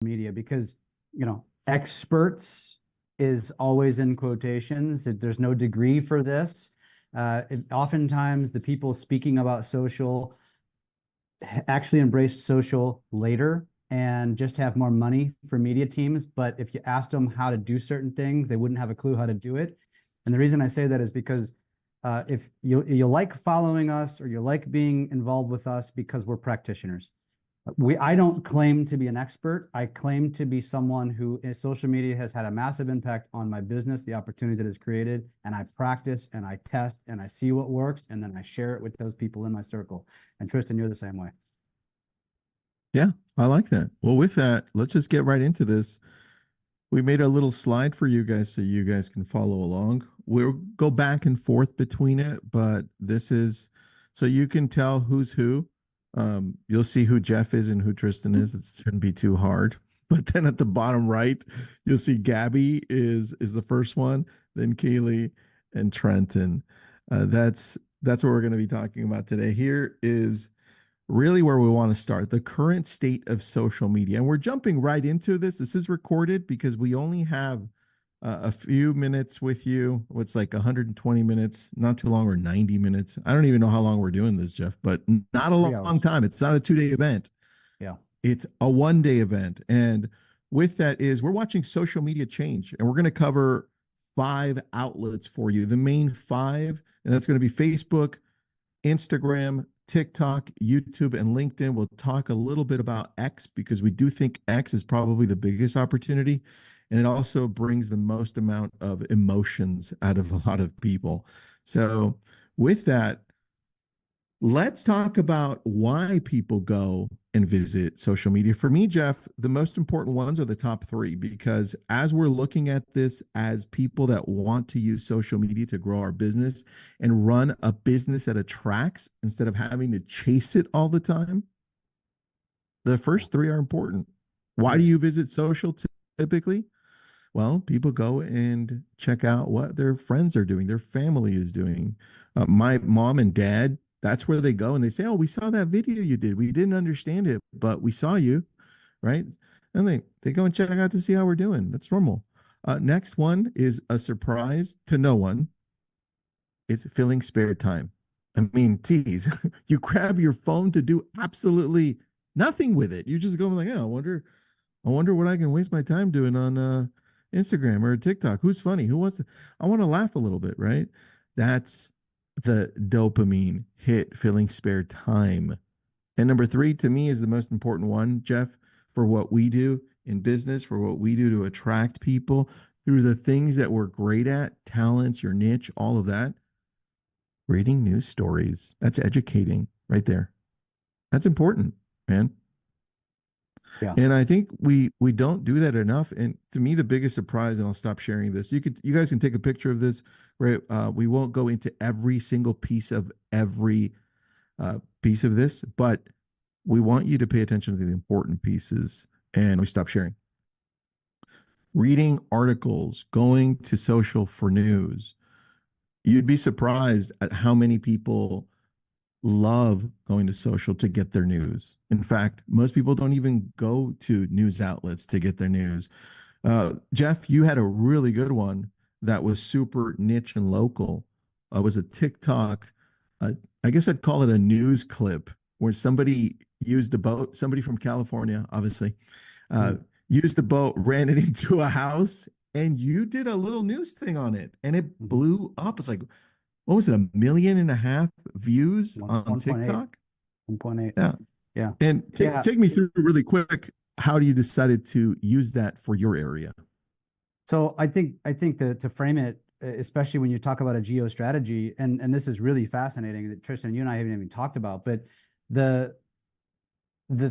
media because, experts is always in quotations. There's no degree for this. Oftentimes the people speaking about social actually embrace social later and just have more money for media teams. But if you asked them how to do certain things, they wouldn't have a clue how to do it. And the reason I say that is because if you like following us or you like being involved with us because we're practitioners. I don't claim to be an expert. I claim to be someone who in social media has had a massive impact on my business, the opportunity that is created, and I practice and I test and I see what works, and then I share it with those people in my circle. And Tristan, you're the same way. Yeah, I like that. Well, with that, let's just get right into this. We made a little slide for you guys so you guys can follow along. We'll go back and forth between it, but this is so you can tell who's who. You'll see who Jeff is and who Tristan is. It shouldn't be too hard. But then at the bottom right, you'll see Gabby is the first one, then Kaylee and Trenton. That's what we're going to be talking about today. Here is really where we want to start, the current state of social media. And we're jumping right into this. This is recorded because we only have a few minutes with you. What's like 120 minutes, not too long, or 90 minutes. I don't even know how long we're doing this, Jeff, but not a long time. It's not a 2-day event. Yeah. It's a 1-day event. And with that is we're watching social media change, and we're going to cover 5 outlets for you, the main 5, and that's going to be Facebook, Instagram, TikTok, YouTube, and LinkedIn. We'll talk a little bit about X because we do think X is probably the biggest opportunity. And it also brings the most amount of emotions out of a lot of people. So with that, let's talk about why people go and visit social media. For me, Jeff, the most important ones are the top 3, because as we're looking at this as people that want to use social media to grow our business and run a business that attracts instead of having to chase it all the time, the first 3 are important. Why do you visit social typically? Well, people go and check out what their friends are doing, their family is doing. My mom and dad, that's where they go and they say, oh, we saw that video you did. We didn't understand it, but we saw you, right? And they go and check out to see how we're doing. That's normal. Next one is a surprise to no one. It's filling spare time. I mean, tease, you grab your phone to do absolutely nothing with it. You just go like, yeah, I wonder what I can waste my time doing on Instagram or TikTok. Who's funny? Who wants to? I want to laugh a little bit, right? That's the dopamine hit, filling spare time. And number 3 to me is the most important one, Jeff, for what we do in business, for what we do to attract people through the things that we're great at, talents, your niche, all of that. Reading news stories. That's educating right there. That's important, man. Yeah. And I think we don't do that enough. And to me, the biggest surprise, and I'll stop sharing this. You guys can take a picture of this. Right? We won't go into every single piece of this, but we want you to pay attention to the important pieces. And we stop sharing. Reading articles, going to social for news. You'd be surprised at how many people love going to social to get their news. In fact, most people don't even go to news outlets to get their news. Jeff, you had a really good one that was super niche and local. It was a TikTok, I guess I'd call it a news clip, where somebody used a boat, somebody from California, obviously, used the boat, ran it into a house, and you did a little news thing on it, and it blew up. It's like, what was it, 1.5 million views on TikTok? 1.8. Yeah. Yeah. And take me through really quick, how do you decided to use that for your area? So I think to frame it, especially when you talk about a geo strategy, and this is really fascinating that Tristan, you and I haven't even talked about, but the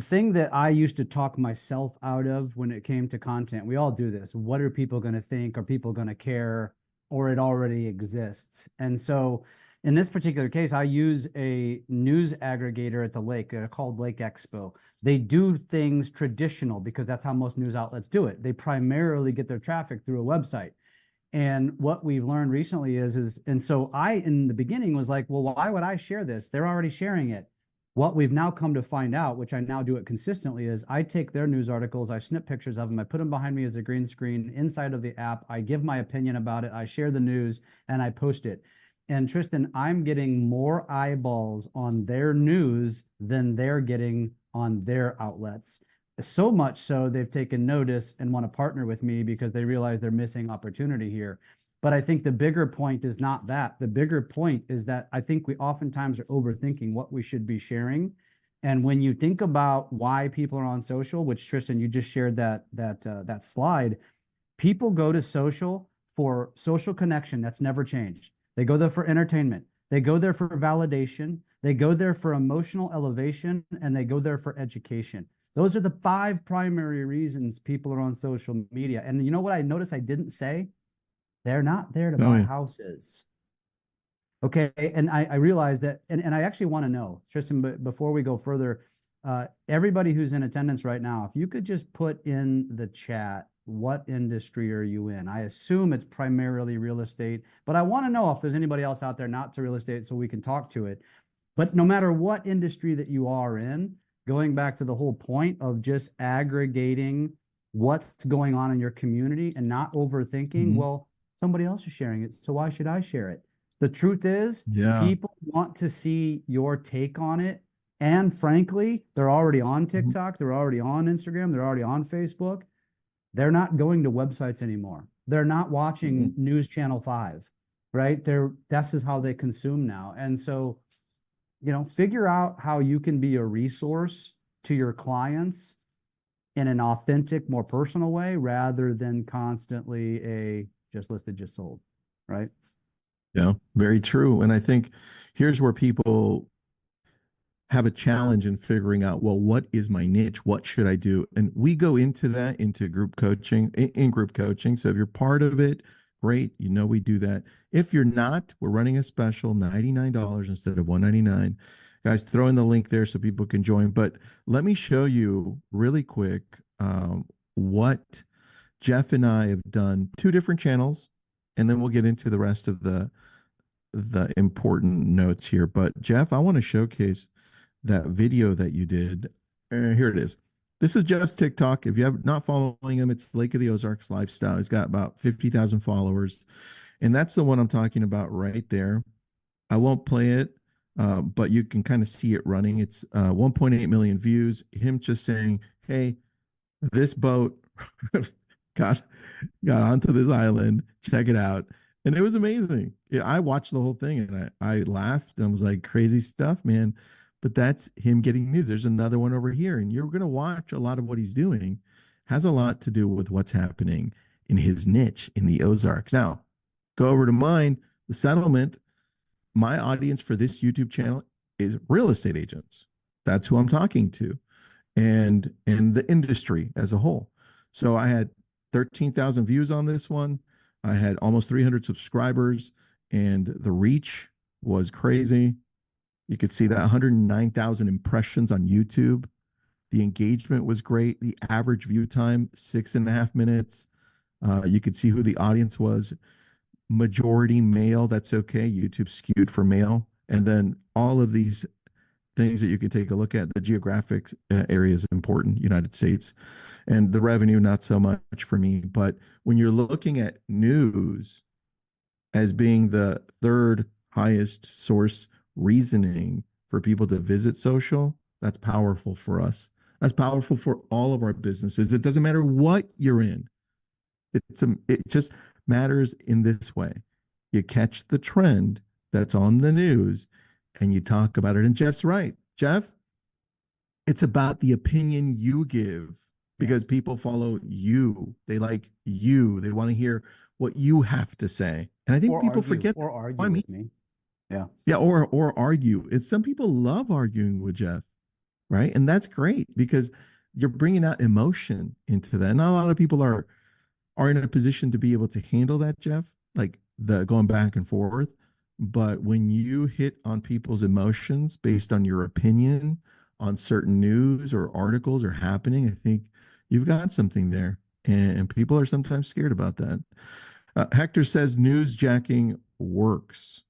thing that I used to talk myself out of when it came to content, we all do this. What are people going to think? Are people going to care? Or it already exists. And so in this particular case, I use a news aggregator at the lake called Lake Expo. They do things traditional because that's how most news outlets do it. They primarily get their traffic through a website. And what we've learned recently and so I, in the beginning, was like, well, why would I share this? They're already sharing it. What we've now come to find out, which I now do it consistently, is I take their news articles, I snip pictures of them, I put them behind me as a green screen inside of the app, I give my opinion about it, I share the news, and I post it. And Tristan, I'm getting more eyeballs on their news than they're getting on their outlets. So much so they've taken notice and want to partner with me because they realize they're missing opportunity here. But I think the bigger point is not that. The bigger point is that I think we oftentimes are overthinking what we should be sharing. And when you think about why people are on social, which Tristan, you just shared that slide, people go to social for social connection. That's never changed. They go there for entertainment. They go there for validation. They go there for emotional elevation, and they go there for education. Those are the 5 primary reasons people are on social media. And you know what I noticed I didn't say? They're not there to buy houses. Okay. And I realize that, and I actually want to know, Tristan, but before we go further, everybody who's in attendance right now, if you could just put in the chat, what industry are you in? I assume it's primarily real estate, but I want to know if there's anybody else out there not to real estate so we can talk to it. But no matter what industry that you are in, going back to the whole point of just aggregating what's going on in your community and not overthinking, well, somebody else is sharing it, so why should I share it? The truth is, people want to see your take on it. And frankly, they're already on TikTok, they're already on Instagram, they're already on Facebook. They're not going to websites anymore. They're not watching News Channel 5, right? This is how they consume now. And so, you know, figure out how you can be a resource to your clients in an authentic, more personal way, rather than constantly a just listed, just sold, right? Yeah, very true. And I think here's where people have a challenge in figuring out, well, what is my niche? What should I do? And we go into that into group coaching, in group coaching. So if you're part of it, great. You know, we do that. If you're not, we're running a special, $99 instead of $199. Guys, throw in the link there so people can join. But let me show you really quick what Jeff and I have done, 2 different channels, and then we'll get into the rest of the important notes here. But Jeff, I want to showcase that video that you did. Here it is. This is Jeff's TikTok. If you have not following him, it's Lake of the Ozarks Lifestyle. He's got about 50,000 followers. And that's the one I'm talking about right there. I won't play it, but you can kind of see it running. It's 1.8 million views. Him just saying, hey, this boat got onto this island. Check it out. And it was amazing. Yeah, I watched the whole thing and I laughed and I was like, crazy stuff, man. But that's him getting news. There's another one over here. And you're going to watch a lot of what he's doing has a lot to do with what's happening in his niche in the Ozarks. Now, go over to mine, the settlement. My audience for this YouTube channel is real estate agents. That's who I'm talking to, and the industry as a whole. So I had 13,000 views on this one. I had almost 300 subscribers, and the reach was crazy. You could see that 109,000 impressions on YouTube. The engagement was great. The average view time, 6.5 minutes. You could see who the audience was. Majority male, that's okay. YouTube skewed for male. And then all of these things that you could take a look at. The geographic area is important, United States. And the revenue, not so much for me. But when you're looking at news as being the 3rd highest source reasoning for people to visit social, that's powerful for us. That's powerful for all of our businesses. It doesn't matter what you're in. It just matters in this way. You catch the trend that's on the news and you talk about it. And Jeff's right. Jeff, it's about the opinion you give because people follow you. They like you. They want to hear what you have to say. And I think Or people argue, forget or argue with me. Yeah. Yeah, or argue. It's some people love arguing with Jeff, right? And that's great because you're bringing out emotion into that. Not a lot of people are in a position to be able to handle that, Jeff, like the going back and forth. But when you hit on people's emotions based on your opinion on certain news or articles or happening, I think you've got something there. And people are sometimes scared about that. Hector says newsjacking works.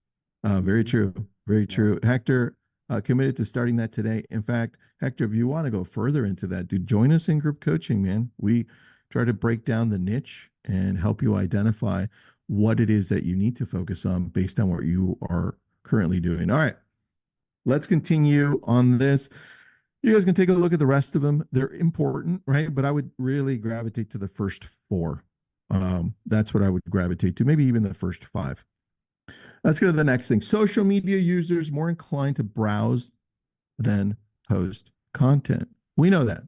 Very true. Very true. Hector, committed to starting that today. In fact, Hector, if you want to go further into that, dude, join us in group coaching, man. We try to break down the niche and help you identify what it is that you need to focus on based on what you are currently doing. All right, let's continue on this. You guys can take a look at the rest of them. They're important, right? But I would really gravitate to the first four. That's what I would gravitate to, maybe even the first five. Let's go to the next thing. Social media users more inclined to browse than post content. We know that.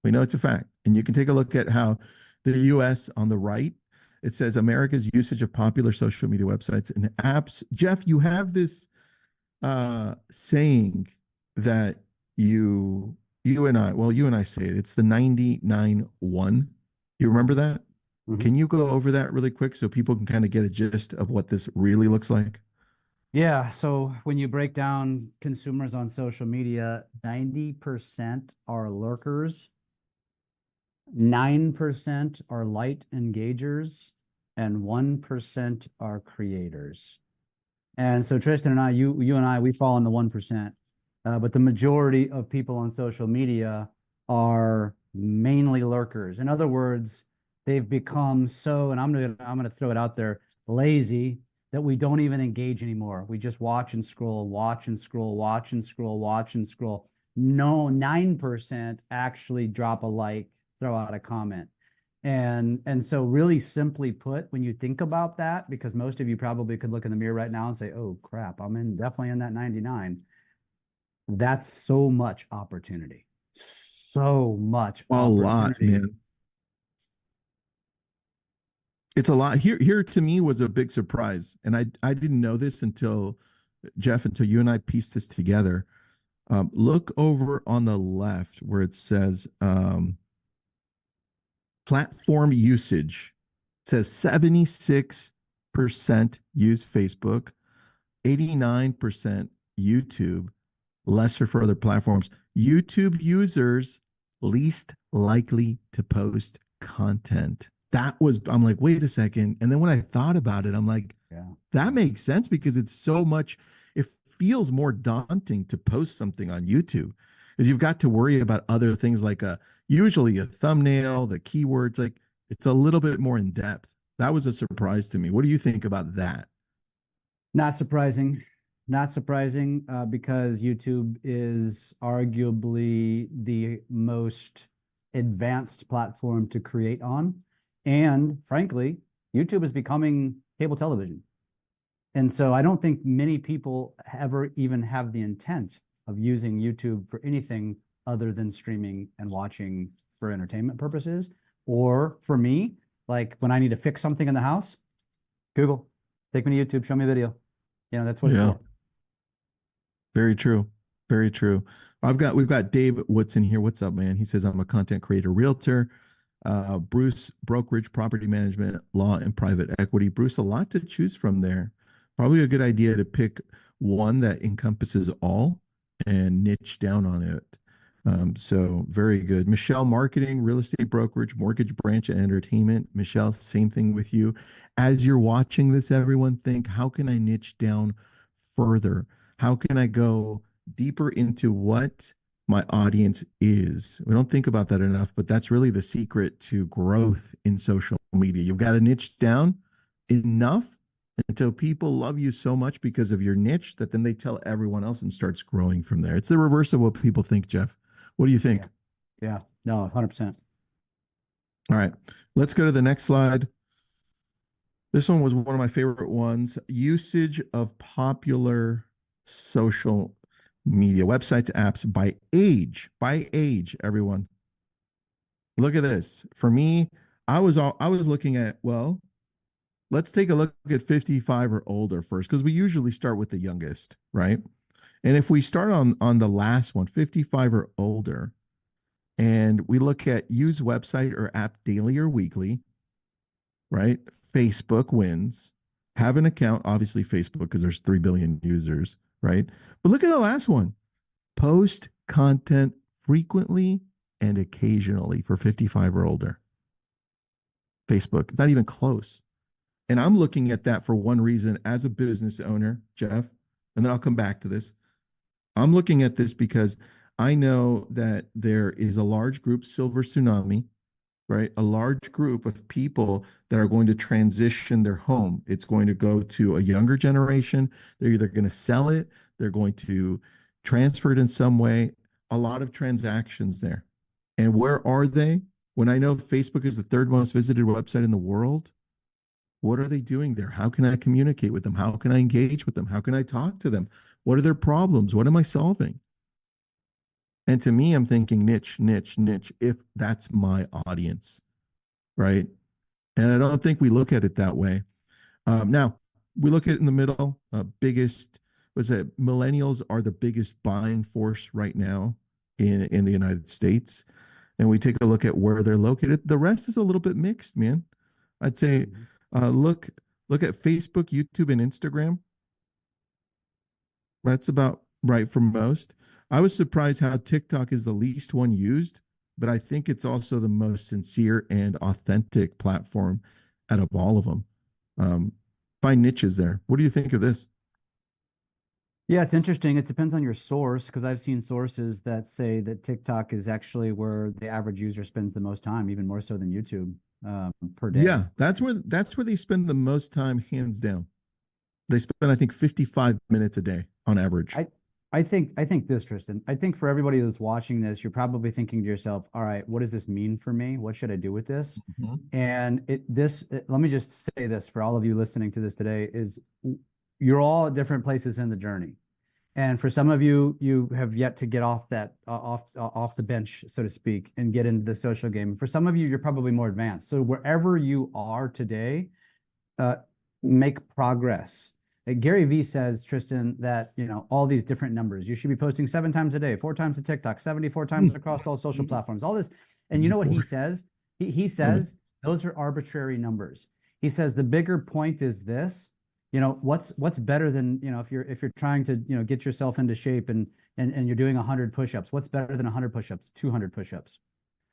We know it's a fact. And you can take a look at how the US on the right, it says America's usage of popular social media websites and apps. Jeff, you have this saying that you and I say it. It's the 99-1. You remember that? Mhm. Can you go over that really quick so people can kind of get a gist of what this really looks like? Yeah, so when you break down consumers on social media, 90% are lurkers, 9% are light engagers, and 1% are creators. And so Tristan and I, you and I, we fall in the 1%. But the majority of people on social media are mainly lurkers. In other words, they've become so, and I'm gonna throw it out there, lazy that we don't even engage anymore. We just watch and scroll, watch and scroll, watch and scroll, watch and scroll. No, 9% actually drop a like, throw out a comment. And so really simply put, when you think about that, because most of you probably could look in the mirror right now and say, oh crap, definitely in that 99. That's so much opportunity. So much A lot, opportunity. man. It's a lot. Here to me was a big surprise. And I didn't know this until Jeff, until you and I pieced this together. Look over on the left where it says platform usage. It says 76% use Facebook, 89% YouTube, lesser for other platforms. YouTube users least likely to post content. I'm like, wait a second. And then when I thought about it, I'm like, Yeah. that makes sense because it's so much, it feels more daunting to post something on YouTube because you've got to worry about other things like usually a thumbnail, the keywords, like it's a little bit more in depth. That was a surprise to me. What do you think about that? Not surprising. Not surprising, because YouTube is arguably the most advanced platform to create on. And frankly, YouTube is becoming cable television. And so I don't think many people ever even have the intent of using YouTube for anything other than streaming and watching for entertainment purposes. Or for me, like when I need to fix something in the house, Google, take me to YouTube, show me a video. That's what it's Yeah, for. very true. Very true. We've got Dave Woodson here. What's up, man? He says, I'm a content creator, realtor. Bruce, brokerage, property management, law, and private equity. Bruce, a lot to choose from there. Probably a good idea to pick one that encompasses all and niche down on it. So very good. Michelle, marketing, real estate brokerage, mortgage branch, and entertainment. Michelle, same thing with you. As you're watching this, everyone think, how can I niche down further? How can I go deeper into what my audience is? We don't think about that enough, but that's really the secret to growth in social media. You've got to niche down enough until people love you so much because of your niche that then they tell everyone else and starts growing from there. It's the reverse of what people think, Jeff. What do you think? Yeah. Yeah. No, 100%. All right, let's go to the next slide. This one was one of my favorite ones. Usage of popular social media websites, apps by age. By age, everyone. Look at this. For me, I was looking at, well, let's take a look at 55 or older first, because we usually start with the youngest, right? And if we start on the last one, 55 or older, and we look at use website or app daily or weekly, right? Facebook wins. Have an account, obviously Facebook, because there's 3 billion users, right? But look at the last one. Post content frequently and occasionally for 55 or older. Facebook, it's not even close. And I'm looking at that for one reason as a business owner, Jeff, and then I'll come back to this. I'm looking at this because I know that there is a large group, Silver Tsunami, right? A large group of people that are going to transition their home. It's going to go to a younger generation. They're either going to sell it, they're going to transfer it in some way. A lot of transactions there. And where are they? When I know Facebook is the third most visited website in the world, what are they doing there? How can I communicate with them? How can I engage with them? How can I talk to them? What are their problems? What am I solving? And to me, I'm thinking niche, niche, niche, if that's my audience, right? And I don't think we look at it that way. Now, we look at it in the middle. Biggest was that millennials are the biggest buying force right now in the United States, and we take a look at where they're located. The rest is a little bit mixed, man. I'd say look at Facebook, YouTube, and Instagram. That's about right for most. I was surprised how TikTok is the least one used, but I think it's also the most sincere and authentic platform out of all of them. Um, Find niches there. What do you think of this? Yeah, it's interesting. It depends on your source because I've seen sources that say that TikTok is actually where the average user spends the most time, even more so than YouTube, per day. Yeah, that's where they spend the most time, hands down. They spend, I think, 55 minutes a day on average. I I think this, Tristan. I think for everybody that's watching this, you're probably thinking to yourself, all right, what does this mean for me? What should I do with this? Mhm. And let me just say this for all of you listening to this today is you're all at different places in the journey. And for some of you, you have yet to get off that off the bench, so to speak, and get into the social game. For some of you, you're probably more advanced. So wherever you are today, uh, make progress. Gary Vee says, Tristan, that all these different numbers. You should be posting 7 times a day, 4 times to TikTok, 74 times across all social platforms. All this, and you know what he says? He says those are arbitrary numbers. He says the bigger point is this. What's better than if you're trying to get yourself into shape and you're doing 100 push-ups. What's better than 100 push-ups? 200 push-ups,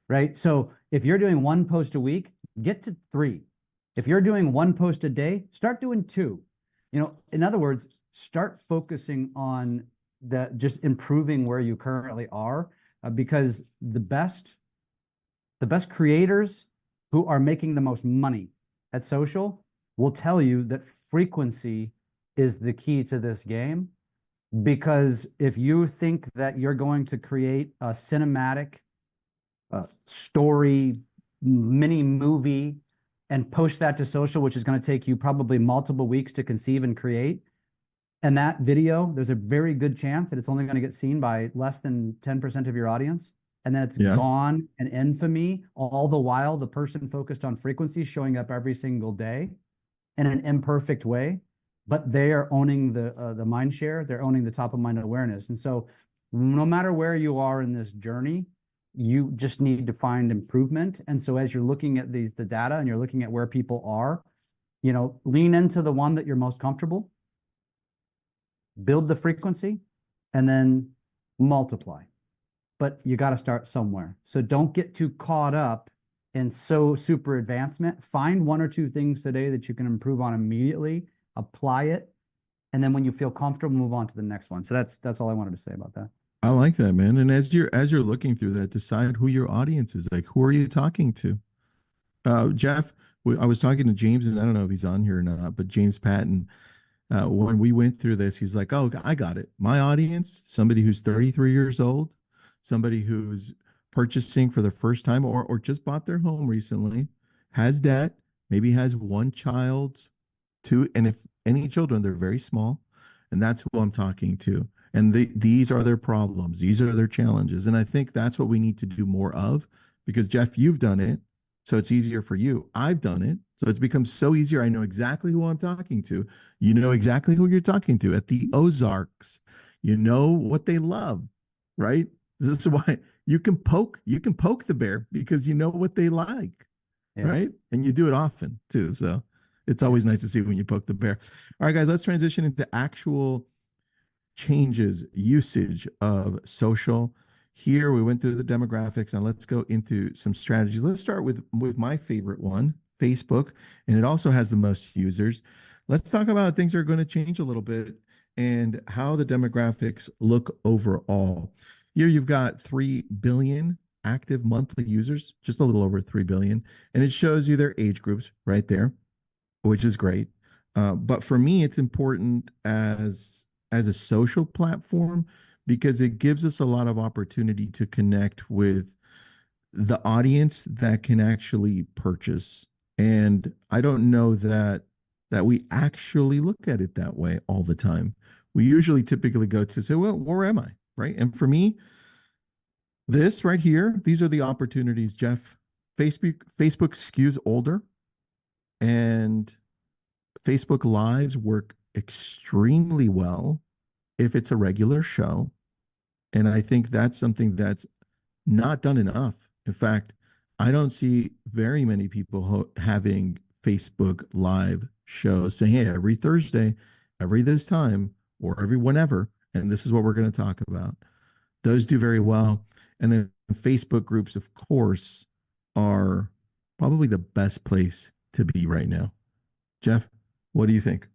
right? So if you're doing one post a week, get to 3. If you're doing one post a day, start doing 2. In other words, start focusing on just improving where you currently are, because the best creators who are making the most money at social will tell you that frequency is the key to this game. Because if you think that you're going to create a cinematic story mini movie and post that to social, which is going to take you probably multiple weeks to conceive and create. And that video, there's a very good chance that it's only going to get seen by less than 10% of your audience. And then it's Yeah. gone in infamy, all the while the person focused on frequency showing up every single day in an imperfect way, but they are owning the mind share. They're owning the top of mind awareness. And so no matter where you are in this journey, you just need to find improvement. And so as you're looking at the data and you're looking at where people are, lean into the one that you're most comfortable, build the frequency, and then multiply. But you got to start somewhere. So don't get too caught up in so super advancement. Find 1 or 2 things today that you can improve on immediately, apply it, and then when you feel comfortable, move on to the next one. So that's all I wanted to say about that. I like that, man. And as you're looking through that, decide who your audience is. Like, who are you talking to? Jeff, I was talking to James, and I don't know if he's on here or not, but James Patton, when we went through this, he's like, "Oh, I got it. My audience, somebody who's 33 years old, somebody who's purchasing for the first time or just bought their home recently, has debt, maybe has one child, two, and if any children, they're very small, and that's who I'm talking to. And these are their problems, these are their challenges, and I think that's what we need to do more of because Jeff, you've done it, so it's easier for you. I've done it, so it's become so easier. I know exactly who I'm talking to. You know exactly who you're talking to at the Ozarks. You know what they love, right? This is why you can poke the bear because you know what they like, Yeah. right? And you do it often too. So it's Yeah. always nice to see when you poke the bear. All right, guys, let's transition into actual changes, usage of social. Here we went through the demographics. Now let's go into some strategies. Let's start with my favorite one, Facebook, and it also has the most users. Let's talk about things that are going to change a little bit and how the demographics look overall. Here you've got 3 billion active monthly users, just a little over 3 billion. And it shows you their age groups right there, which is great. But for me, it's important as a social platform because it gives us a lot of opportunity to connect with the audience that can actually purchase. And I don't know that we actually look at it that way all the time. We usually typically go to say, well, where am I? Right. And for me, this right here, these are the opportunities, Jeff. Facebook skews older, and Facebook Lives work extremely well if it's a regular show. And I think that's something that's not done enough. In fact, I don't see very many people having Facebook Live shows saying, hey, every Thursday, every this time, or every whenever, and this is what we're going to talk about. Those do very well. And then Facebook groups, of course, are probably the best place to be right now. Jeff, what do you think?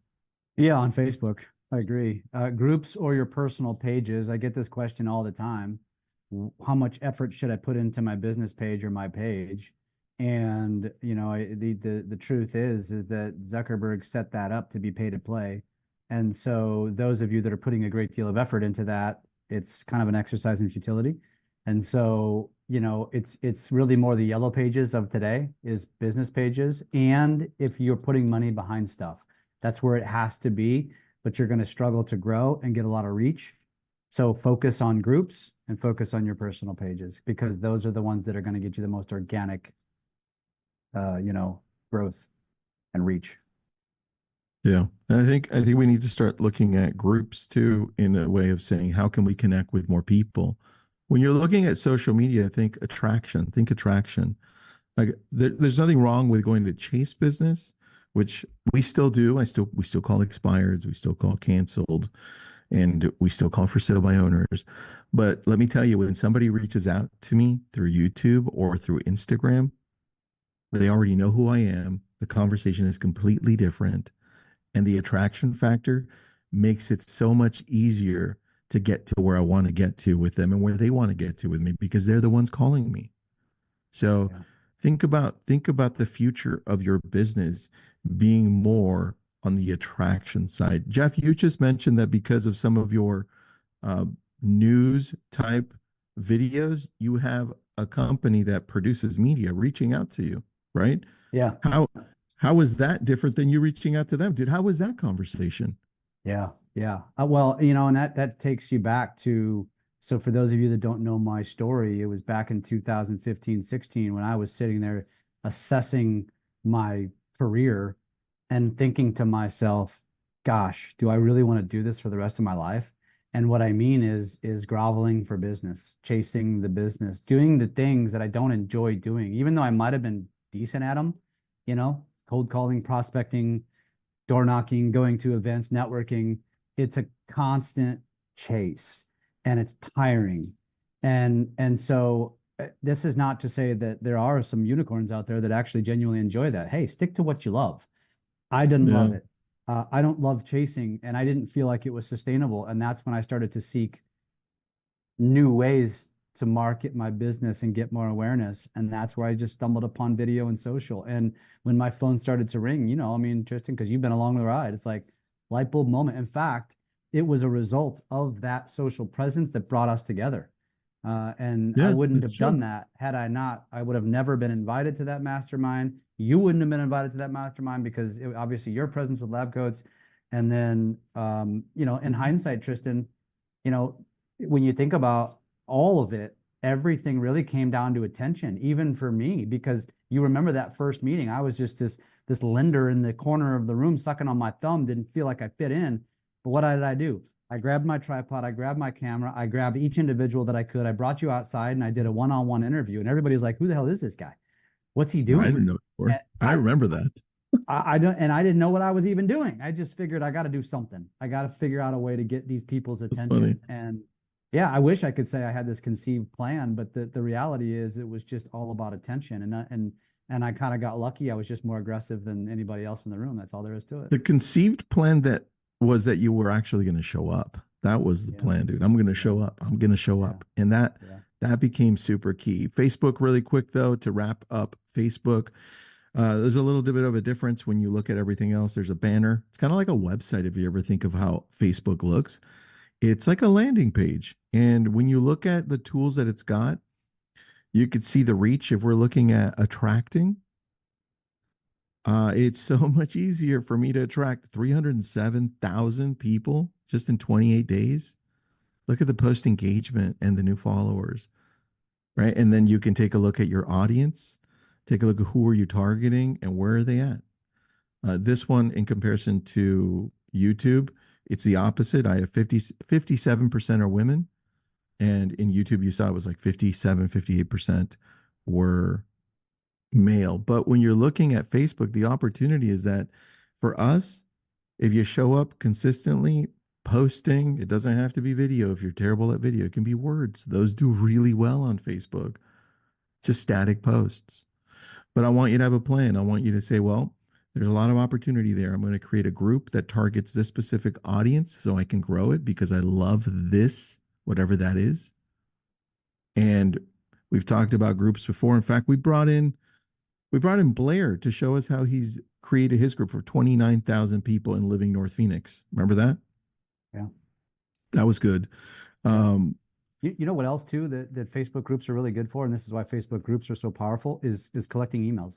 Yeah, on Facebook, I agree. Groups or your personal pages. I get this question all the time. How much effort should I put into my business page or my page? And you know, the truth is that Zuckerberg set that up to be pay to play. And so those of you that are putting a great deal of effort into that, it's kind of an exercise in futility. And so, you know, it's really more the yellow pages of today is business pages. And if you're putting money behind stuff, that's where it has to be, but you're going to struggle to grow and get a lot of reach. So focus on groups and focus on your personal pages because those are the ones that are going to get you the most organic, you know, growth and reach. Yeah. And I think we need to start looking at groups too in a way of saying how can we connect with more people. When you're looking at social media, think attraction. Like there's nothing wrong with going to chase business, which we still do. We still call expireds, we still call canceled, and we still call for sale by owners. But let me tell you, when somebody reaches out to me through YouTube or through Instagram, they already know who I am. The conversation is completely different. And the attraction factor makes it so much easier to get to where I want to get to with them and where they want to get to with me because they're the ones calling me. So Yeah. think about the future of your business being more on the attraction side. Jeff, you just mentioned that because of some of your uh, news type videos, you have a company that produces media reaching out to you, right? Yeah. How how is that different than you reaching out to them, dude? How was that conversation? Yeah. Yeah. Well, you know, and that takes you back to, so for those of you that don't know my story, it was back in 2015, 16 when I was sitting there assessing my career and thinking to myself, gosh, do I really want to do this for the rest of my life? And what I mean is groveling for business, chasing the business, doing the things that I don't enjoy doing, even though I might have been decent at them, you know, cold calling, prospecting, door knocking, going to events, networking. It's a constant chase and it's tiring. And so this is not to say that there are some unicorns out there that actually genuinely enjoy that. Hey, stick to what you love. I didn't love Yeah. it. I don't love chasing, and I didn't feel like it was sustainable. And that's when I started to seek new ways to market my business and get more awareness. And that's where I just stumbled upon video and social. And when my phone started to ring, you know, I mean, Tristan, because you've been along the ride, it's like light bulb moment. In fact, it was a result of that social presence that brought us together. And I Yeah, wouldn't that's have done true. that had I not. I would have never been invited to that mastermind. You wouldn't have been invited to that mastermind because obviously your presence with lab coats. And then, you know, in hindsight, Tristan, you know, when you think about all of it, everything really came down to attention, even for me, because you remember that first meeting, I was just this lender in the corner of the room sucking on my thumb, didn't feel like I fit in. But what did I do? I grabbed my tripod, I grabbed my camera, I grabbed each individual that I could. I brought you outside and I did a one-on-one interview. And everybody was like, who the hell is this guy? What's he I doing? didn't know before. And I remember that. I don't, and I didn't know what I was even doing. I just figured I got to do something. I got to figure out a way to get these people's That's funny. attention. And yeah, I wish I could say I had this conceived plan, but the reality is it was just all about attention. And I kind of got lucky. I was just more aggressive than anybody else in the room. That's all there is to it. The conceived plan that was that you were actually going to show up. That was the Yeah, plan, dude. I'm going to yeah, show up. I'm going to show yeah, up. And that yeah. that became super key. Facebook, really quick though, to wrap up Facebook. There's a little bit of a difference when you look at everything else. There's a banner. It's kind of like a website if you ever think of how Facebook looks. It's like a landing page. And when you look at the tools that it's got, you could see the reach. If we're looking at attracting, it's so much easier for me to attract 307,000 people just in 28 days. Look at the post engagement and the new followers, right? And then you can take a look at your audience, take a look at who are you targeting and where are they at. This one, in comparison to YouTube, it's the opposite. I have 57% are women. And in YouTube, you saw it was like 57, 58% were male. But when you're looking at Facebook, the opportunity is that for us, if you show up consistently posting, it doesn't have to be video. If you're terrible at video, it can be words. Those do really well on Facebook, just static posts. But I want you to have a plan. I want you to say, well, there's a lot of opportunity there. I'm going to create a group that targets this specific audience so I can grow it because I love this, whatever that is. And we've talked about groups before. In fact, we brought in Blair to show us how he's created his group for 29,000 people in Living North Phoenix. Remember that? Yeah. That was good. You know what else too that Facebook groups are really good for, and this is why Facebook groups are so powerful, is collecting emails.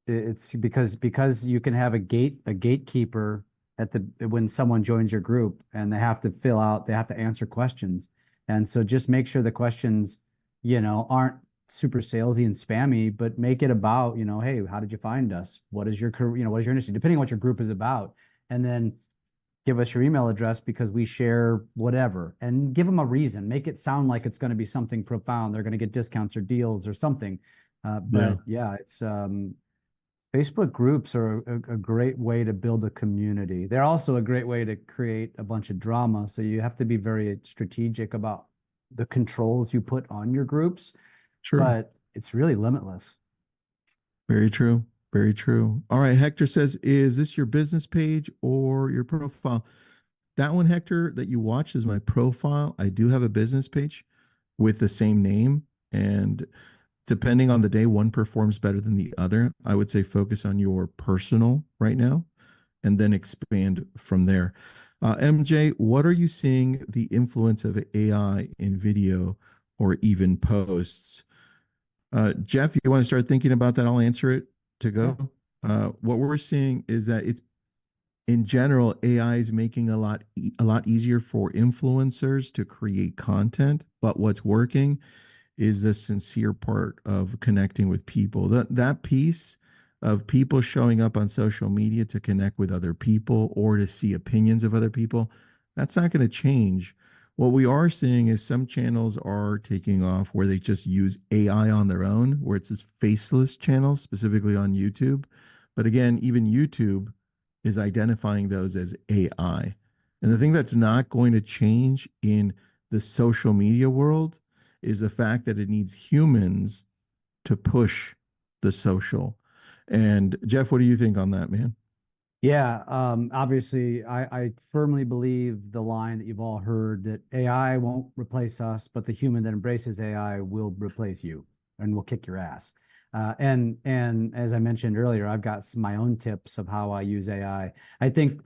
It's because you can have a gatekeeper at the when someone joins your group and they have to answer questions. And so just make sure the questions, aren't super salesy and spammy, but make it about, hey, how did you find us? What is your career, what is your industry, depending on what your group is about. And then give us your email address because we share whatever, and give them a reason. Make it sound like it's going to be something profound. They're going to get discounts or deals or something. But yeah, it's Facebook groups are a great way to build a community. They're also a great way to create a bunch of drama. So you have to be very strategic about the controls you put on your groups, True. but it's really limitless. Very true. Very true. All right. Hector says, is this your business page or your profile? That one, Hector, that you watched is my profile. I do have a business page with the same name. And depending on the day, one performs better than the other. I would say focus on your personal right now and then expand from there. MJ, what are you seeing the influence of AI in video or even posts? Jeff, you want to start thinking about that? I'll answer it to go. Yeah. What we're seeing is that it's in general, AI is making a lot easier for influencers to create content. But what's working is the sincere part of connecting with people. That piece of people showing up on social media to connect with other people or to see opinions of other people, that's not going to change. What we are seeing is some channels are taking off where they just use AI on their own, where it's this faceless channels, specifically on YouTube. But again, even YouTube is identifying those as AI. And the thing that's not going to change in the social media world is the fact that it needs humans to push the social. And Jeff, what do you think on that, man? Yeah, obviously, I firmly believe the line that you've all heard that AI won't replace us, but the human that embraces AI will replace you and will kick your ass. And as I mentioned earlier, I've got my own tips of how I use AI. I think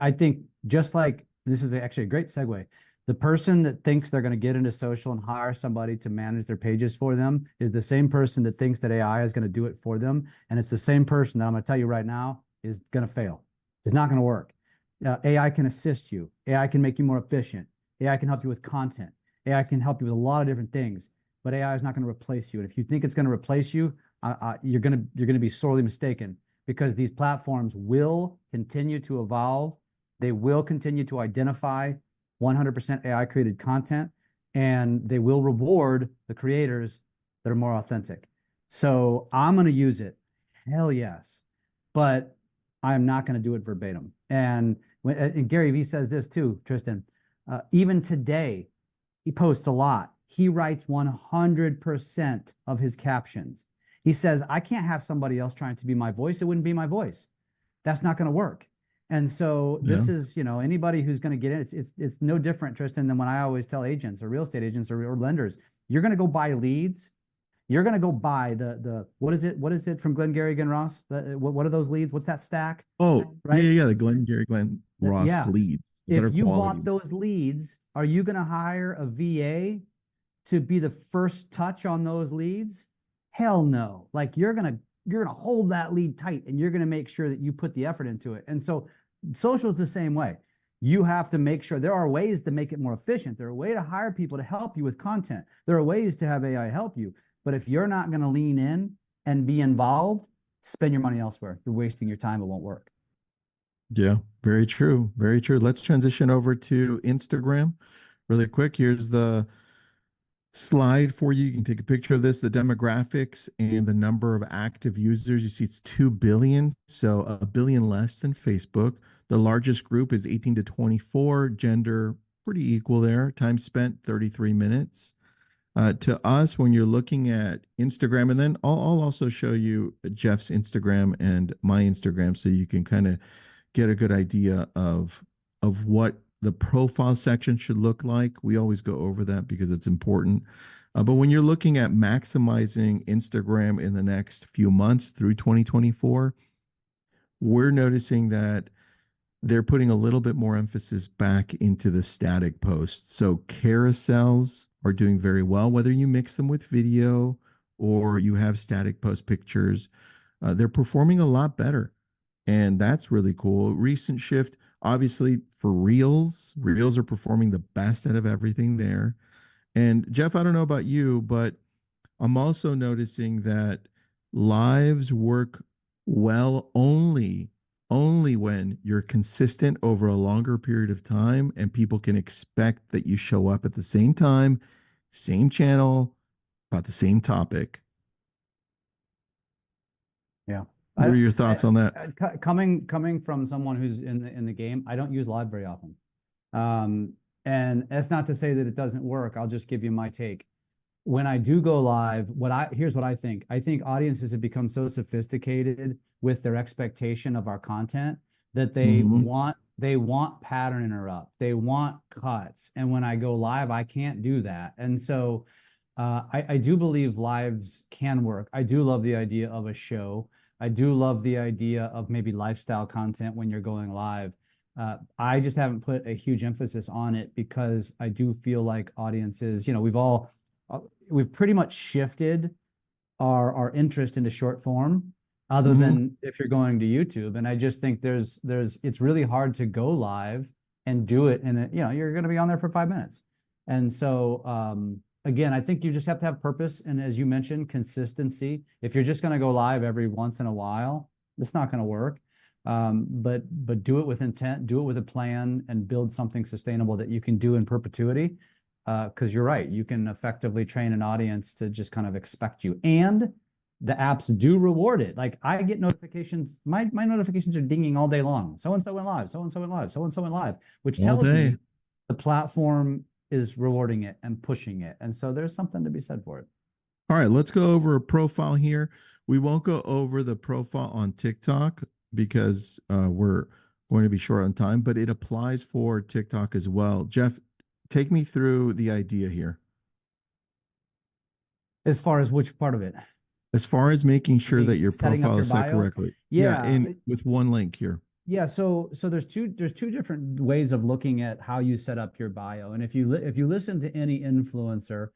just like this is actually a great segue. The person that thinks they're going to get into social and hire somebody to manage their pages for them is the same person that thinks that AI is going to do it for them, and it's the same person that I'm going to tell you right now is going to fail. It's not going to work. AI can assist you. AI can make you more efficient. AI can help you with content. AI can help you with a lot of different things, but AI is not going to replace you. And if you think it's going to replace you, you're going to be sorely mistaken, because these platforms will continue to evolve. They will continue to identify 100% AI created content, and they will reward the creators that are more authentic. So I'm going to use it. Hell yes. But I'm not going to do it verbatim. And Gary Vee says this too, Tristan. Even today, he posts a lot. He writes 100% of his captions. He says, I can't have somebody else trying to be my voice. It wouldn't be my voice. That's not going to work. And so Yeah. this is, anybody who's going to get in, it's no different, Tristan, than when I always tell agents or real estate agents or lenders, you're going to go buy leads. You're going to go buy what is it from Glengarry Glen Ross? What are those leads? What's that stack? Oh, yeah, Right? yeah, yeah. The Glengarry Glen Ross Yeah. leads that If are you quality. bought those leads, are you going to hire a VA to be the first touch on those leads? Hell no. Like you're gonna hold that lead tight and you're gonna make sure that you put the effort into it. And so social is the same way. You have to make sure there are ways to make it more efficient. There are ways to hire people to help you with content. There are ways to have AI help you. But if you're not going to lean in and be involved, spend your money elsewhere. You're wasting your time. It won't work. Yeah, very true. Very true. Let's transition over to Instagram really quick. Here's the slide for you. You can take a picture of this, the demographics and the number of active users. You see it's 2 billion, so a billion less than Facebook. The largest group is 18 to 24, gender pretty equal there. Time spent 33 minutes. To us, when you're looking at Instagram, and then I'll also show you Jeff's Instagram and my Instagram so you can kind of get a good idea of what the profile section should look like. We always go over that because it's important. But when you're looking at maximizing Instagram in the next few months through 2024, we're noticing that they're putting a little bit more emphasis back into the static posts. So carousels are doing very well, whether you mix them with video or you have static post pictures, they're performing a lot better. And that's really cool. Recent shift, obviously, for reels are performing the best out of everything there. And Jeff, I don't know about you, but I'm also noticing that lives work well only when you're consistent over a longer period of time and people can expect that you show up at the same time, same channel, about the same topic. Yeah. What are your thoughts on that? Coming from someone who's in the game, I don't use live very often. And that's not to say that it doesn't work. I'll just give you my take. When I do go live, here's what I think. I think audiences have become so sophisticated with their expectation of our content that Mhm. they want pattern interrupt. They want cuts. And when I go live, I can't do that. And so I do believe lives can work. I do love the idea of a show. I do love the idea of maybe lifestyle content when you're going live. I just haven't put a huge emphasis on it because I do feel like audiences, we've pretty much shifted our interest into short form, other Mhm. than if you're going to YouTube. And I just think it's really hard to go live and do it, and you're going to be on there for 5 minutes. And so again, I think you just have to have purpose, and as you mentioned, consistency. If you're just going to go live every once in a while, it's not going to work. But do it with intent, do it with a plan, and build something sustainable that you can do in perpetuity. Because you're right, you can effectively train an audience to just kind of expect you. And the apps do reward it. Like I get notifications, my notifications are dinging all day long. So and so went live, so and so went live, so and so went live, which All tells day. me the platform is rewarding it and pushing it. And so there's something to be said for it. All right, let's go over a profile here. We won't go over the profile on TikTok because we're going to be short on time, but it applies for TikTok as well. Jeff, take me through the idea here. As far as which part of it? As far as making You sure that mean your setting up profile your is set bio? correctly. Yeah, Yeah. and with one link here. Yeah, so there's two different ways of looking at how you set up your bio. And if you listen to any influencer,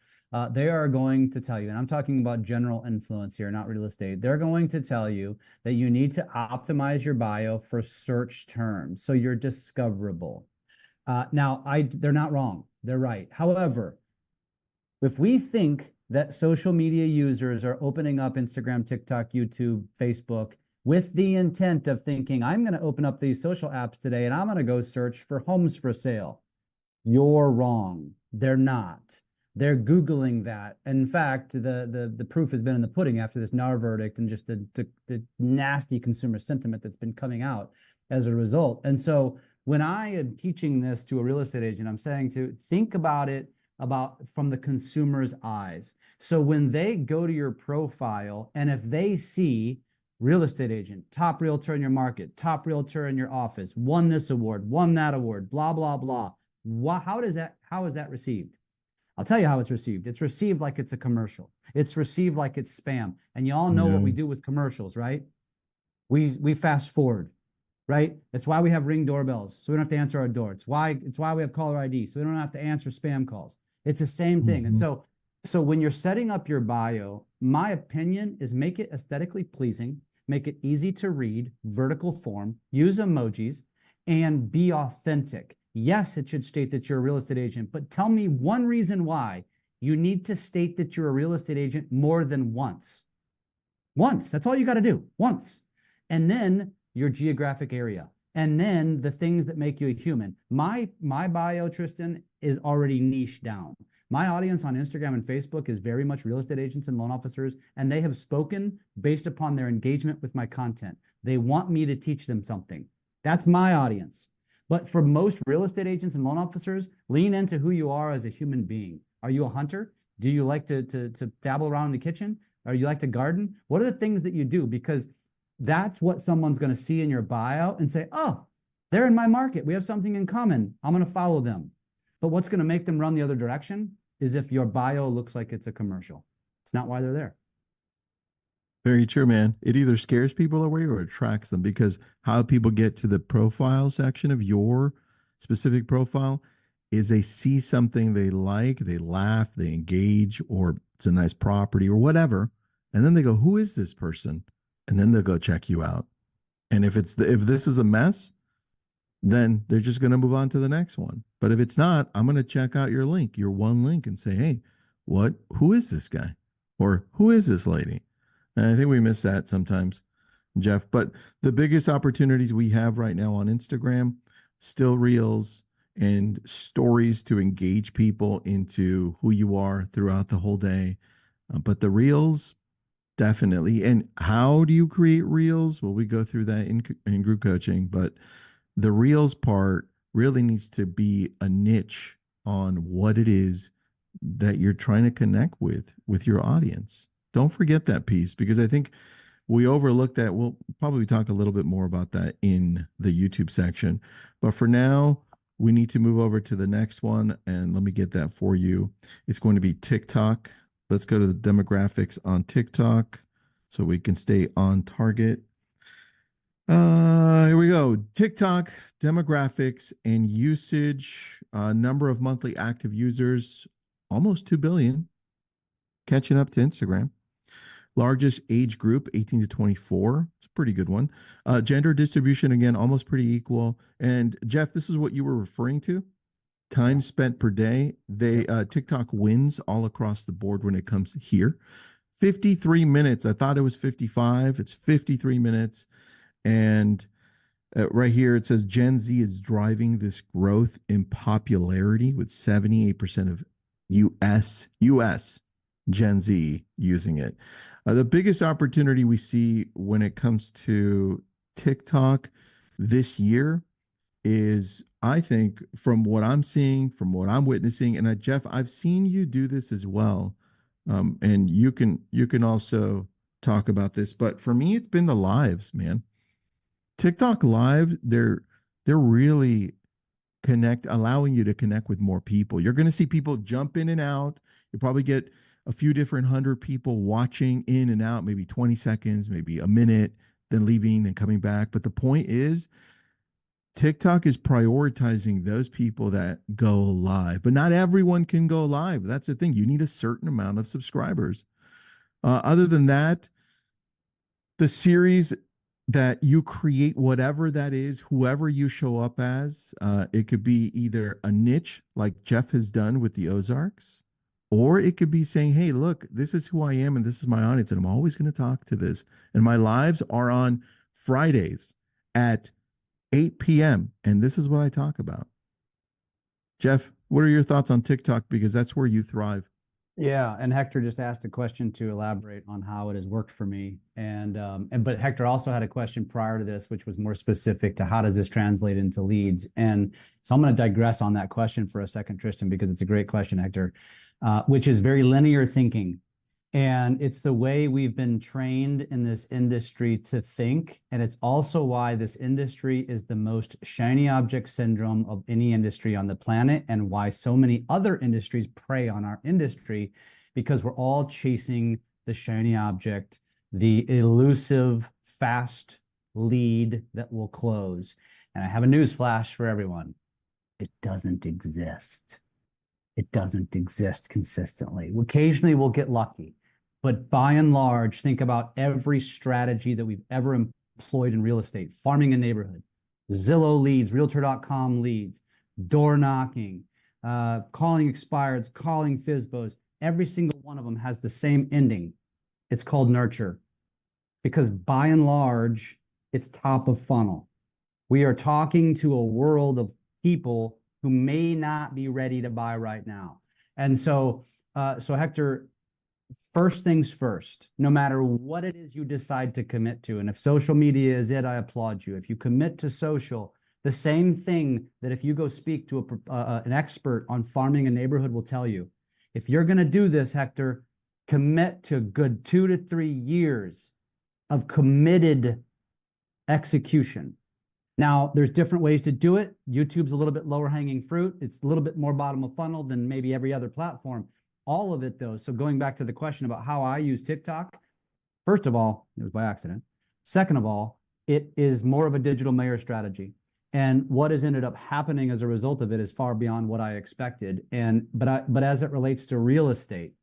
they are going to tell you, and I'm talking about general influence here, not real estate. They're going to tell you that you need to optimize your bio for search terms, so you're discoverable. Now, they're not wrong. They're right. However, if we think that social media users are opening up Instagram, TikTok, YouTube, Facebook with the intent of thinking, I'm going to open up these social apps today and I'm going to go search for homes for sale, you're wrong. They're not. They're Googling that. In fact, the proof has been in the pudding after this NAR verdict and just the nasty consumer sentiment that's been coming out as a result. And so when I am teaching this to a real estate agent, I'm saying to think about it about from the consumer's eyes. So when they go to your profile and if they see real estate agent, top realtor in your market, top realtor in your office, won this award, won that award, blah, blah, blah. How is that received? I'll tell you how it's received. It's received like it's a commercial. It's received like it's spam. And you all know what we do with commercials, right? We fast forward, right? It's why we have Ring doorbells, so we don't have to answer our door. It's why we have caller ID, so we don't have to answer spam calls. It's the same thing. And so when you're setting up your bio, my opinion is make it aesthetically pleasing, make it easy to read, vertical form, use emojis, and be authentic. Yes, it should state that you're a real estate agent, but tell me one reason why you need to state that you're a real estate agent more than once. Once, that's all you got to do, once. And then your geographic area, and then the things that make you a human. My bio, Tristan, is already niched down. My audience on Instagram and Facebook is very much real estate agents and loan officers, and they have spoken based upon their engagement with my content. They want me to teach them something. That's my audience. But for most real estate agents and loan officers, lean into who you are as a human being. Are you a hunter? Do you like to dabble around in the kitchen? Or you like to garden? What are the things that you do? Because that's what someone's going to see in your bio and say, oh, they're in my market. We have something in common. I'm going to follow them. But what's going to make them run the other direction is if your bio looks like it's a commercial. It's not why they're there. Very true, man. It either scares people away or attracts them, because how people get to the profile section of your specific profile is they see something they like, they laugh, they engage, or it's a nice property or whatever. And then they go, who is this person? And then they'll go check you out. And if this is a mess, then they're just going to move on to the next one. But if it's not, I'm going to check out your link, your one link, and say, hey, who is this guy? Or who is this lady? And I think we miss that sometimes, Jeff. But the biggest opportunities we have right now on Instagram, still reels and stories to engage people into who you are throughout the whole day. But the reels, definitely. And how do you create reels? Well, we go through that in group coaching, but the reels part really needs to be a niche on what it is that you're trying to connect with your audience. Don't forget that piece, because I think we overlook that. We'll probably talk a little bit more about that in the YouTube section. But for now, we need to move over to the next one. And let me get that for you. It's going to be TikTok. Let's go to the demographics on TikTok so we can stay on target. Here we go. TikTok demographics and usage. Number of monthly active users, almost 2 billion. Catching up to Instagram. Largest age group, 18 to 24. It's a pretty good one. Gender distribution, again, almost pretty equal. And Jeff, this is what you were referring to. Time spent per day. TikTok wins all across the board when it comes here. 53 minutes. I thought it was 55. It's 53 minutes. And right here, it says Gen Z is driving this growth in popularity with 78% of US Gen Z using it. The biggest opportunity we see when it comes to TikTok this year is, I think, from what I'm seeing, from what I'm witnessing, and Jeff, I've seen you do this as well, and you can also talk about this. But for me, it's been the lives, man. TikTok Live, they're really allowing you to connect with more people. You're going to see people jump in and out. You probably get a few different 100 people watching in and out, maybe 20 seconds, maybe a minute, then leaving, then coming back. But the point is, TikTok is prioritizing those people that go live, but not everyone can go live. That's the thing. You need a certain amount of subscribers. Other than that, the series that you create, whatever that is, whoever you show up as, it could be either a niche like Jeff has done with the Ozarks, or it could be saying, hey, look, this is who I am and this is my audience, and I'm always going to talk to this. And my lives are on Fridays at 8 p.m. And this is what I talk about. Jeff, what are your thoughts on TikTok? Because that's where you thrive. Yeah, and Hector just asked a question to elaborate on how it has worked for me. But Hector also had a question prior to this, which was more specific to how does this translate into leads? And so I'm going to digress on that question for a second, Tristan, because it's a great question, Hector, which is very linear thinking. And it's the way we've been trained in this industry to think. And it's also why this industry is the most shiny object syndrome of any industry on the planet, and why so many other industries prey on our industry, because we're all chasing the shiny object, the elusive, fast lead that will close. And I have a news flash for everyone. It doesn't exist. It doesn't exist consistently. Occasionally we'll get lucky. But by and large, think about every strategy that we've ever employed in real estate: farming a neighborhood, Zillow leads, Realtor.com leads, door knocking, calling expireds, calling FSBOs. Every single one of them has the same ending. It's called nurture, because by and large, it's top of funnel. We are talking to a world of people who may not be ready to buy right now. And so Hector, first things first, no matter what it is you decide to commit to, and if social media is it, I applaud you. If you commit to social, the same thing that if you go speak to an expert on farming a neighborhood will tell you. If you're going to do this, Hector, commit to a good 2 to 3 years of committed execution. Now, there's different ways to do it. YouTube's a little bit lower hanging fruit. It's a little bit more bottom of funnel than maybe every other platform. All of it, though. So going back to the question about how I use TikTok, first of all, it was by accident. Second of all, it is more of a digital mayor strategy. And what has ended up happening as a result of it is far beyond what I expected. But as it relates to real estate,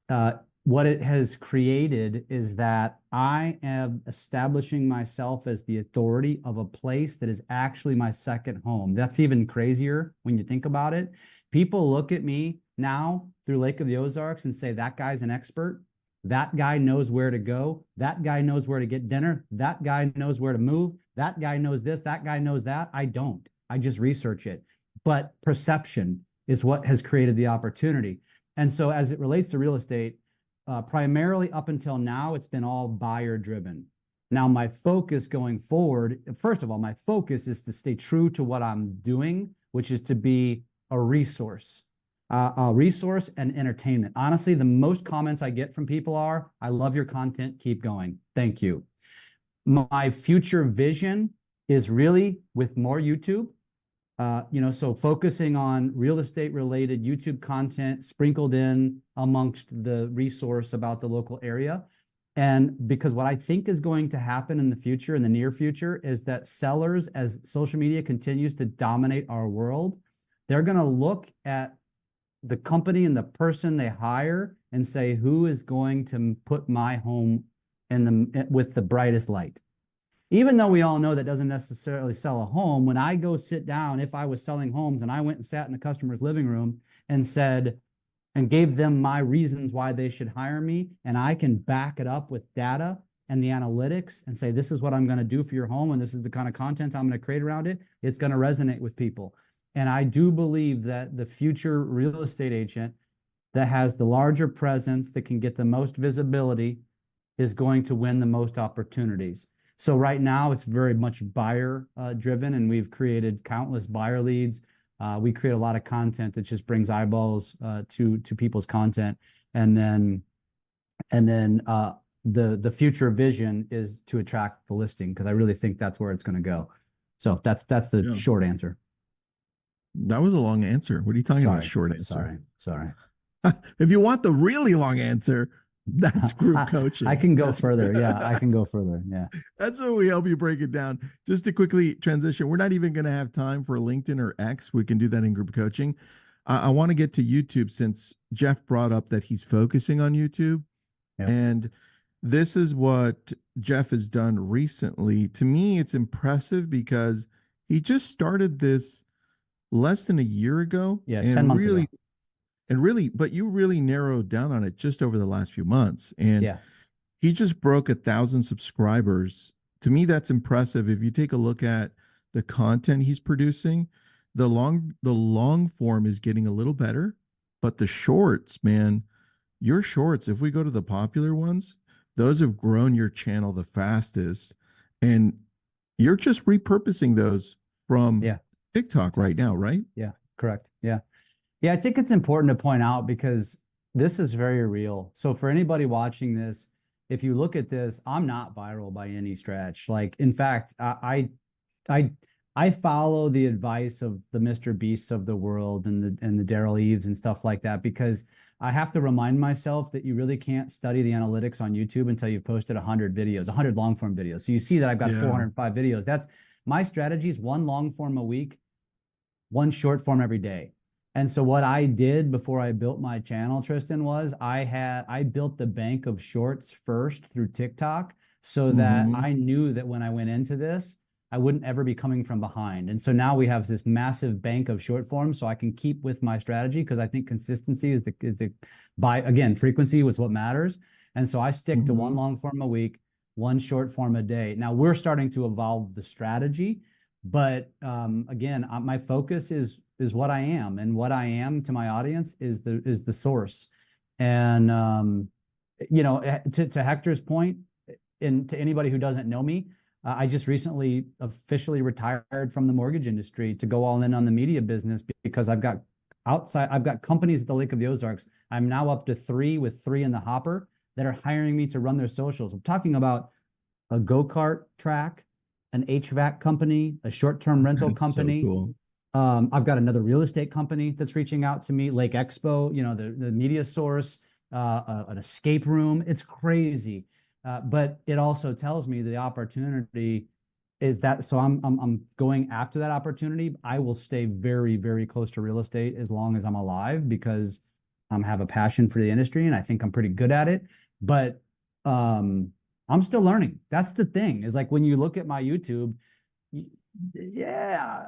what it has created is that I am establishing myself as the authority of a place that is actually my second home. That's even crazier when you think about it. People look at me now through Lake of the Ozarks and say, that guy's an expert. That guy knows where to go. That guy knows where to get dinner. That guy knows where to move. That guy knows this. That guy knows that. I don't. I just research it. But perception is what has created the opportunity. And so as it relates to real estate, primarily up until now, it's been all buyer driven. Now, my focus going forward, first of all, my focus is to stay true to what I'm doing, which is to be a resource and entertainment. Honestly, the most comments I get from people are, I love your content, keep going. Thank you. My future vision is really with more YouTube. So focusing on real estate related YouTube content sprinkled in amongst the resource about the local area. And because what I think is going to happen in the future, in the near future, is that sellers, as social media continues to dominate our world, they're going to look at the company and the person they hire and say, who is going to put my home with the brightest light? Even though we all know that doesn't necessarily sell a home, when I go sit down, if I was selling homes and I went and sat in a customer's living room and said, and gave them my reasons why they should hire me, and I can back it up with data and the analytics and say, this is what I'm going to do for your home, and this is the kind of content I'm going to create around it, it's going to resonate with people. And I do believe that the future real estate agent that has the larger presence, that can get the most visibility, is going to win the most opportunities. So right now it's very much buyer driven, and we've created countless buyer leads. We create a lot of content that just brings eyeballs to people's content, and then the future vision is to attract the listing, because I really think that's where it's going to go. So that's the short answer. That was a long answer. What are you talking about? Short answer. Sorry. If you want the really long answer, that's group coaching. I can go further. Yeah, I can go further. Yeah. That's what we help you break it down. Just to quickly transition, we're not even going to have time for LinkedIn or X. We can do that in group coaching. I want to get to YouTube, since Jeff brought up that he's focusing on YouTube. Yep. And this is what Jeff has done recently. To me, it's impressive because he just started this less than a year ago. Yeah, 10 months ago. And really, but you really narrowed down on it just over the last few months. And he just broke 1,000 subscribers. To me, that's impressive. If you take a look at the content he's producing, the long form is getting a little better, but the shorts, man, your shorts, if we go to the popular ones, those have grown your channel the fastest. And you're just repurposing those from TikTok right now, right? Yeah, correct. Yeah. Yeah, I think it's important to point out, because this is very real. So for anybody watching this, if you look at this, I'm not viral by any stretch. Like, in fact, I I follow the advice of the Mr. Beasts of the world and the Daryl Eves and stuff like that, because I have to remind myself that you really can't study the analytics on YouTube until you've posted 100 videos, 100 long form videos. So you see that I've got Yeah. 405 videos. That's my strategy is one long form a week, one short form every day. And so what I did before I built my channel, Tristan, was I built the bank of shorts first through TikTok so that Mhm. I knew that when I went into this, I wouldn't ever be coming from behind. And so now we have this massive bank of short form so I can keep with my strategy, because I think consistency is the by again, frequency was what matters. And so I stick to one Mhm. long form a week, one short form a day. Now we're starting to evolve the strategy, but again, my focus is what I am, and what I am to my audience is the source. And to Hector's point, and to anybody who doesn't know me, I just recently officially retired from the mortgage industry to go all in on the media business, because I've got companies at the Lake of the Ozarks. I'm now up to three, with three in the hopper, that are hiring me to run their socials. I'm talking about a go-kart track, an HVAC company, a short-term rental That's so company. cool. I've got another real estate company that's reaching out to me, Lake Expo, the media source, an escape room. It's crazy. But it also tells me the opportunity is that, so I'm going after that opportunity. I will stay very, very close to real estate as long as I'm alive, because I have a passion for the industry and I think I'm pretty good at it. But I'm still learning. That's the thing, is like when you look at my YouTube, yeah,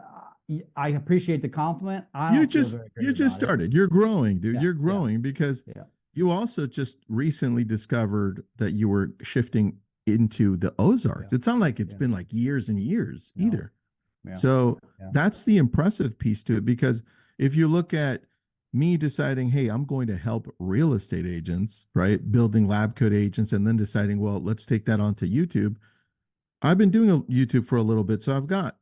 I appreciate the compliment. I You don't feel just very you great just about it. started. You're growing, dude. Yeah, You're yeah, growing because yeah, you also just recently discovered that you were shifting into the Ozarks. yeah, It's not like it's yeah. been like years and years No, either. yeah, So yeah, that's the impressive piece to it, because if you look at me deciding, hey, I'm going to help real estate agents, right? Building lab coat agents, and then deciding, well, let's take that onto YouTube. I've been doing a YouTube for a little bit, so I've got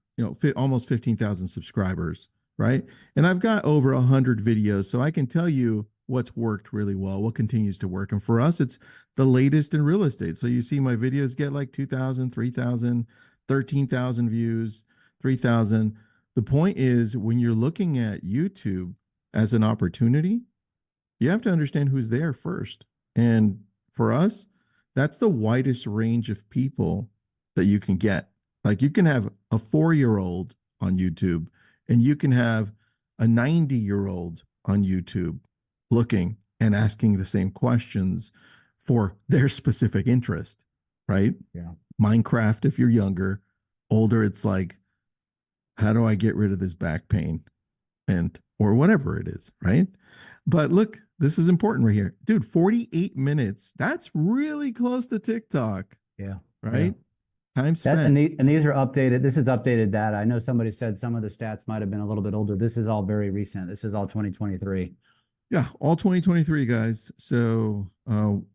almost 15,000 subscribers, right? And I've got over 100 videos, so I can tell you what's worked really well, what continues to work. And for us, it's the latest in real estate. So you see my videos get like 2,000, 3,000, 13,000 views, 3,000. The point is, when you're looking at YouTube as an opportunity, you have to understand who's there first. And for us, that's the widest range of people that you can get. Like, you can have a 4-year-old on YouTube, and you can have a 90-year-old on YouTube looking and asking the same questions for their specific interest, right? yeah. Minecraft, if you're younger. Older, it's like, how do I get rid of this back pain? And or whatever it is, right? But look, this is important right here. Dude, 48 minutes. That's really close to TikTok, Yeah, yeah. right? Time That spent. and these are updated. This is updated data. I know somebody said some of the stats might have been a little bit older. This is all very recent. This is all 2023. Yeah, all 2023, guys. So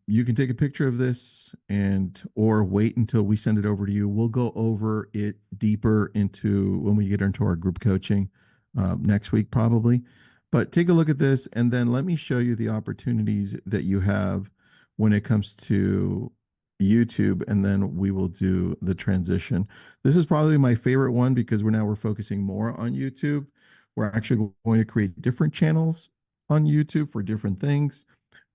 you can take a picture of this and or wait until we send it over to you. We'll go over it deeper into when we get into our group coaching next week, probably. But take a look at this, and then let me show you the opportunities that you have when it comes to YouTube, and then we will do the transition. This is probably my favorite one, because we're focusing more on YouTube. We're actually going to create different channels on YouTube for different things.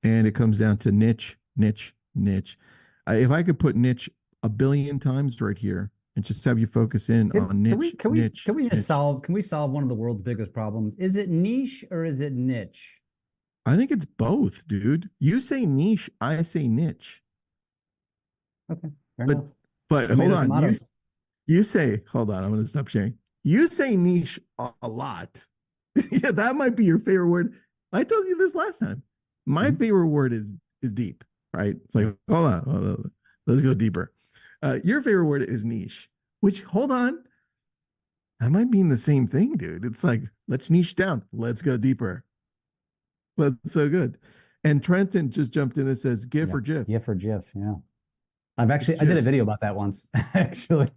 And it comes down to niche, niche, niche. If I could put niche a billion times right here and just have you focus in on Can we niche, niche, niche. can we solve one of the world's biggest problems? Is it niche or is it niche? I think it's both, dude. You say niche, I say niche. Okay, fair But enough. hold Tomato, on. tomato. You say, hold on, I'm gonna stop sharing. You say niche a lot. Yeah, that might be your favorite word. I told you this last time. My Mhm. favorite word is deep, right? It's like, hold on. Let's go deeper. Your favorite word is niche, which, hold on, that might mean the same thing, dude. It's like, let's niche down. Let's go deeper. But so good. And Trenton just jumped in and says, GIF Yeah, or GIF? GIF or GIF. Yeah, It's I did a GIF. video about that once, actually.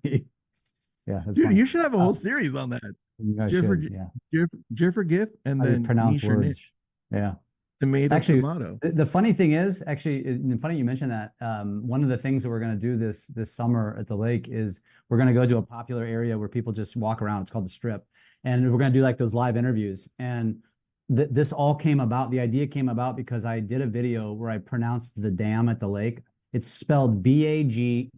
Yeah, that's Dude, funny. you should have a Uh, whole series on that. you guys GIF or should. G- Yeah, GIF, GIF or GIF, and how you then pronounce niche or words. niche. Yeah. Tomato, Actually, tomato. the funny thing is, actually, funny you mentioned that. One of the things that we're going to do this summer at the lake is we're going to go to a popular area where people just walk around. It's called the Strip, and we're going to do like those live interviews. And this all came about. The idea came about because I did a video where I pronounced the dam at the lake. It's spelled Bagnell,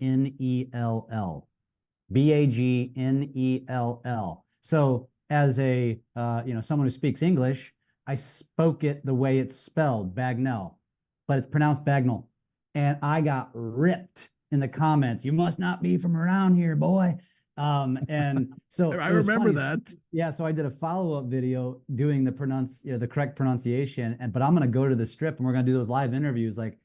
Bagnell. So as a someone who speaks English, I spoke it the way it's spelled, Bagnell, but it's pronounced Bagnell. And I got ripped in the comments. You must not be from around here, boy. And so I it was remember funny. that. Yeah, so I did a follow-up video doing the correct pronunciation. But I'm gonna go to the Strip and we're gonna do those live interviews. Like,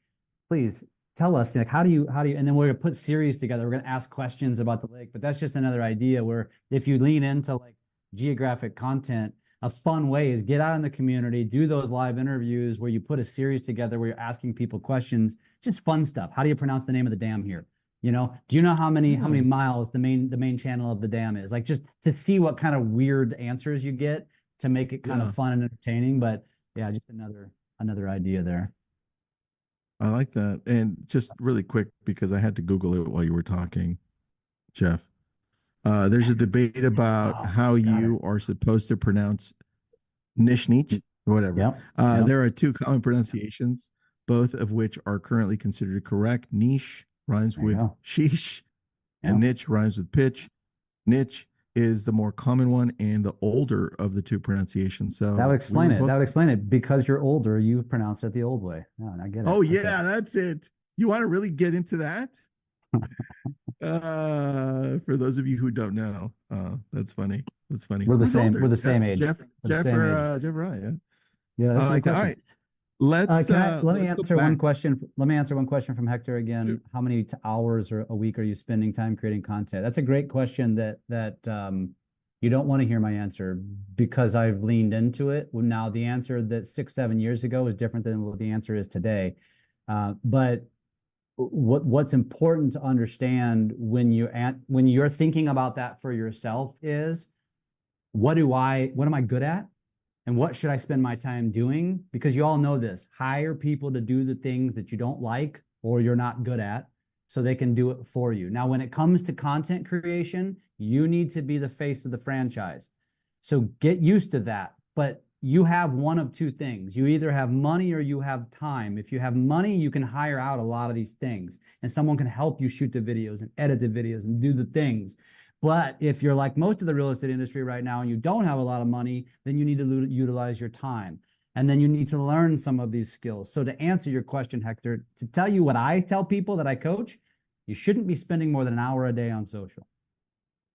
please tell us, like, how do you, and then we're gonna put series together. We're gonna ask questions about the lake. But that's just another idea where if you lean into like geographic content, a fun way is get out in the community, do those live interviews where you put a series together where you're asking people questions, just fun stuff. How do you pronounce the name of the dam here? Do you know how many miles the main channel of the dam is? Like, just to see what kind of weird answers you get to make it kind of fun and entertaining. But yeah, just another idea there. I like that. And just really quick, because I had to Google it while you were talking, Jeff. There's a debate about how you are supposed to pronounce Nishnich or whatever. Yep. There are two common pronunciations, both of which are currently considered correct. Niche rhymes with sheesh, and niche rhymes with pitch. Niche is the more common one and the older of the two pronunciations. So that would explain it. That would explain it. Because you're older, you pronounce it the old way. No, I get it. Oh, yeah, that's it. You want to really get into that? For those of you who don't know, that's funny. That's funny. We're the Who's same. older? We're the same age. Jeff Rye, yeah. Yeah, that's like that. All right. Let me answer one question. Let me answer one question from Hector again. Sure. How many hours or a week are you spending time creating content? That's a great question that you don't want to hear my answer because I've leaned into it. Well, now the answer that 6-7 years ago is different than what the answer is today. But what's important to understand when you're thinking about that for yourself is what am I good at? And what should I spend my time doing? Because you all know this. Hire people to do the things that you don't like or you're not good at so they can do it for you. Now, when it comes to content creation, you need to be the face of the franchise. So get used to that. But you have one of two things. You either have money or you have time. If you have money, you can hire out a lot of these things and someone can help you shoot the videos and edit the videos and do the things. But if you're like most of the real estate industry right now and you don't have a lot of money, then you need to utilize your time. And then you need to learn some of these skills. So to answer your question, Hector, to tell you what I tell people that I coach, you shouldn't be spending more than an hour a day on social.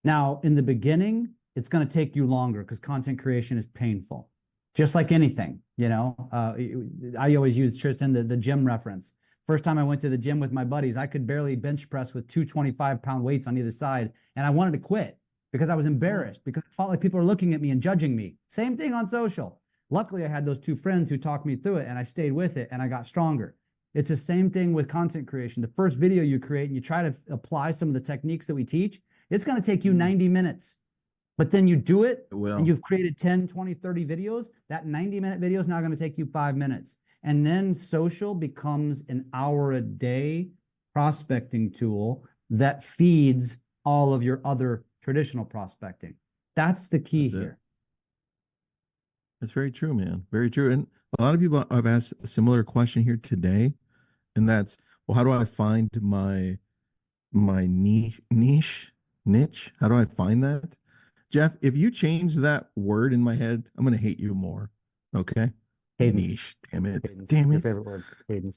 Now, in the beginning, it's going to take you longer because content creation is painful, just like anything. I always use, Tristan, the gym reference. First time I went to the gym with my buddies, I could barely bench press with 225-pound weights on either side. And I wanted to quit because I was embarrassed because it felt like people were looking at me and judging me. Same thing on social. Luckily, I had those two friends who talked me through it and I stayed with it and I got stronger. It's the same thing with content creation. The first video you create and you try to apply some of the techniques that we teach, it's going to take you 90 minutes. But then you do it and you've created 10, 20, 30 videos. That 90-minute video is now going to take you 5 minutes. And then social becomes an hour a day prospecting tool that feeds all of your other traditional prospecting. That's the key here. That's very true, man. Very true. And a lot of people have asked a similar question here today. And that's, well, how do I find my niche? How do I find that? Jeff, if you change that word in my head, I'm going to hate you more. Okay. Cadence. Niche, damn it. Cadence. Damn Your it. favorite word. Cadence.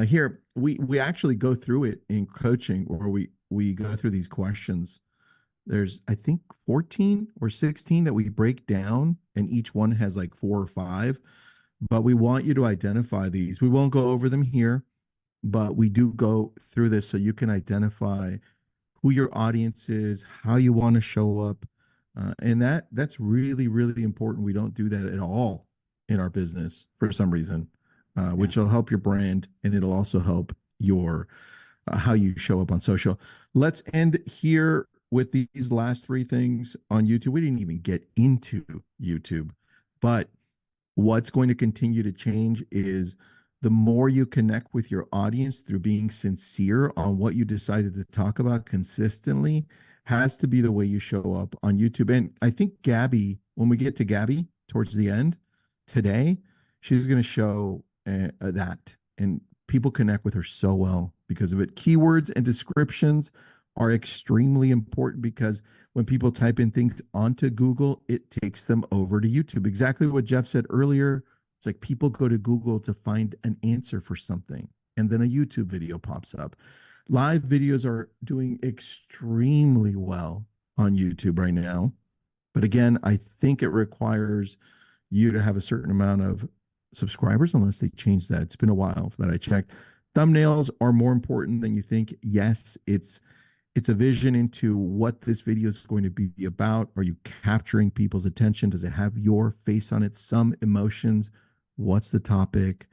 Here we actually go through it in coaching where we go through these questions. There's, I think, 14 or 16 that we break down, and each one has like 4 or 5. But we want you to identify these. We won't go over them here, but we do go through this so you can identify who your audience is, how you want to show up. And that's really, really important. We don't do that at all in our business for some reason, which will help your brand, and it'll also help your how you show up on social. Let's end here with these last 3 things on YouTube. We didn't even get into YouTube, but What's going to continue to change is the more you connect with your audience through being sincere on what you decided to talk about consistently has to be the way you show up on YouTube. And I think Gabby, when we get to Gabby towards the end today, she's going to show that. And people connect with her so well because of it. Keywords and descriptions are extremely important because when people type in things onto Google, it takes them over to YouTube. Exactly what Jeff said earlier. It's like people go to Google to find an answer for something, and then a YouTube video pops up. Live videos are doing extremely well on YouTube right now. But again, I think it requires you to have a certain amount of subscribers, unless they change that. It's been a while that I checked. Thumbnails are more important than you think. Yes, it's a vision into what this video is going to be about. Are you capturing people's attention? Does it have your face on it? Some emotions. What's the topic?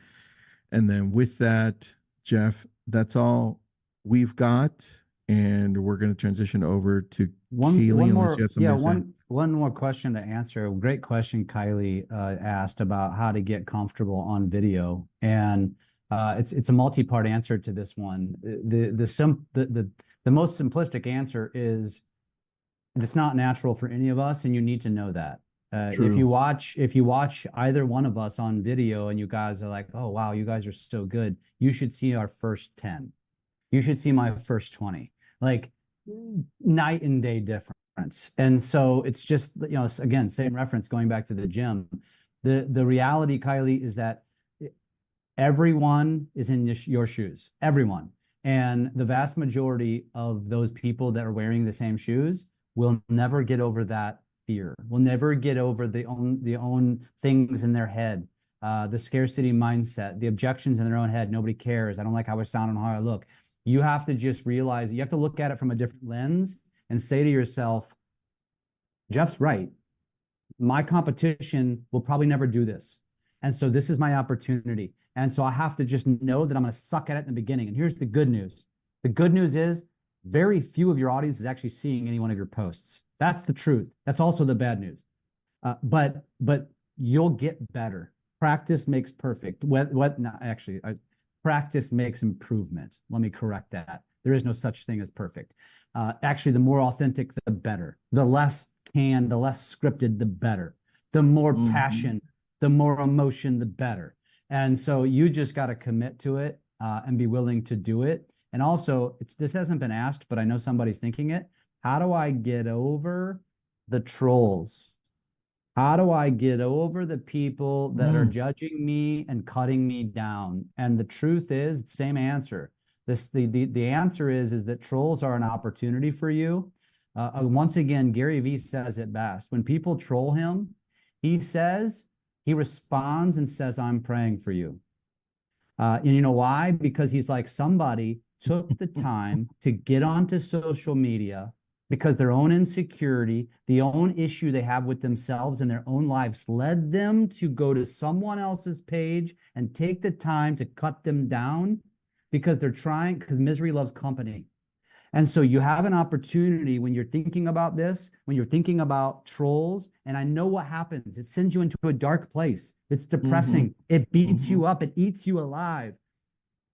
And then with that, Jeff, that's all we've got. And we're going to transition over to Kaylee, One unless more, you have something yeah, to say. one more question to answer. Great question, Kylie asked about how to get comfortable on video, and it's a multi-part answer to this one. The most simplistic answer is it's not natural for any of us, and you need to know that. If you True. watch either one of us on video, and you guys are like, oh wow, you guys are so good, you should see our first 10. You should see my first 20. Like night and day difference. And so it's just, again, same reference going back to the gym. The reality, Kylie, is that everyone is in your shoes, everyone. And the vast majority of those people that are wearing the same shoes will never get over that fear, will never get over the own things in their head, the scarcity mindset, the objections in their own head. Nobody cares. I don't like how I sound and how I look. You have to just realize you have to look at it from a different lens and say to yourself, Jeff's right. My competition will probably never do this. And so this is my opportunity. And so I have to just know that I'm going to suck at it in the beginning. And here's the good news. The good news is very few of your audience is actually seeing any one of your posts. That's the truth. That's also the bad news. But you'll get better. Practice makes perfect. Practice makes improvement. Let me correct that. There is no such thing as perfect. Actually, the more authentic, the better. The less canned, the less scripted, the better. The more passion, the more emotion, the better. And so you just got to commit to it and be willing to do it. And also, this hasn't been asked, but I know somebody's thinking it. How do I get over the trolls? How do I get over the people that are judging me and cutting me down? And the truth is, same answer. The answer is that trolls are an opportunity for you. Once again, Gary Vee says it best. When people troll him, he responds and says, I'm praying for you. And you know why? Because he's like, somebody took the time to get onto social media because their own insecurity, the own issue they have with themselves and their own lives led them to go to someone else's page and take the time to cut them down because because misery loves company. And so you have an opportunity when you're thinking about this, when you're thinking about trolls, and I know what happens. It sends you into a dark place. It's depressing. It beats you up. It eats you alive.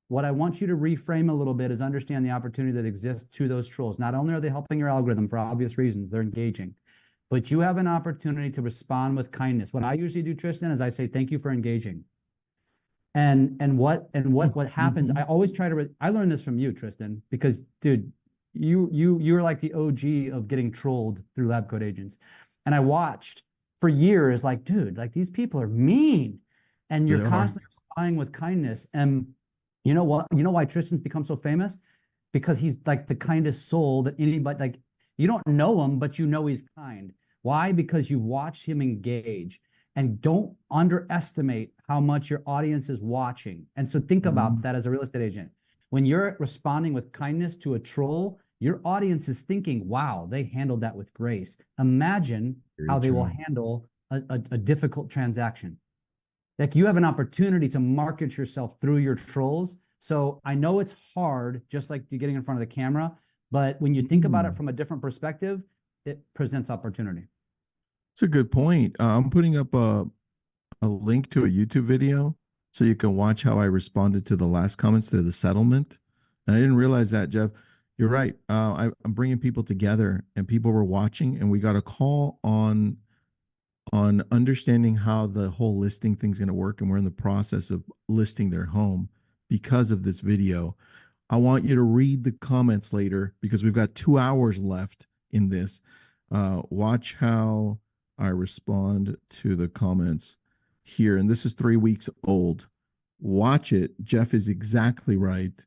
What I want you to reframe a little bit is understand the opportunity that exists to those trolls. Not only are they helping your algorithm for obvious reasons, they're engaging, but you have an opportunity to respond with kindness. What I usually do, Tristan, is I say, thank you for engaging. And what happens, I always try to, I learned this from you, Tristan, because dude, you're like the OG of getting trolled through Lab Coat Agents. And I watched for years, like, dude, like these people are mean. And you're constantly responding with kindness. And you know what? You know why Tristan's become so famous? Because he's like the kindest soul that anybody, like, you don't know him, but you know he's kind. Why? Because you've watched him engage. And don't underestimate how much your audience is watching. And so think about that as a real estate agent. When you're responding with kindness to a troll, your audience is thinking, wow, they handled that with grace. Imagine how they will handle a difficult transaction. Like, you have an opportunity to market yourself through your trolls. So I know it's hard, just like getting in front of the camera, but when you think about it from a different perspective, it presents opportunity. It's a good point. I'm putting up a a link to a YouTube video so you can watch how I responded to the last comments to the settlement. And I didn't realize that, Jeff. You're right. I'm bringing people together, and people were watching, and we got a call on understanding how the whole listing thing's going to work, and we're in the process of listing their home because of this video. I want you to read the comments later because we've got 2 hours left in this. Watch how I respond to the comments here. And this is 3 weeks old. Watch it. Jeff is exactly right.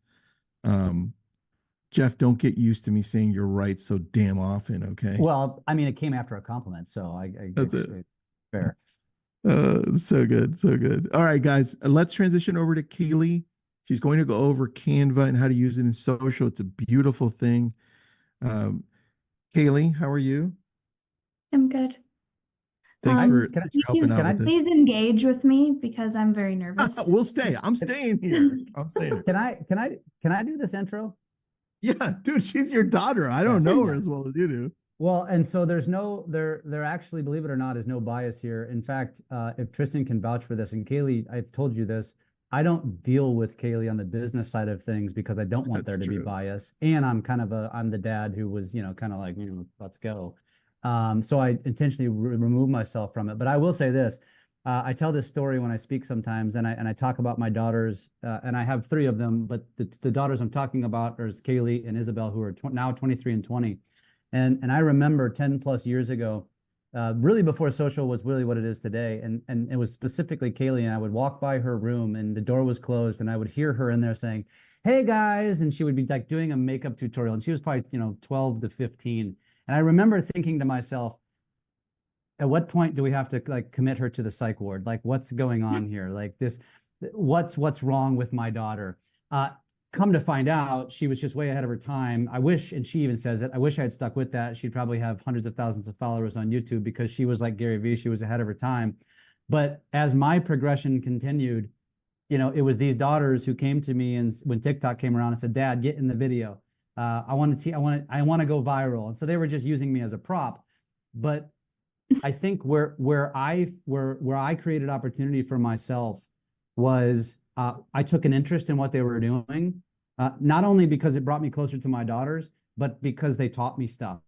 Jeff, don't get used to me saying you're right so damn often, okay? Well, I mean, it came after a compliment, so That's it's it. fair. So good, so good. All right, guys, let's transition over to Kaylee. She's going to go over Canva and how to use it in social. It's a beautiful thing. Kaylee, how are you? I'm good. Thanks for Can I- helping out with this. Please engage with me because I'm very nervous. We'll stay. I'm staying here. I'm staying here. Can I do this intro? Yeah, dude, she's your daughter. I don't know her as well as you do. Well, and so there actually, believe it or not, is no bias here. In fact, if Tristan can vouch for this, and Kaylee, I've told you this, I don't deal with Kaylee on the business side of things because I don't want That's there to be true. bias. And I'm the dad who was, kind of like, let's go. So I intentionally remove myself from it. But I will say this. I tell this story when I speak sometimes, and I talk about my daughters, and I have 3 of them, but the daughters I'm talking about are Kaylee and Isabel, who are now 23 and 20. And I remember 10 plus years ago, really before social was really what it is today. And it was specifically Kaylee, and I would walk by her room and the door was closed and I would hear her in there saying, "Hey guys," and she would be like doing a makeup tutorial, and she was probably, 12 to 15. And I remember thinking to myself, at what point do we have to like commit her to the psych ward? Like, what's going on here? Like this, what's wrong with my daughter? Come to find out, she was just way ahead of her time. I wish, and she even says it, I wish I had stuck with that. She'd probably have hundreds of thousands of followers on YouTube because she was like Gary Vee. She was ahead of her time. But as my progression continued, it was these daughters who came to me, and when TikTok came around and said, "Dad, get in the video. I want to I want to go viral." And so they were just using me as a prop. But I think where I created opportunity for myself was I took an interest in what they were doing, not only because it brought me closer to my daughters, but because they taught me stuff.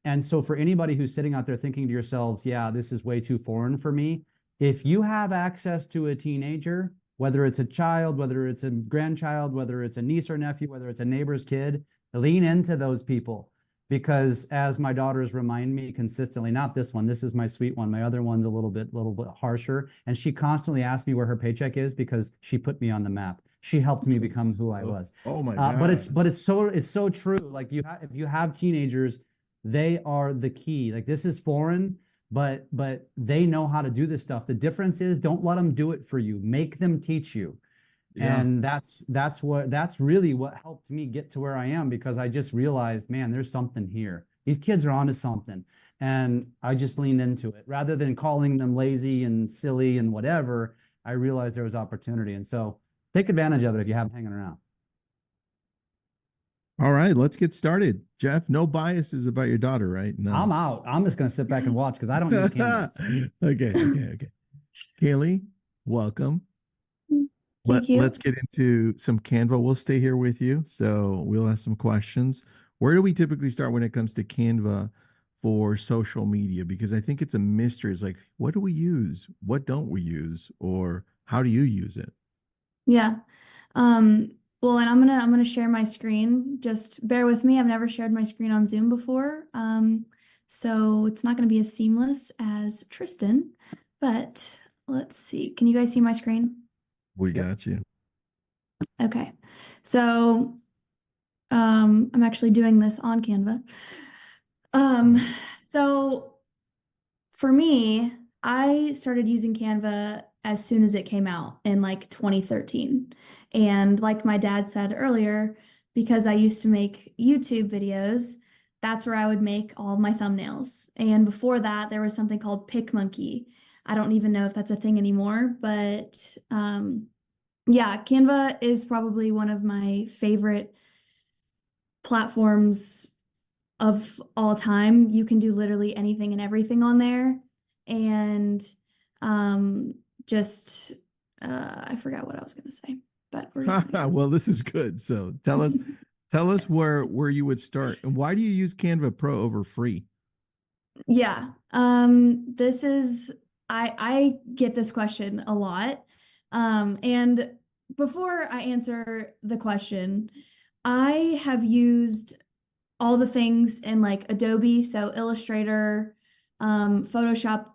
And so for anybody who's sitting out there thinking to yourselves, "Yeah, this is way too foreign for me," if you have access to a teenager, whether it's a child, whether it's a grandchild, whether it's a niece or nephew, whether it's a neighbor's kid, lean into those people. Because as my daughters remind me consistently, not this one, this is my sweet one. My other one's a little bit harsher. And she constantly asks me where her paycheck is because she put me on the map. She helped me become who I was. Oh my God. But it's so true. Like if you have teenagers, they are the key. Like this is foreign, but they know how to do this stuff. The difference is don't let them do it for you. Make them teach you. Yeah. And that's really what helped me get to where I am, because I just realized, man, there's something here. These kids are onto something. And I just leaned into it rather than calling them lazy and silly and whatever. I realized there was opportunity. And so take advantage of it if you haven't hanging around. All right, let's get started. Jeff, no biases about your daughter, right? No. I'm out. I'm just going to sit back and watch because I don't need cameras. Okay. Kaylee, welcome. Thank you. Let's get into some Canva. We'll stay here with you. So we'll ask some questions. Where do we typically start when it comes to Canva for social media? Because I think it's a mystery. It's like, what do we use? What don't we use? Or how do you use it? Yeah. Well, and I'm gonna share my screen. Just bear with me. I've never shared my screen on Zoom before. So it's not gonna be as seamless as Tristan, but let's see. Can you guys see my screen? We got you. Okay. So I'm actually doing this on Canva. So for me, I started using Canva as soon as it came out in like 2013. And like my dad said earlier, because I used to make YouTube videos, that's where I would make all of my thumbnails. And before that, there was something called PicMonkey. I don't even know if that's a thing anymore, but yeah, Canva is probably one of my favorite platforms of all time. You can do literally anything and everything on there. And just I forgot what I was gonna say, but we're just gonna go. Well, this is good. So tell us where you would start, and why do you use Canva Pro over free? Yeah. This is I get this question a lot. And before I answer the question, I have used all the things in like Adobe, so Illustrator, Photoshop,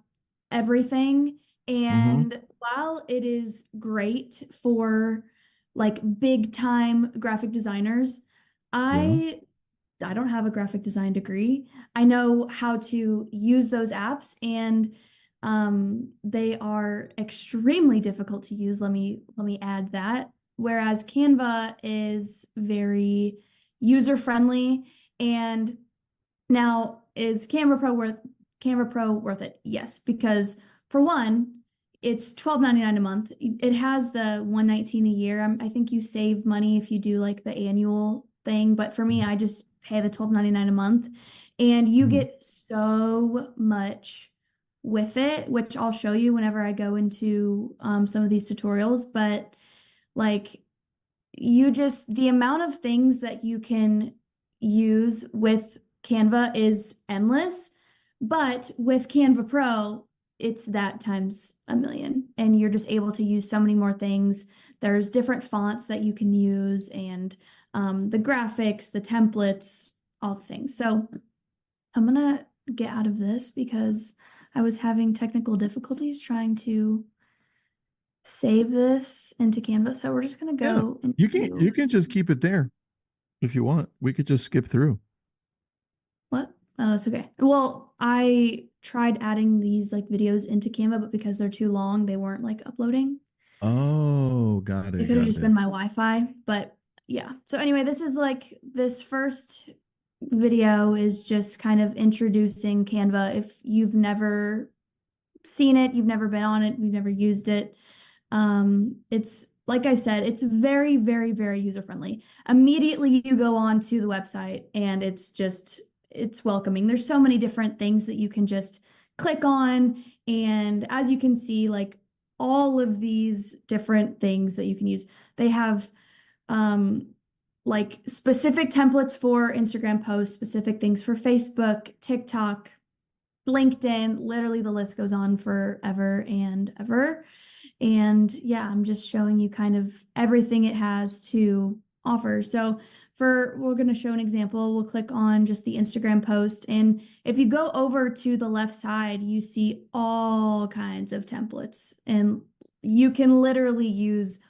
everything. Mm-hmm. And while it is great for like big time graphic designers, Yeah. I I don't have a graphic design degree. I know how to use those apps and they are extremely difficult to use. Let me add that. Whereas Canva is very user friendly. And now is Canva Pro worth it? Yes, because for one, it's $12.99 a month. It has the $119 a year. I think you save money if you do like the annual thing, but for me, I just pay the $12.99 a month, and you Mhm. get so much with it, which I'll show you whenever I go into some of these tutorials. But like you just the amount of things that you can use with Canva is endless, but with Canva Pro, it's that times a million, and you're just able to use so many more things. There's different fonts that you can use, and the graphics, the templates, all the things. So I'm gonna get out of this because I was having technical difficulties trying to save this into Canva. So we're just gonna Yeah. go You into can just keep it there if you want. We could just skip through. what? Oh, it's okay. Well, I tried adding these like videos into Canva, but because they're too long, they weren't like uploading. Oh, got It it, could have got just it. been my Wi-Fi, but yeah. So anyway, this is like this first video is just kind of introducing Canva. If you've never seen it, you've never been on it, you've never used it. It's like I said, it's very, very, very user friendly. Immediately you go on to the website and it's welcoming. There's so many different things that you can just click on. And as you can see, like all of these different things that you can use, they have um like specific templates for Instagram posts, specific things for Facebook, TikTok, LinkedIn, literally the list goes on forever and ever. And yeah, I'm just showing you kind of everything it has to offer. So we're going to show an example. We'll click on just the Instagram post. And if you go over to the left side, you see all kinds of templates, and you can literally use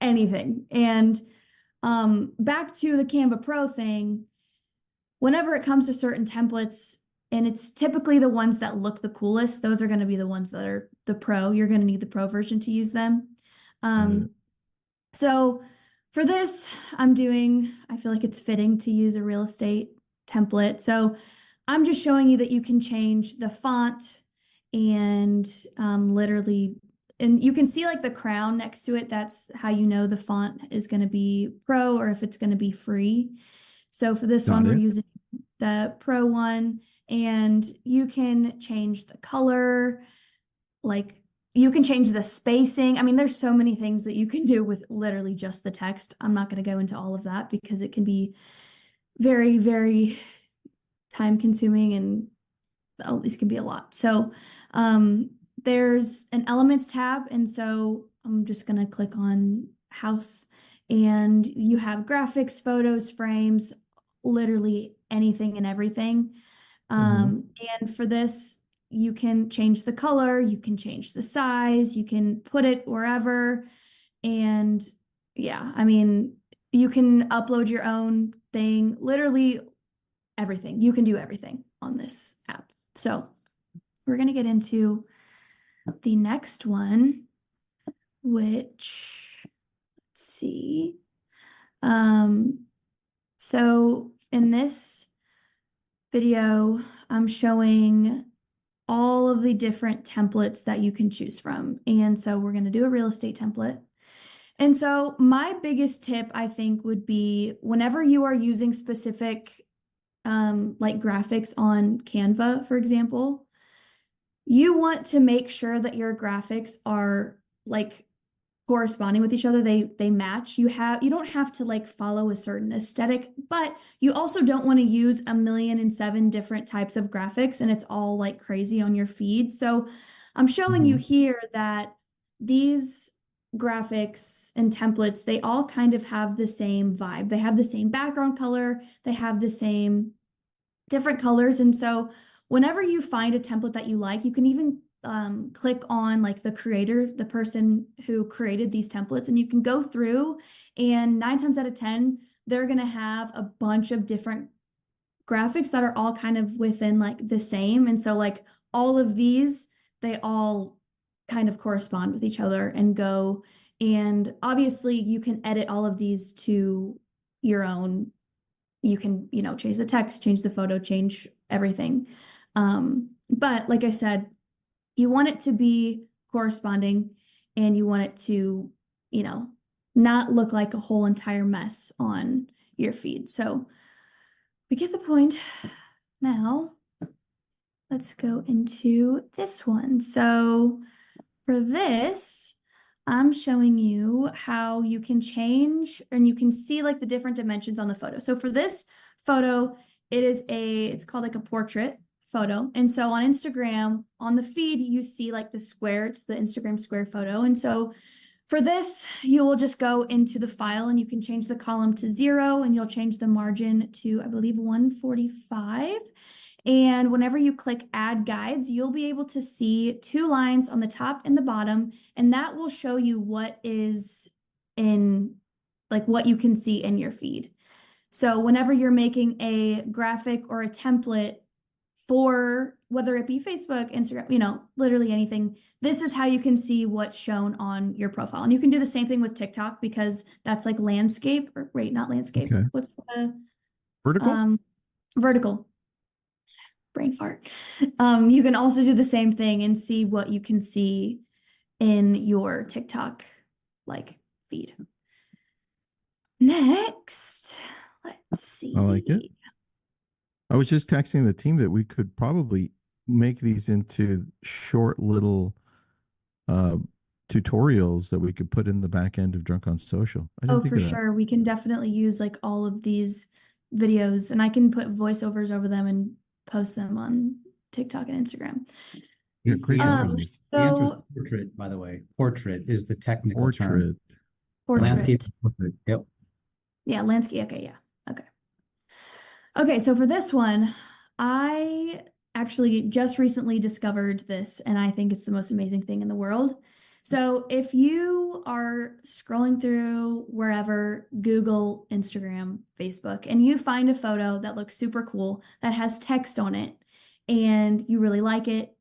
anything. And back to the Canva Pro thing, whenever it comes to certain templates, and it's typically the ones that look the coolest, those are going to be the ones that are the pro. You're going to need the pro version to use them. Got it. So for this, I feel like it's fitting to use a real estate template. So I'm just showing you that you can change the font and literally, and you can see like the crown next to it. That's how you know the font is going to be pro or if it's going to be free. So for this one, Got we're it. using the pro one, and you can change the color, like you can change the spacing. I mean, there's so many things that you can do with literally just the text. I'm not going to go into all of that because it can be very, very time consuming, and at least can be a lot. So there's an elements tab. And so I'm just going to click on house, and you have graphics, photos, frames, literally anything and everything. Mm-hmm. And for this, you can change the color, you can change the size, you can put it wherever. And yeah, I mean, you can upload your own thing, literally everything. You can do everything on this app. So we're going to get into the next one, which let's see. So in this video, I'm showing all of the different templates that you can choose from. And so we're going to do a real estate template. And so my biggest tip, I think, would be whenever you are using specific like graphics on Canva, for example, you want to make sure that your graphics are like corresponding with each other. They match. You don't have to like follow a certain aesthetic, but you also don't want to use 1,000,007 different types of graphics and it's all like crazy on your feed. So I'm showing you here that these graphics and templates, they all kind of have the same vibe. They have the same background color, they have the same different colors. And so whenever you find a template that you like, you can even click on like the creator, the person who created these templates, and you can go through, and 9 times out of 10, they're going to have a bunch of different graphics that are all kind of within like the same. And so like all of these, they all kind of correspond with each other and go. And obviously you can edit all of these to your own. You can, change the text, change the photo, change everything. But like I said, you want it to be corresponding and you want it to, not look like a whole entire mess on your feed. So we get the point. Now, let's go into this one. So for this, I'm showing you how you can change and you can see like the different dimensions on the photo. So for this photo, it's called like a portrait photo. And so on Instagram, on the feed, you see like the square, it's the Instagram square photo. And so for this, you will just go into the file and you can change the column to 0 and you'll change the margin to, I believe, 145. And whenever you click add guides, you'll be able to see 2 lines on the top and the bottom, and that will show you what is in, like what you can see in your feed. So whenever you're making a graphic or a template for whether it be Facebook, Instagram, literally anything, this is how you can see what's shown on your profile. And you can do the same thing with TikTok because that's like landscape, or wait, not landscape. Okay. What's the Vertical? Vertical. Brain fart. You can also do the same thing and see what you can see in your TikTok like feed. Next, let's see. I like it. I was just texting the team that we could probably make these into short little tutorials that we could put in the back end of Drunk on Social. I didn't Oh, think for of that. sure. We can definitely use like all of these videos, and I can put voiceovers over them and post them on TikTok and Instagram. Yeah, great The answer job. is- the answer is So portrait, by the way. Portrait is the technical term. Portrait. Landscape. portrait. Yep. Yeah, landscape. Okay, yeah. Okay. Okay, so for this one, I actually just recently discovered this, and I think it's the most amazing thing in the world. So if you are scrolling through wherever, Google, Instagram, Facebook, and you find a photo that looks super cool, that has text on it, and you really like it,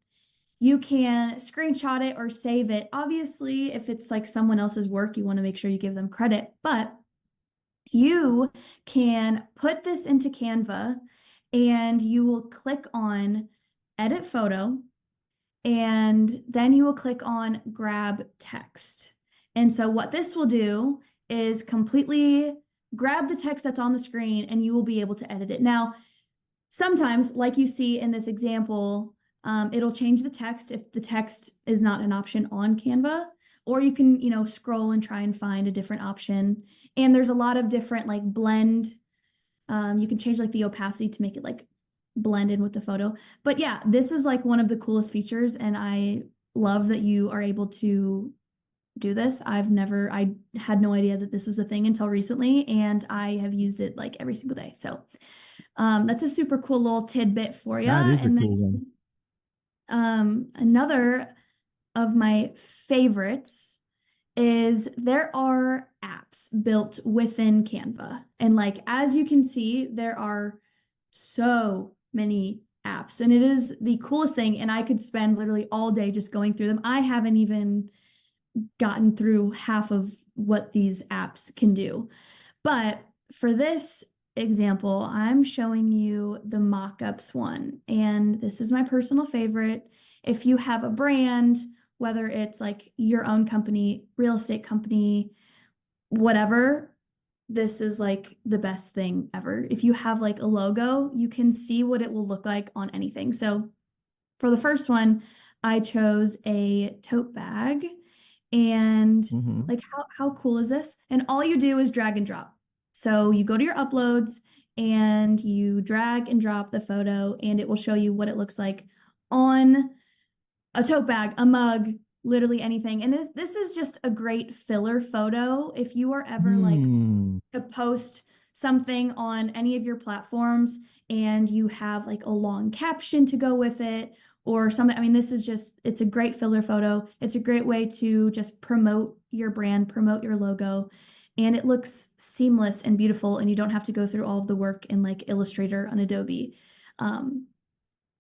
you can screenshot it or save it. Obviously, if it's like someone else's work, you want to make sure you give them credit, but you can put this into Canva and you will click on edit photo, and then you will click on grab text. And so what this will do is completely grab the text that's on the screen and you will be able to edit it. Now, sometimes, like you see in this example, it'll change the text if the text is not an option on Canva, or you can, scroll and try and find a different option. And there's a lot of different like blend. You can change like the opacity to make it like blend in with the photo. But yeah, this is like one of the coolest features, and I love that you are able to do this. I had no idea that this was a thing until recently, and I have used it like every single day. So that's a super cool little tidbit for you. That is a And cool then, one. Another of my favorites is there are apps built within Canva. And like, as you can see, there are so many apps, and it is the coolest thing. And I could spend literally all day just going through them. I haven't even gotten through half of what these apps can do. But for this example, I'm showing you the Mockups one, and this is my personal favorite. If you have a brand, whether it's like your own company, real estate company, whatever, this is like the best thing ever. If you have like a logo, you can see what it will look like on anything. So for the first one, I chose a tote bag. And Mhm. like, how cool is this? And all you do is drag and drop. So you go to your uploads and you drag and drop the photo, and it will show you what it looks like on a tote bag, a mug, literally anything. And this is just a great filler photo. If you are ever like Hmm. to post something on any of your platforms and you have like a long caption to go with it or something, I mean, this is just, it's a great filler photo. It's a great way to just promote your brand, promote your logo, and it looks seamless and beautiful, and you don't have to go through all of the work in like Illustrator on Adobe. Um,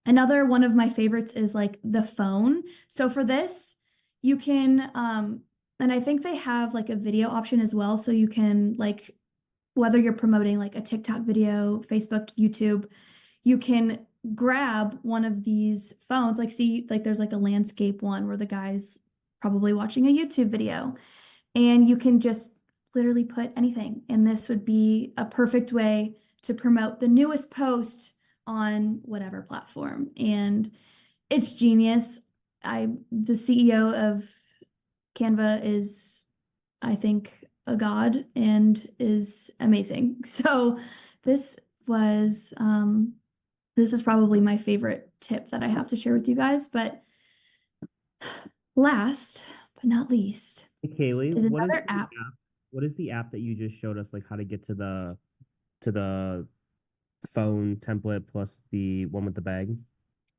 Another one of my favorites is like the phone. So for this, you can, and I think they have like a video option as well. So you can like, whether you're promoting like a TikTok video, Facebook, YouTube, you can grab one of these phones. Like, see, like there's like a landscape one where the guy's probably watching a YouTube video, and you can just literally put anything. And this would be a perfect way to promote the newest post on whatever platform. And it's genius. The CEO of Canva is, I think, a god and is amazing. So this was this is probably my favorite tip that I have to share with you guys. But last but not least Hey, Kaylee, is what is another the app. what is the app that you just showed us, like how to get to the phone template plus the one with the bag?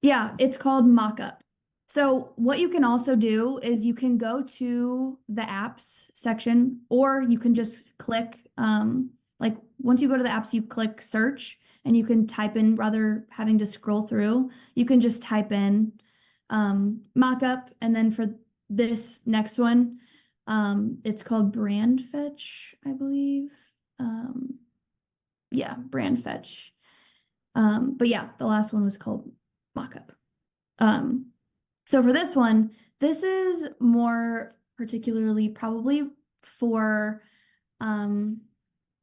Yeah, it's called Mockup. So what you can also do is you can go to the apps section, or you can just click, like once you go to the apps, you click search, and you can type in, rather having to scroll through, you can just type in Mockup, and then for this next one, it's called Brand Fetch, I believe. Yeah, Brand Fetch. But yeah, the last one was called Mockup. So for this one, this is more particularly probably for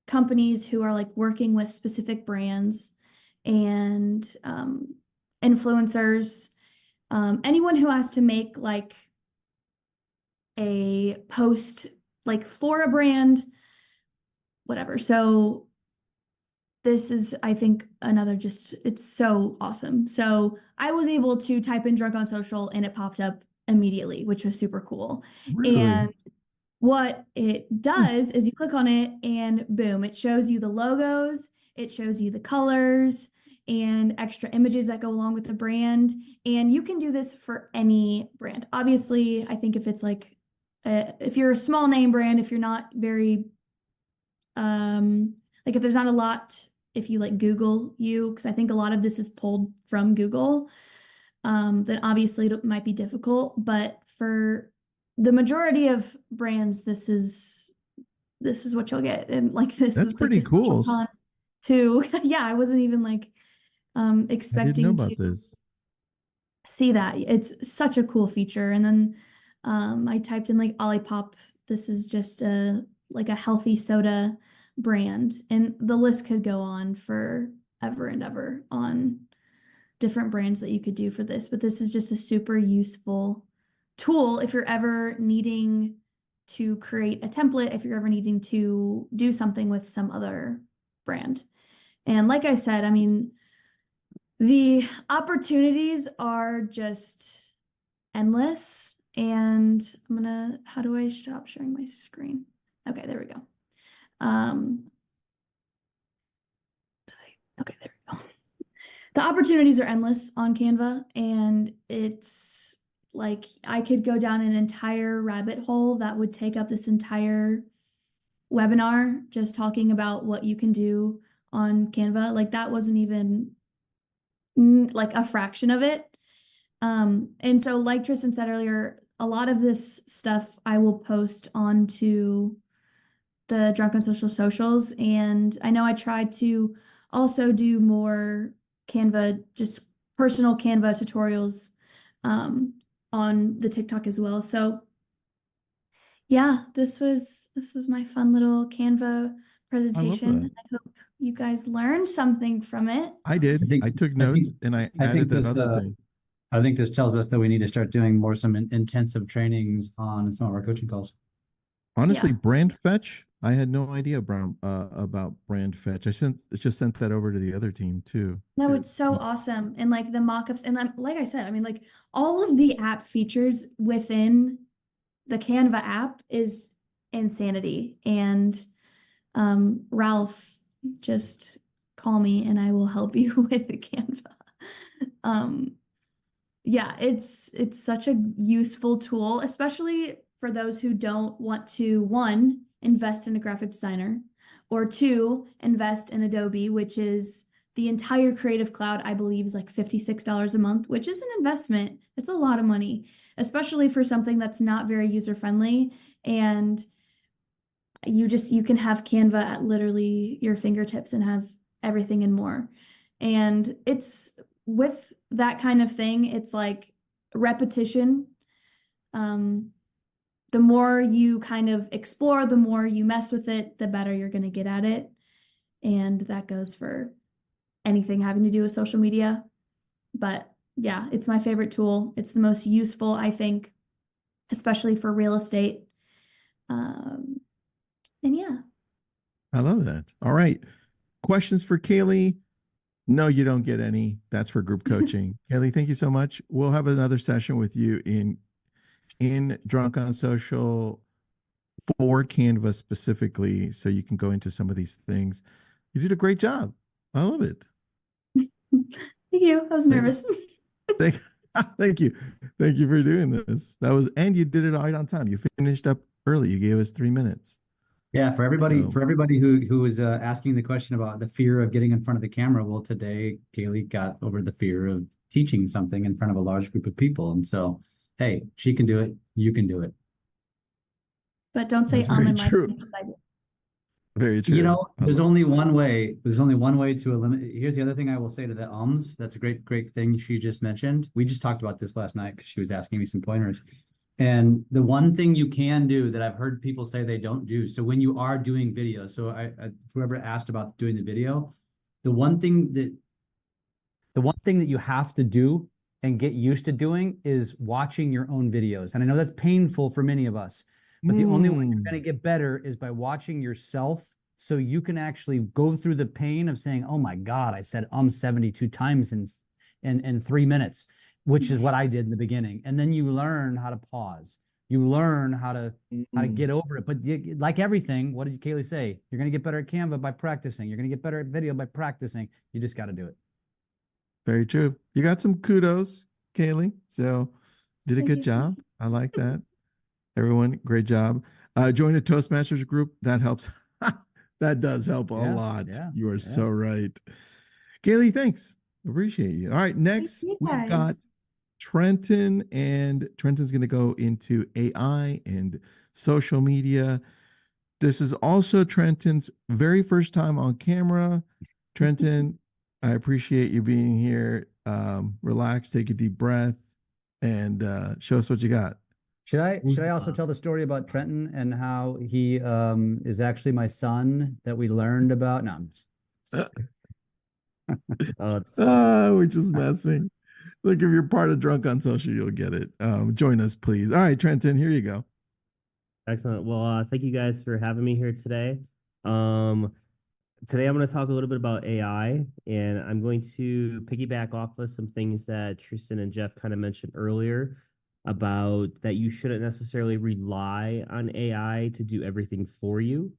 companies who are like working with specific brands and influencers, anyone who has to make like a post like for a brand, whatever. So this is, I think, another just, it's so awesome. So I was able to type in Drunk on Social and it popped up immediately, which was super cool. Really? And what it does is you click on it and boom, it shows you the logos, it shows you the colors and extra images that go along with the brand. And you can do this for any brand. Obviously, I think if it's like, if you're a small name brand, if you're not very, like if there's not a lot, if you like Google you, because I think a lot of this is pulled from Google, then obviously it might be difficult. But for the majority of brands, this is what you'll get. And like this That's is like pretty a special cool. con to yeah, I wasn't even like I didn't know expecting to about this. see that. It's such a cool feature. And then I typed in like Olipop. This is just a like a healthy soda brand, and the list could go on for ever and ever on different brands that you could do for this. But this is just a super useful tool if you're ever needing to create a template, if you're ever needing to do something with some other brand. And like I said, I mean, the opportunities are just endless. And how do I stop sharing my screen? Okay, there we go. Okay, there we go. The opportunities are endless on Canva, and it's like I could go down an entire rabbit hole that would take up this entire webinar just talking about what you can do on Canva. Like that wasn't even like a fraction of it. And so like Tristan said earlier, a lot of this stuff I will post onto the Drunk on Social socials. And I know I tried to also do more Canva, just personal Canva tutorials on the TikTok as well. So yeah, this was my fun little Canva presentation. that. I hope you guys learned something from it. I did. I think- I took I think- notes and I I added think that this, other thing. I think this tells us that we need to start doing more some intensive trainings on some of our coaching calls. Honestly, Yeah. brand fetch, I had no idea about brand fetch. Just sent that over to the other team too. No, it's so awesome. And like the mock-ups, and like I said, I mean, like all of the app features within the Canva app is insanity. And Ralph, just call me and I will help you with the Canva. Yeah, it's such a useful tool, especially for those who don't want to, one, invest in a graphic designer, or two, invest in Adobe, which is the entire Creative Cloud, I believe, is like $56 a month, which is an investment. It's a lot of money, especially for something that's not very user friendly. And you can have Canva at literally your fingertips and have everything and more. And it's with that kind of thing, it's like repetition. The more you kind of explore, the more you mess with it, the better you're going to get at it. And that goes for anything having to do with social media. But yeah, it's my favorite tool. It's the most useful, I think, especially for real estate. And yeah. I love that. All right. Questions for Kaylee? No, you don't get any. That's for group coaching. Kaylee, thank you so much. We'll have another session with you in Drunk on Social for Canva specifically, so you can go into some of these things. You did a great job. I love it. Thank you. I was nervous. Thank, thank you. Thank you for doing this. And you did it right on time. You finished up early. You gave us 3 minutes. Yeah, for everybody, So- for everybody who is asking the question about the fear of getting in front of the camera, well, today Kaylee got over the fear of teaching something in front of a large group of people, and so, hey, she can do it. You can do it. But don't say That's very and like true. because I did. Very true. You know, I there's love- only one way. There's only one way to eliminate. Here's the other thing I will say to the ums. That's a great thing she just mentioned. We just talked about this last night because she was asking me some pointers. And the one thing you can do that I've heard people say they don't do. So when you are doing video, so I whoever asked about doing the video, the one thing that you have to do and get used to doing is watching your own videos. And I know that's painful for many of us, but the only way you're going to get better is by watching yourself, so you can actually go through the pain of saying, "Oh my God, I said 72 times in 3 minutes," which is what I did in the beginning. And then you learn how to pause. You learn how to get over it. But like everything, what did Kaylee say? You're going to get better at Canva by practicing. You're going to get better at video by practicing. You just got to do it. Very true. You got some kudos, Kaylee. So did a Thank good you. job. I like that. Everyone, great job. Join a Toastmasters group. That helps. That does help a Yeah, lot. yeah, You are yeah. so right. Kaylee, thanks. Appreciate you. All right, next you, we've got guys. Trenton, and Trenton's going to go into AI and social media. This is also Trenton's very first time on camera. Trenton, I appreciate you being here. Relax, take a deep breath, and show us what you got. Should I also tell the story about Trenton and how he is actually my son that we learned about? No, I'm just We're just messing. Look, if you're part of Drunk on Social, you'll get it. Join us, please. All right, Trenton, here you go. Excellent. Well, thank you guys for having me here today. Today I'm going to talk a little bit about AI, and I'm going to piggyback off of some things that Tristan and Jeff kind of mentioned earlier about that you shouldn't necessarily rely on AI to do everything for you.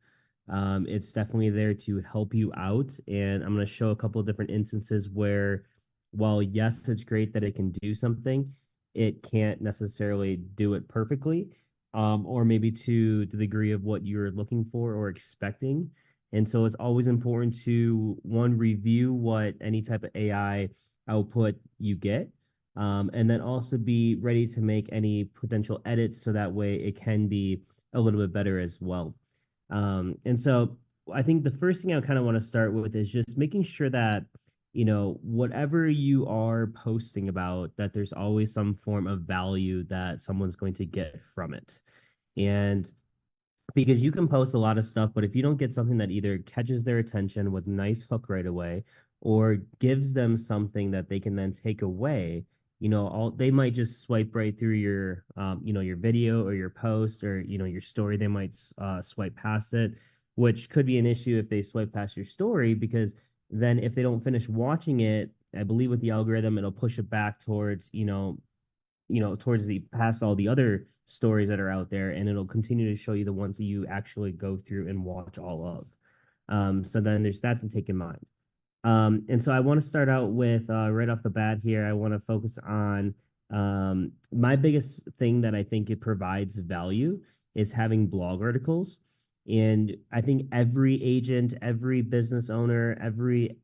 It's definitely there to help you out, and I'm going to show a couple of different instances where, while yes, it's great that it can do something, it can't necessarily do it perfectly, or maybe to the degree of what you're looking for or expecting. And so it's always important to, one, review what any type of AI output you get, and then also be ready to make any potential edits so that way it can be a little bit better as well. And so I think the first thing I kind of want to start with is just making sure that, you know, whatever you are posting about, that there's always some form of value that someone's going to get from it. And because you can post a lot of stuff, but if you don't get something that either catches their attention with a nice hook right away or gives them something that they can then take away, you know, all they might just swipe right through your, you know, your video or your post or, you know, your story. They might swipe past it, which could be an issue if they swipe past your story, because then if they don't finish watching it, I believe with the algorithm, it'll push it back towards, you know, towards the past all the other stories that are out there, and it'll continue to show you the ones that you actually go through and watch all of. So then there's that to take in mind. And so I want to start out with right off the bat here, I want to focus on my biggest thing that I think it provides value is having blog articles. And I think every agent, every business owner,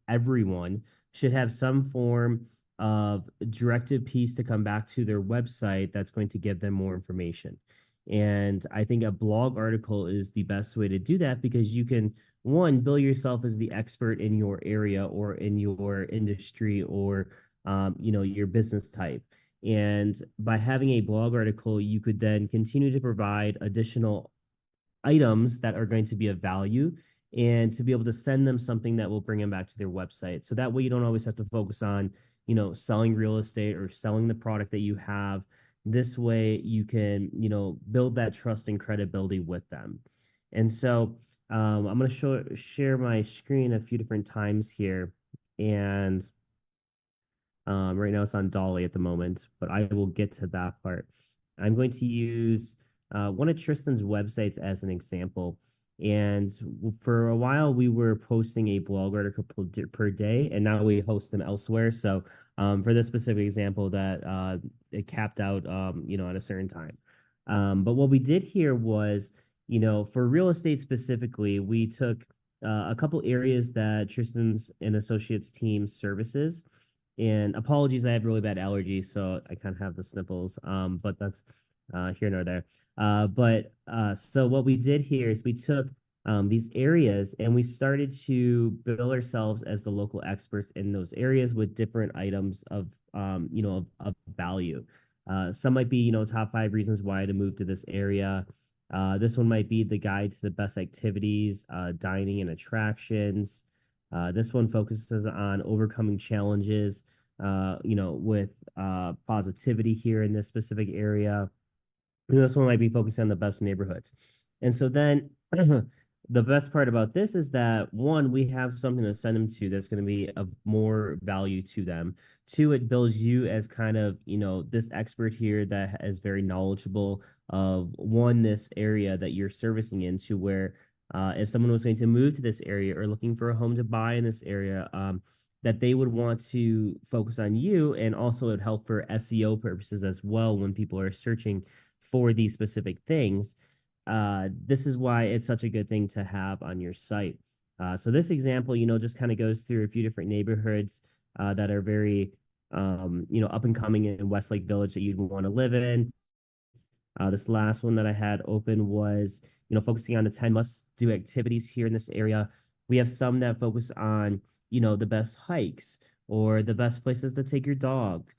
everyone should have some form of directed piece to come back to their website that's going to give them more information. And I think a blog article is the best way to do that, because you can, one, bill yourself as the expert in your area or in your industry or, you know, your business type. And by having a blog article, you could then continue to provide additional items that are going to be of value and to be able to send them something that will bring them back to their website. So that way you don't always have to focus on, you know, selling real estate or selling the product that you have. This way you can, you know, build that trust and credibility with them. And so I'm going to share my screen a few different times here. And right now it's on Dolly at the moment, but I will get to that part. I'm going to use one of Tristan's websites as an example. And for a while, we were posting a blog article per day, and now we host them elsewhere. So for this specific example, that it capped out, you know, at a certain time. But what we did here was, you know, for real estate specifically, we took a couple areas that Tristan's and Associates team services. And apologies, I have really bad allergies, so I kind of have the sniffles. But that's here nor there. So what we did here is we took these areas and we started to bill ourselves as the local experts in those areas with different items of, you know, of value. Some might be, you know, top 5 reasons why to move to this area. This one might be the guide to the best activities, dining and attractions. This one focuses on overcoming challenges, you know, with positivity here in this specific area. And this one might be focusing on the best neighborhoods. And so then the best part about this is that, one, we have something to send them to that's going to be of more value to them. Two, it builds you as kind of, you know, this expert here that is very knowledgeable of, one, this area that you're servicing into, where if someone was going to move to this area or looking for a home to buy in this area, that they would want to focus on you, and also it would help for SEO purposes as well when people are searching for these specific things. This is why it's such a good thing to have on your site. So this example, you know, just kind of goes through a few different neighborhoods that are very, you know, up and coming in Westlake Village that you'd want to live in. This last one that I had open was, you know, focusing on the 10 must-do activities here in this area. We have some that focus on, you know, the best hikes or the best places to take your dog,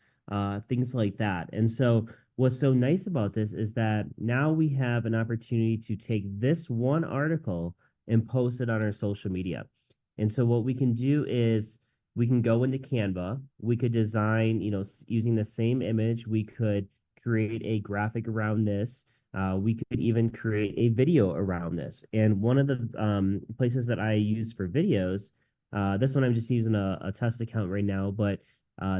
things like that. And so what's so nice about this is that now we have an opportunity to take this one article and post it on our social media. And so what we can do is we can go into Canva. We could design, you know, using the same image. We could create a graphic around this. We could even create a video around this. And one of the places that I use for videos, this one I'm just using a test account right now, but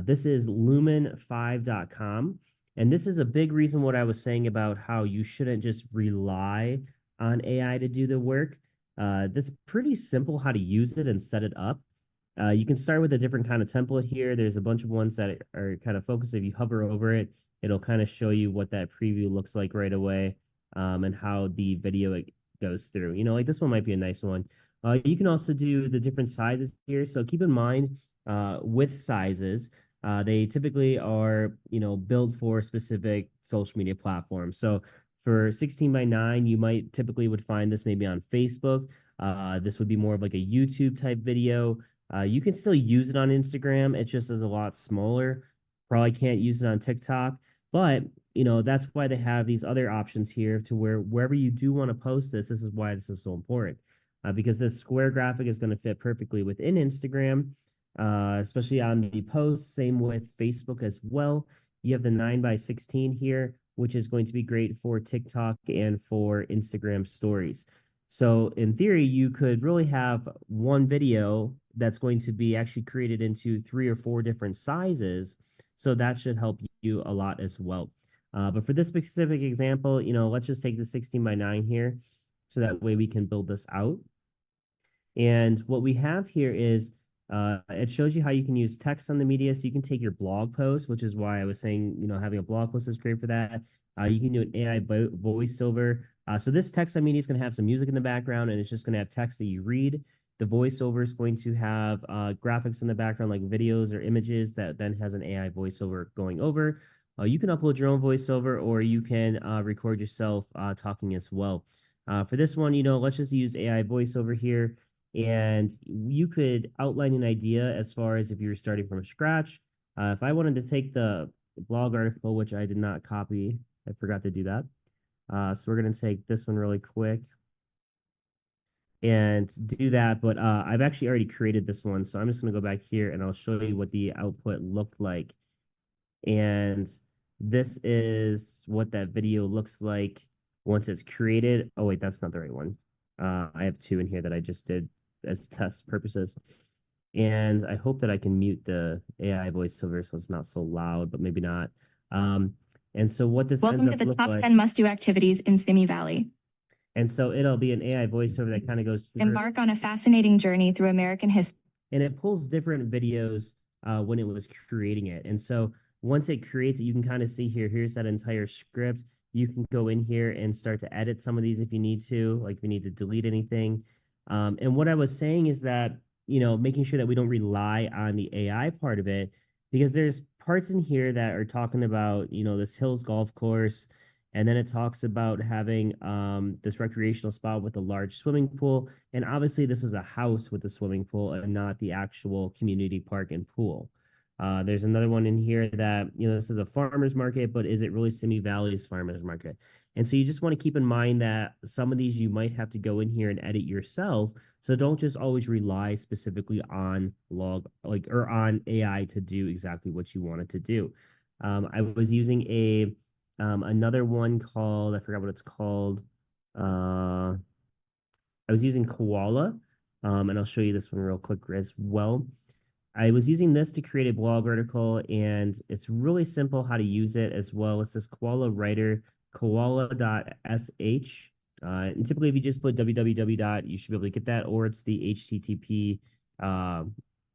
this is lumen5.com. And this is a big reason what I was saying about how you shouldn't just rely on AI to do the work. That's pretty simple how to use it and set it up. You can start with a different kind of template here. There's a bunch of ones that are kind of focused. If you hover over it, it'll kind of show you what that preview looks like right away, and how the video goes through. You know, like this one might be a nice one. You can also do the different sizes here. So keep in mind with sizes, they typically are, you know, built for specific social media platforms. So for 16:9, you might typically would find this maybe on Facebook. This would be more of like a YouTube type video. You can still use it on Instagram. It just is a lot smaller. Probably can't use it on TikTok, but you know, that's why they have these other options here to where wherever you do want to post this, this is why this is so important. Because this square graphic is going to fit perfectly within Instagram, especially on the posts, same with Facebook as well. You have the 9:16 here, which is going to be great for TikTok and for Instagram stories. So in theory, you could really have one video that's going to be actually created into 3 or 4 different sizes. So that should help you a lot as well. But for this specific example, let's just take the 16:9 here. So that way we can build this out. And what we have here is it shows you how you can use text on the media. So you can take your blog post, which is why I was saying, having a blog post is great for that. You can do an AI voiceover. So this text on media is going to have some music in the background, and it's just going to have text that you read. The voiceover is going to have graphics in the background, like videos or images that then has an AI voiceover going over. You can upload your own voiceover, or you can record yourself talking as well. For this one, let's just use AI voiceover here. And you could outline an idea as far as if you were starting from scratch. If I wanted to take the blog article, which I did not copy, I forgot to do that. So we're going to take this one really quick and do that. But I've actually already created this one. So I'm just going to go back here and I'll show you what the output looked like. And this is what that video looks like once it's created. Oh, wait, that's not the right one. I have 2 in here that I just did as test purposes. And I hope that I can mute the AI voiceover so it's not so loud, but maybe not. And so what this Welcome ends to up the look top like, 10 must-do activities in Simi Valley. and so it'll be an AI voiceover that kind of goes through, Embark on a fascinating journey through American history. and it pulls different videos when it was creating it. And so once it creates it, you can kind of see here, here's that entire script. You can go in here and start to edit some of these if you need to, like if you need to delete anything. And what I was saying is that, making sure that we don't rely on the AI part of it, because there's parts in here that are talking about, this Hills golf course. And then it talks about having this recreational spot with a large swimming pool. And obviously this is a house with a swimming pool and not the actual community park and pool. There's another one in here that, this is a farmer's market, but is it really Simi Valley's farmer's market? And so you just want to keep in mind that some of these you might have to go in here and edit yourself. So don't just always rely specifically on on AI to do exactly what you want it to do. I was using another one called, I forgot what it's called. I was using Koala, and I'll show you this one real quick as well. I was using this to create a blog article, and it's really simple how to use it as well. It's this Koala Writer, koala.sh. And typically, if you just put www. You should be able to get that, or it's the HTTP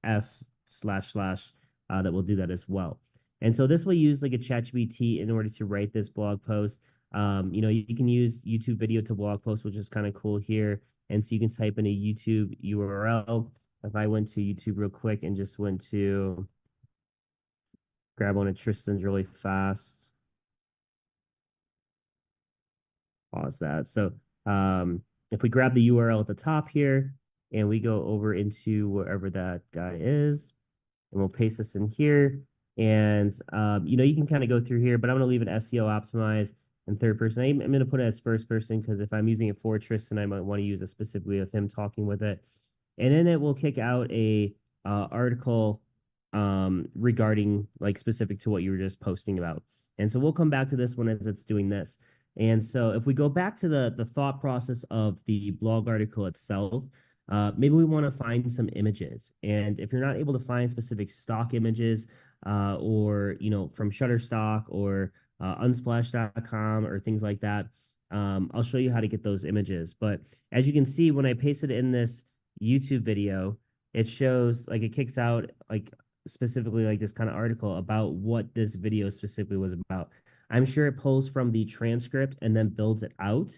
s / that will do that as well. And so this will use like a ChatGPT in order to write this blog post. You can use YouTube video to blog post, which is kind of cool here. And so you can type in a YouTube URL. If I went to YouTube real quick and just went to grab one of Tristan's really fast. Pause that. So if we grab the URL at the top here and we go over into wherever that guy is, and we'll paste this in here. And, you can kind of go through here, but I'm going to leave it SEO optimized and third person. I'm going to put it as first person because if I'm using it for Tristan, I might want to use it specifically of him talking with it. And then it will kick out a article regarding like specific to what you were just posting about. And so we'll come back to this one as it's doing this. And so if we go back to the thought process of the blog article itself, maybe we want to find some images. And if you're not able to find specific stock images or, from Shutterstock or unsplash.com or things like that, I'll show you how to get those images. But as you can see, when I pasted in this YouTube video, it shows like it kicks out like specifically like this kind of article about what this video specifically was about. I'm sure it pulls from the transcript and then builds it out.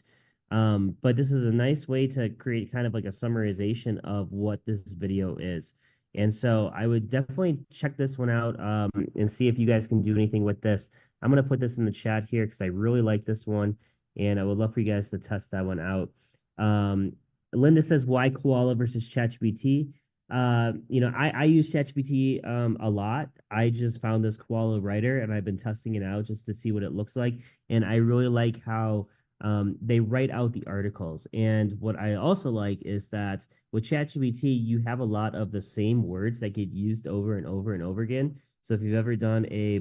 But this is a nice way to create kind of like a summarization of what this video is. And so I would definitely check this one out and see if you guys can do anything with this. I'm going to put this in the chat here because I really like this one, and I would love for you guys to test that one out. Linda says, why Koala versus ChatGPT? I use ChatGPT a lot. I just found this Koala Writer, and I've been testing it out just to see what it looks like. And I really like how they write out the articles. And what I also like is that with ChatGPT, you have a lot of the same words that get used over and over and over again. So if you've ever done a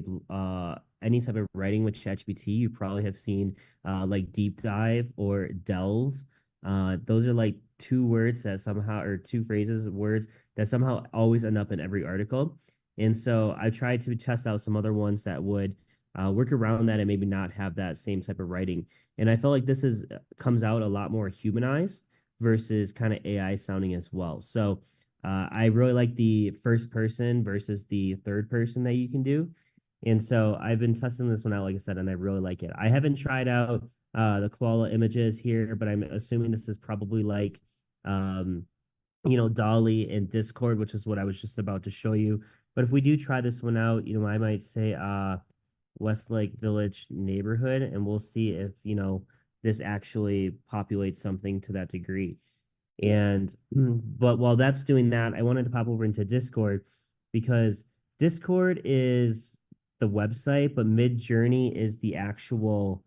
any type of writing with ChatGPT, you probably have seen like deep dive or delve. Those are like two words that somehow, or two phrases, words that somehow always end up in every article. And so I tried to test out some other ones that would work around that and maybe not have that same type of writing. And I felt like this is comes out a lot more humanized versus kind of AI sounding as well. So I really like the first person versus the third person that you can do. And so I've been testing this one out, like I said, and I really like it. I haven't tried out the koala images here, but I'm assuming this is probably like, Dolly and Discord, which is what I was just about to show you. But if we do try this one out, I might say Westlake Village neighborhood, and we'll see if, this actually populates something to that degree. And but while that's doing that, I wanted to pop over into Discord because Discord is the website, but Midjourney is the actual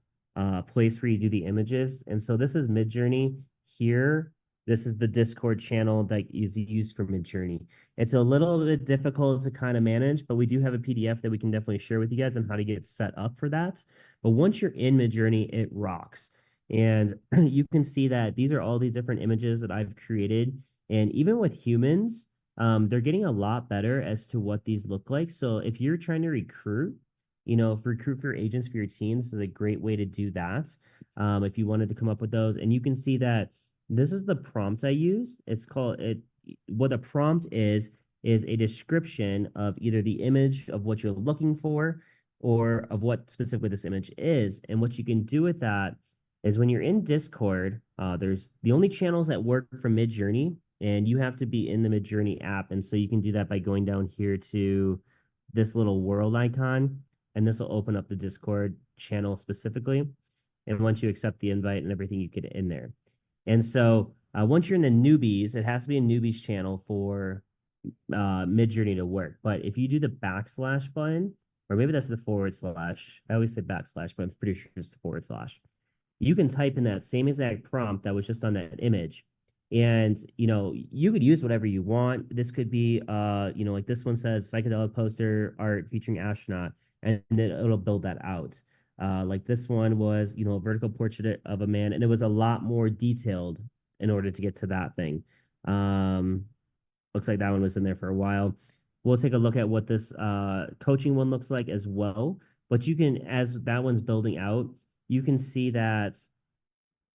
place where you do the images. And so this is Midjourney here. This is the Discord channel that is used for Midjourney. It's a little bit difficult to kind of manage, but we do have a PDF that we can definitely share with you guys on how to get set up for that. But once you're in Midjourney, it rocks. And you can see that these are all the different images that I've created. And even with humans, they're getting a lot better as to what these look like. So if you're trying to recruit, recruit for agents for your team, this is a great way to do that. If you wanted to come up with those, and you can see that this is the prompt I used. It's called it. What a prompt is a description of either the image of what you're looking for or of what specifically this image is. And what you can do with that is when you're in Discord, there's the only channels that work for Midjourney, and you have to be in the Midjourney app. And so you can do that by going down here to this little world icon, and this will open up the Discord channel specifically. And once you accept the invite and everything, you get in there. And so once you're in the newbies, it has to be a newbies channel for Midjourney to work. But if you do the backslash button, or maybe that's the forward slash, I always say backslash, but I'm pretty sure it's the forward slash. You can type in that same exact prompt that was just on that image. And, you could use whatever you want. This could be, like this one says psychedelic poster art featuring astronaut, and then it'll build that out. Like this one was, a vertical portrait of a man, and it was a lot more detailed in order to get to that thing. Looks like that one was in there for a while. We'll take a look at what this coaching one looks like as well. But you can, as that one's building out, you can see that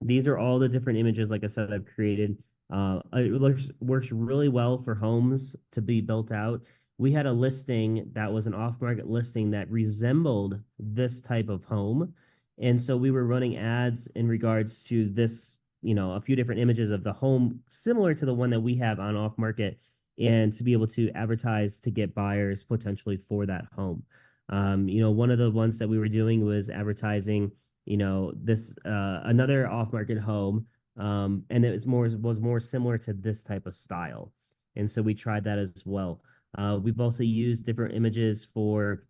these are all the different images, like I said, I've created. It works really well for homes to be built out. We had a listing that was an off-market listing that resembled this type of home. And so we were running ads in regards to this, a few different images of the home similar to the one that we have on off-market, and to be able to advertise to get buyers potentially for that home. One of the ones that we were doing was advertising this another off-market home, and it was more similar to this type of style, and so we tried that as well. We've also used different images for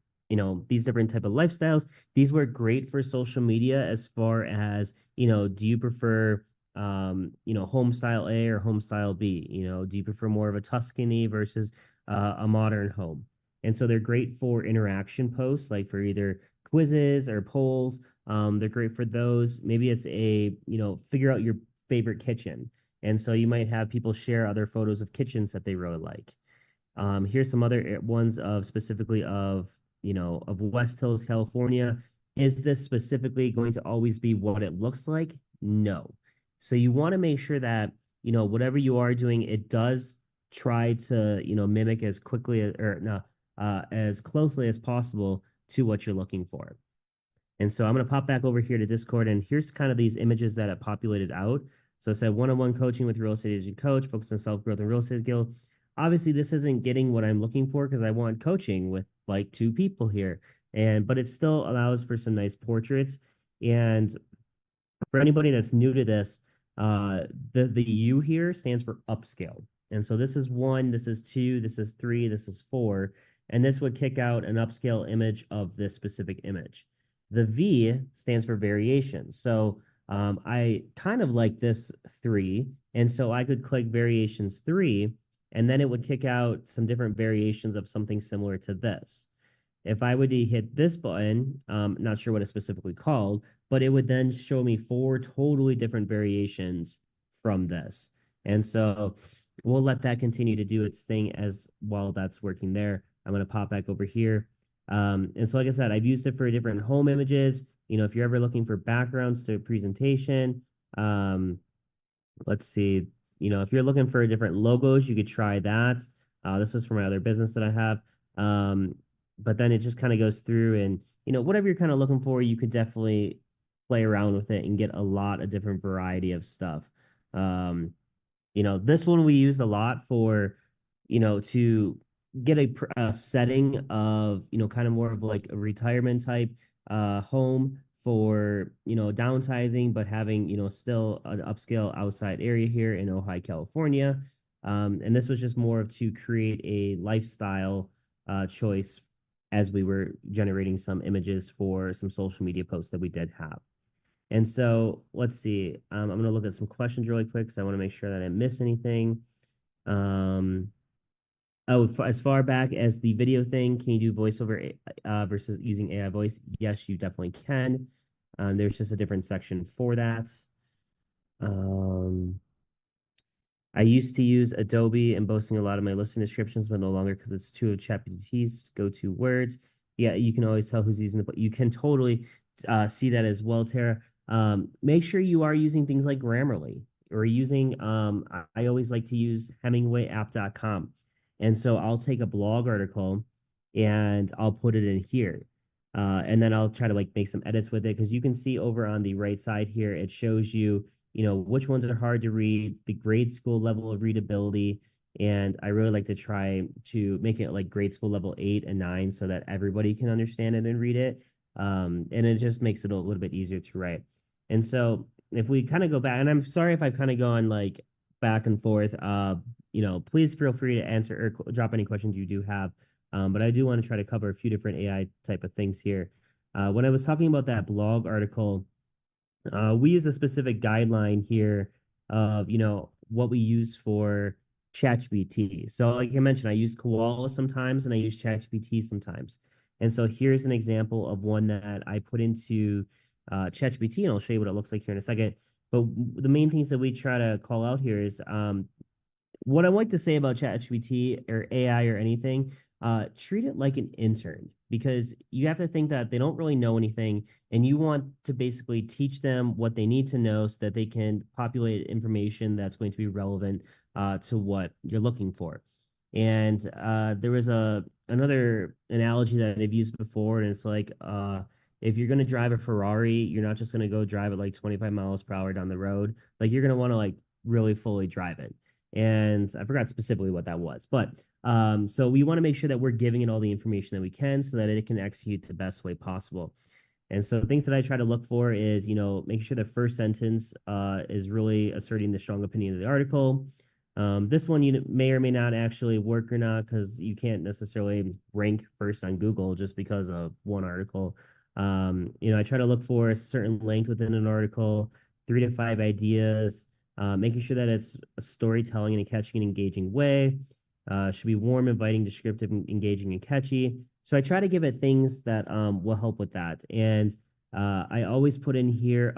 these different type of lifestyles. These work great for social media as far as do you prefer home style A or home style B? Do you prefer more of a Tuscany versus a modern home? And so they're great for interaction posts, like for either quizzes or polls. They're great for those. Maybe it's figure out your favorite kitchen. And so you might have people share other photos of kitchens that they really like. Here's some other ones of specifically of West Hills, California. Is this specifically going to always be what it looks like? No. So you want to make sure that, whatever you are doing, it does try to, mimic as quickly as closely as possible to what you're looking for. And so I'm going to pop back over here to Discord, and here's kind of these images that I populated out. So it said one-on-one coaching with real estate agent coach, focus on self-growth and real estate skill. Obviously, this isn't getting what I'm looking for because I want coaching with like 2 people here. But it still allows for some nice portraits. And for anybody that's new to this, the U here stands for upscale. And so this is 1, this is 2, this is 3, this is 4. And this would kick out an upscale image of this specific image. The V stands for variation. So I kind of like this 3. And so I could click variations 3, and then it would kick out some different variations of something similar to this. if I would hit this button, not sure what it's specifically called, but it would then show me 4 totally different variations from this. And so we'll let that continue to do its thing as while that's working there. I'm going to pop back over here. And so, like I said, I've used it for different home images. You know, if you're ever looking for backgrounds to a presentation, let's see, you know, if you're looking for different logos, you could try that. This was for my other business that I have. But then it just kind of goes through and, you know, whatever you're kind of looking for, you could definitely play around with it and get a lot of different variety of stuff. You know, this one we use a lot for, you know, to get a setting of, you know, kind of more of like a retirement type home for, you know, downsizing, but having, you know, still an upscale outside area here in Ojai, California. And this was just more of to create a lifestyle choice as we were generating some images for some social media posts that we did have. And so let's see. I'm going to look at some questions really quick because I want to make sure that I didn't miss anything. As far back as the video thing, can you do voiceover versus using AI voice? Yes, you definitely can. There's just a different section for that. I used to use Adobe and boasting a lot of my listing descriptions, but no longer because it's 2 of ChatGPT's go-to words. Yeah, you can always tell who's using you can totally see that as well, Tara. Make sure you are using things like Grammarly or using, I always like to use HemingwayApp.com. And so I'll take a blog article and I'll put it in here. And then I'll try to like make some edits with it because you can see over on the right side here, it shows you, you know, which ones are hard to read, the grade school level of readability. And I really like to try to make it like grade school level 8 and 9 so that everybody can understand it and read it. And it just makes it a little bit easier to write. And so if we kind of go back, and I'm sorry if I've kind of gone like back and forth, you know, please feel free to answer or drop any questions you do have. But I do want to try to cover a few different AI type of things here. When I was talking about that blog article, we use a specific guideline here of, you know, what we use for ChatGPT. So like I mentioned, I use Koala sometimes and I use ChatGPT sometimes. And so here's an example of one that I put into ChatGPT, and I'll show you what it looks like here in a second. But the main things that we try to call out here is what I like to say about ChatGPT or AI or anything, treat it like an intern, because you have to think that they don't really know anything and you want to basically teach them what they need to know so that they can populate information that's going to be relevant to what you're looking for. And there was another analogy that they've used before, and it's like if you're going to drive a Ferrari, you're not just going to go drive it like 25 miles per hour down the road. Like you're going to want to like really fully drive it. And I forgot specifically what that was, but so we want to make sure that we're giving it all the information that we can so that it can execute the best way possible. And so things that I try to look for is, you know, making sure the first sentence is really asserting the strong opinion of the article. This one you may or may not actually work or not, because you can't necessarily rank first on Google just because of one article. You know, I try to look for a certain length within an article, 3 to 5 ideas, making sure that it's a storytelling in a catchy and engaging way. Should be warm, inviting, descriptive, engaging, and catchy. So I try to give it things that will help with that. And I always put in here,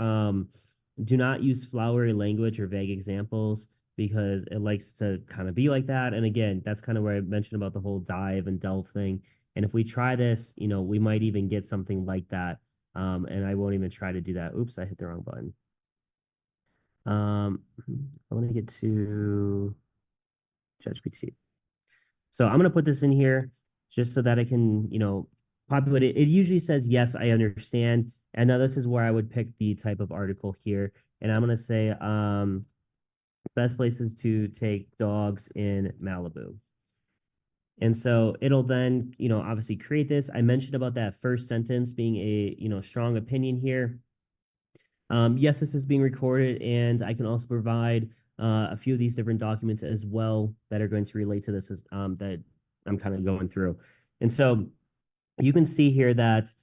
do not use flowery language or vague examples, because it likes to kind of be like that. And again, that's kind of where I mentioned about the whole dive and delve thing. And if we try this, you know, we might even get something like that. And I won't even try to do that. Oops, I hit the wrong button. I want to get to ChatGPT. So I'm going to put this in here just so that I can, you know, populate it. It usually says, yes, I understand. And now this is where I would pick the type of article here. And I'm going to say, best places to take dogs in Malibu. And so it'll then, you know, obviously create this. I mentioned about that first sentence being a, you know, strong opinion here. Yes, this is being recorded, and I can also provide a few of these different documents as well that are going to relate to this as, that I'm kind of going through. And so you can see here that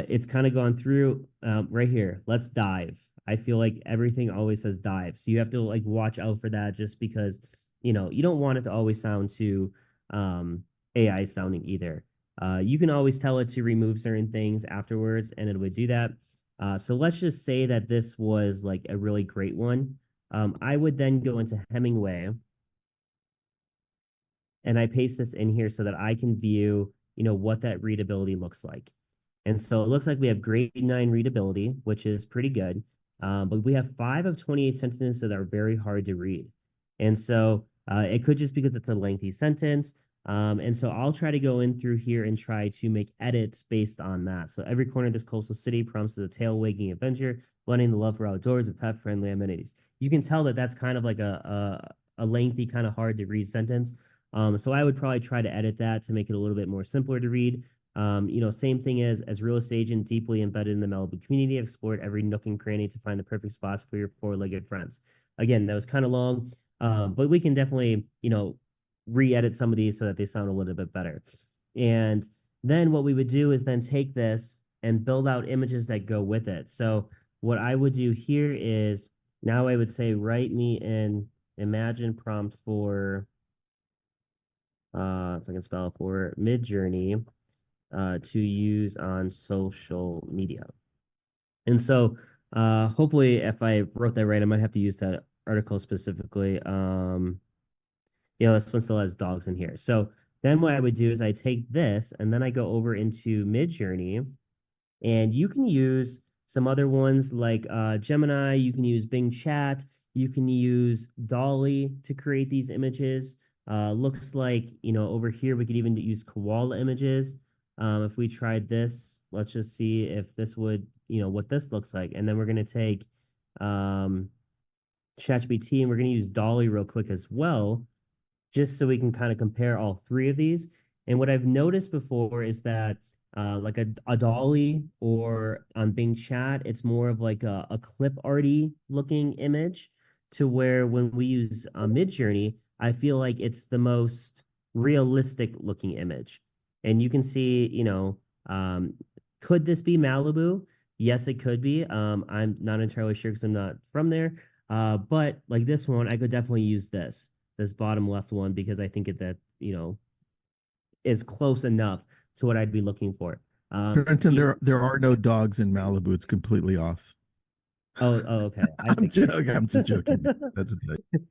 it's kind of gone through right here. Let's dive. I feel like everything always says dive. So you have to like watch out for that, just because, you know, you don't want it to always sound too AI sounding either. You can always tell it to remove certain things afterwards, and it would do that. So let's just say that this was like a really great one. I would then go into Hemingway and I paste this in here so that I can view, what that readability looks like. And so it looks like we have grade 9 readability, which is pretty good. But we have 5 of 28 sentences that are very hard to read. And so it could just because it's a lengthy sentence. And so I'll try to go in through here and try to make edits based on that. So every corner of this coastal city promises a tail-wagging adventure, blending the love for outdoors with pet-friendly amenities. You can tell that that's kind of like a lengthy, kind of hard to read sentence. So I would probably try to edit that to make it a little bit more simpler to read. Same thing as real estate agent deeply embedded in the Malibu community, explored every nook and cranny to find the perfect spots for your four-legged friends. Again, that was kind of long, but we can definitely, re-edit some of these so that they sound a little bit better. And then what we would do is then take this and build out images that go with it. So what I would do here is now I would say, write me an Imagine prompt for, if I can spell it, for Midjourney to use on social media. And so hopefully if I wrote that right, I might have to use that article specifically. This one still has dogs in here. So then what I would do is I take this and then I go over into Midjourney, and you can use some other ones like Gemini, you can use Bing Chat, you can use DALL-E to create these images. Looks like, over here we could even use koala images. If we tried this, let's just see if this would, what this looks like. And then we're going to take ChatGPT and we're going to use DALL-E real quick as well, just so we can kind of compare all three of these. And what I've noticed before is that like a DALL-E or on Bing Chat, it's more of like a clip arty looking image, to where when we use Midjourney, I feel like it's the most realistic looking image. And you can see, could this be Malibu? Yes, it could be. I'm not entirely sure because I'm not from there. But like this one, I could definitely use this bottom left one, because I think that, is close enough to what I'd be looking for. Trenton, there are no dogs in Malibu. It's completely off. Oh, okay. I'm joking. I'm just joking. That's it.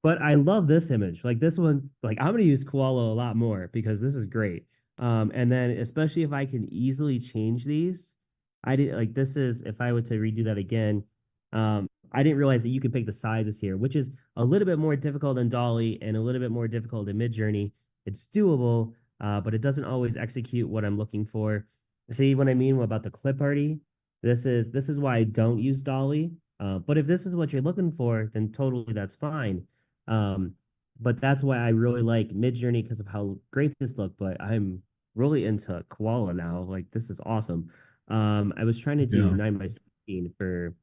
But I love this image. Like this one, like I'm gonna use koala a lot more because this is great. And then especially if I can easily change these, I did like this is if I were to redo that again, I didn't realize that you could pick the sizes here, which is a little bit more difficult than DALL-E and a little bit more difficult in Midjourney. It's doable, but it doesn't always execute what I'm looking for. See what I mean about the clip arty? This is why I don't use DALL-E. But if this is what you're looking for, then totally that's fine. But that's why I really like Midjourney, because of how great this looked. But I'm really into koala now. Like this is awesome. I was trying to do 9x16 for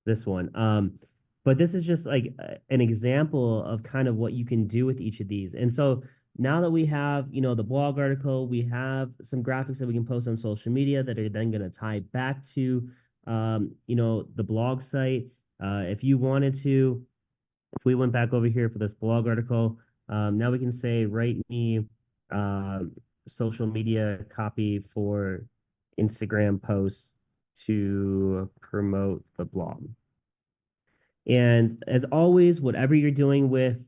this one. But this is just like an example of kind of what you can do with each of these. And so now that we have, the blog article, we have some graphics that we can post on social media that are then going to tie back to, the blog site. If you wanted to, if we went back over here for this blog article, now we can say, write me social media copy for Instagram posts to promote the blog. And as always, whatever you're doing with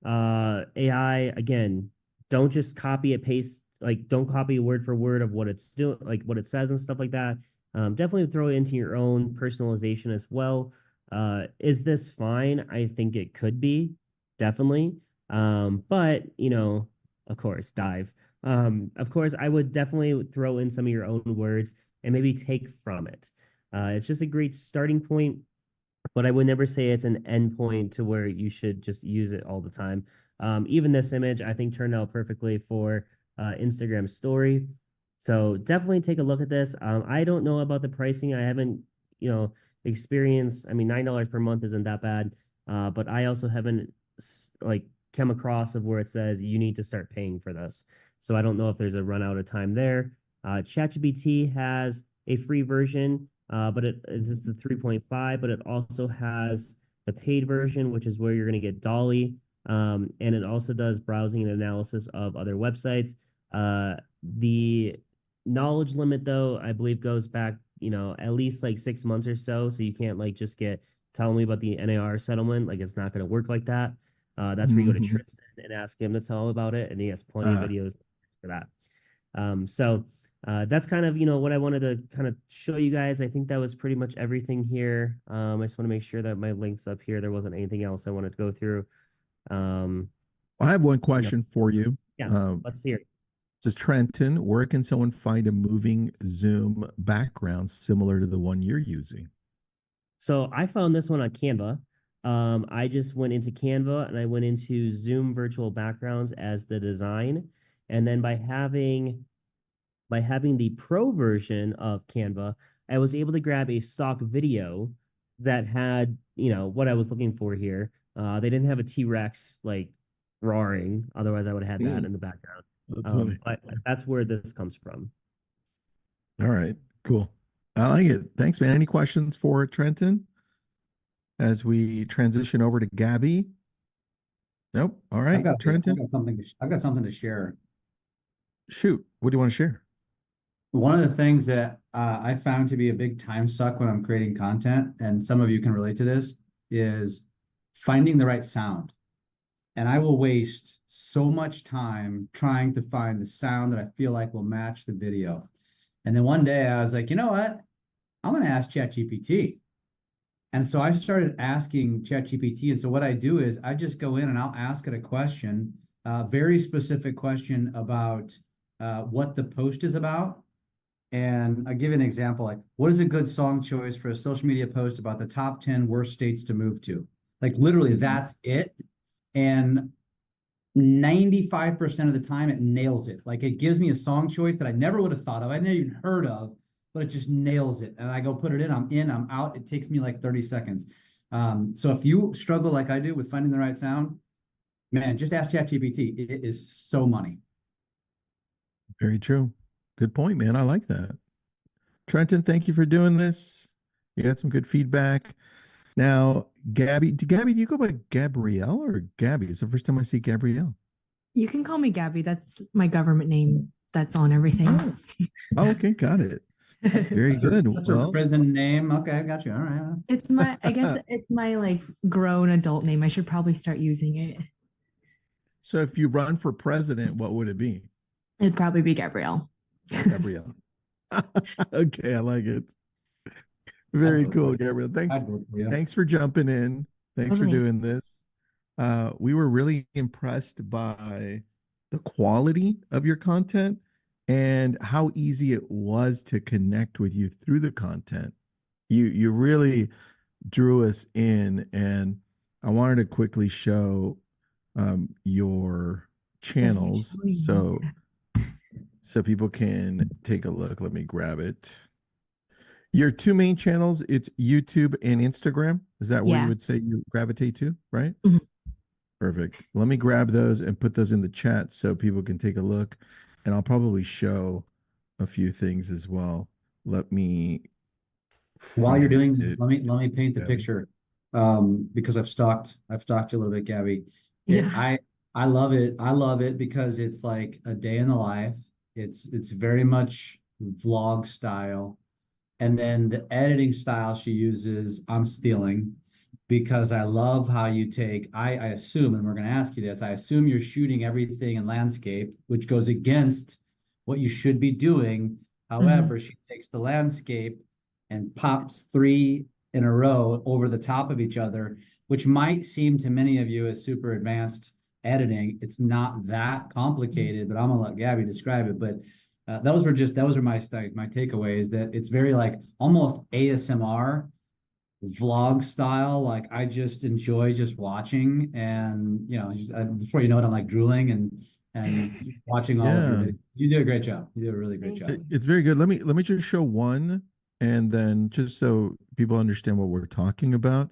AI, again, don't just copy and paste, like don't copy word for word of what it's doing, like what it says and stuff like that. Definitely throw it into your own personalization as well. Is this fine? I think it could be, definitely. But, of course, dive. Of course, I would definitely throw in some of your own words and maybe take from it. It's just a great starting point, but I would never say it's an endpoint to where you should just use it all the time. Even this image, I think, turned out perfectly for Instagram story. So definitely take a look at this. I don't know about the pricing. I haven't, experienced. I mean, $9 per month isn't that bad. But I also haven't come across of where it says you need to start paying for this. So I don't know if there's a run out of time there. ChatGPT has a free version, but this is the 3.5, but it also has the paid version, which is where you're going to get DALL-E. And it also does browsing and analysis of other websites. The knowledge limit, though, I believe goes back, at least like 6 months or so. So you can't like just tell me about the NAR settlement. Like it's not going to work like that. That's where you go to Mhm. Tristan and ask him to tell about it, and he has plenty of videos for that. That's kind of what I wanted to kind of show you guys. I think that was pretty much everything here. I just want to make sure that my links up here. There wasn't anything else I wanted to go through. I have one question for you. Yeah, let's see it. This is Trenton. Where can someone find a moving Zoom background similar to the one you're using? So I found this one on Canva. I just went into Canva and I went into Zoom virtual backgrounds as the design. And then by having the pro version of Canva, I was able to grab a stock video that had, what I was looking for here. They didn't have a T-Rex like roaring. Otherwise I would have had that in the background. That's funny. But that's where this comes from. All right, cool. I like it. Thanks, man. Any questions for Trenton as we transition over to Gabby? Nope. All right, Trenton. I've got something to share. Shoot. What do you want to share? One of the things that I found to be a big time suck when I'm creating content, and some of you can relate to this, is finding the right sound. And I will waste so much time trying to find the sound that I feel like will match the video. And then one day I was like, you know what? I'm going to ask ChatGPT. And so I started asking ChatGPT. And so what I do is I just go in and I'll ask it a question, a very specific question about what the post is about. And I'll give you an example, like, what is a good song choice for a social media post about the top 10 worst states to move to? Like, literally, that's it. And 95% of the time, it nails it. Like, it gives me a song choice that I never would have thought of. I never even heard of, but it just nails it. And I go put it in, I'm out. It takes me like 30 seconds. So if you struggle like I do with finding the right sound, man, just ask ChatGPT. It is so money. Very true. Good point, man. I like that. Trenton, thank you for doing this. You got some good feedback. Now, Gabby, do you go by Gabrielle or Gabby? It's the first time I see Gabrielle. You can call me Gabby. That's my government name. That's on everything. Oh, okay, got it. That's very good. That's her prison name. Okay, I got you. All right. It's I guess it's my like grown adult name. I should probably start using it. So if you run for president, what would it be? It'd probably be Gabrielle. Gabrielle. Okay, I like it. Very cool, Gabrielle. Thanks for jumping in. Thanks for doing this. We were really impressed by the quality of your content and how easy it was to connect with you through the content. You really drew us in, and I wanted to quickly show your channels so people can take a look. Let me grab it. Your two main channels, it's YouTube and Instagram. Is that where you would say you gravitate to, right? Mm-hmm. Perfect. Let me grab those and put those in the chat so people can take a look. And I'll probably show a few things as well. Let me. While you're doing this, let me paint the picture. Because I've stalked you a little bit, Gabby. I love it. I love it because it's like a day in the life. It's very much vlog style. And then the editing style she uses, I'm stealing because I love how you take, I assume, and we're going to ask you this, I assume you're shooting everything in landscape, which goes against what you should be doing. However, she takes the landscape and pops 3 in a row over the top of each other, which might seem to many of you as super advanced editing. It's not that complicated, but I'm gonna let Gabby describe it. But those were my takeaways, that it's very like almost ASMR vlog style. Like I just enjoy just watching, and before you know it, I'm like drooling and watching all of your videos. You do a great job. You do a really great job. It's very good. Let me just show one, and then just so people understand what we're talking about.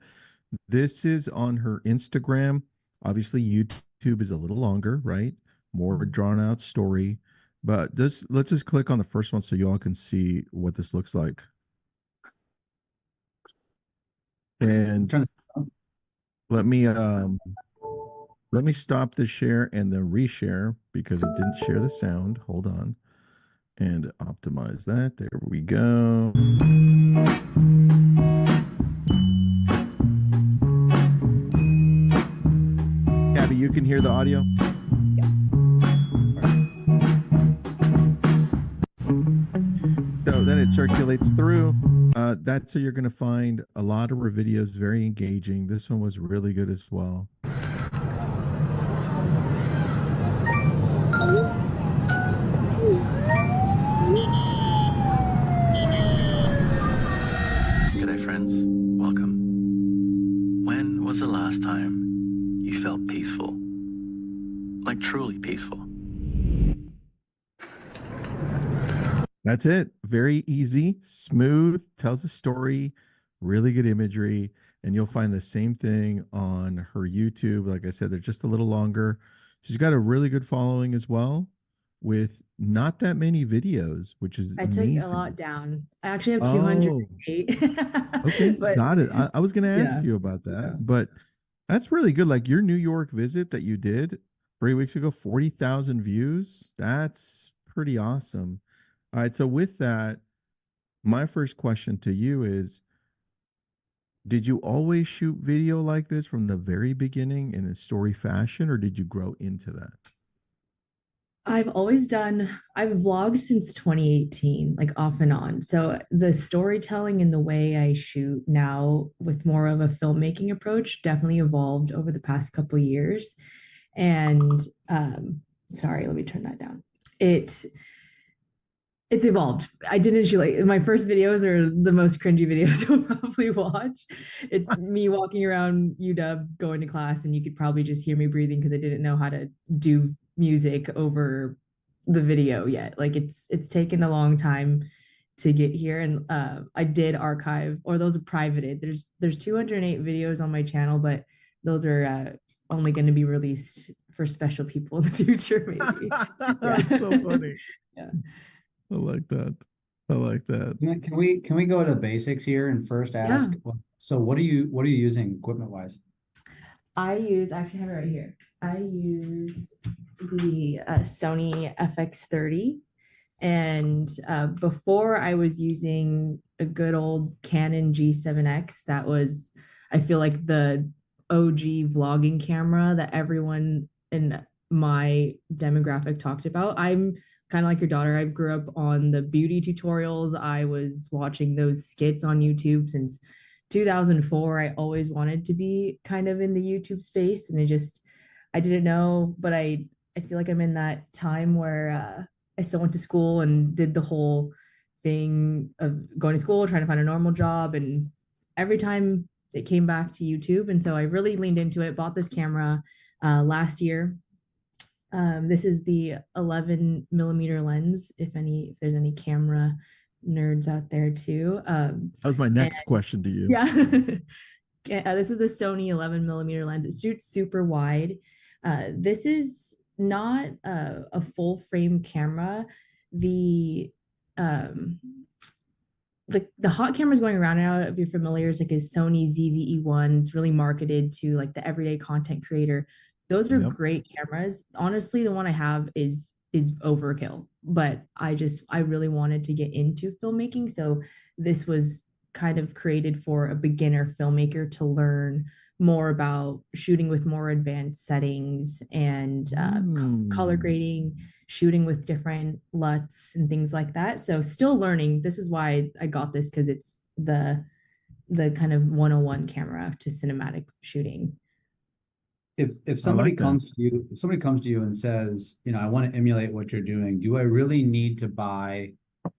This is on her Instagram. Obviously, YouTube is a little longer, right? More drawn out story. But let's just click on the first one so you all can see what this looks like. And let me Let me stop the share and then reshare because it didn't share the sound. Hold on. And optimize that. There we go. Abby, you can hear the audio? So then it circulates through. That's how you're going to find a lot of our videos very engaging. This one was really good as well. G'day friends, welcome. When was the last time you felt peaceful? Like truly peaceful? That's it. Very easy, smooth, tells a story, really good imagery. And you'll find the same thing on her YouTube. Like I said, they're just a little longer. She's got a really good following as well with not that many videos, which is I took amazing. a lot down. I actually have 208. Okay, But got it. I was going to ask yeah, you about that, yeah. but that's really good. Like your New York visit that you did 3 weeks ago, 40,000 views. That's pretty awesome. All right. So with that, my first question to you is, did you always shoot video like this from the very beginning in a story fashion, or did you grow into that? I've vlogged since 2018, like off and on. So the storytelling and the way I shoot now with more of a filmmaking approach definitely evolved over the past couple years. And sorry, let me turn that down. It's evolved. I didn't shoot like my first videos are the most cringy videos you'll probably watch. It's me walking around UW going to class, and you could probably just hear me breathing because I didn't know how to do music over the video yet. Like it's taken a long time to get here, and I did archive, or those are privated. There's 208 videos on my channel, but those are only going to be released for special people in the future, maybe. That's so funny. Yeah. I like that. I like that. Can we go to basics here and first ask? So what are you using equipment wise? I actually have it right here. I use the Sony FX30, and before I was using a good old Canon G7X. That was, I feel like, the OG vlogging camera that everyone in my demographic talked about. I'm kind of like your daughter. I grew up on the beauty tutorials. I was watching those skits on YouTube since 2004. I always wanted to be kind of in the YouTube space, and I didn't know, but I feel like I'm in that time where I still went to school and did the whole thing of going to school, trying to find a normal job, and every time it came back to YouTube. And so I really leaned into it, bought this camera last year. This is the 11mm lens, if there's any camera nerds out there too. That was my next question to you. Yeah. This is the Sony 11mm lens. It shoots super wide. This is not a full frame camera. The hot cameras going around now, if you're familiar, is like a Sony ZV-E1. It's really marketed to like the everyday content creator. Those are great cameras. Honestly, the one I have is overkill, but I really wanted to get into filmmaking. So this was kind of created for a beginner filmmaker to learn more about shooting with more advanced settings and color grading, shooting with different LUTs and things like that. So still learning. This is why I got this, because it's the kind of 101 camera to cinematic shooting. If somebody comes to you and says, I want to emulate what you're doing, do I really need to buy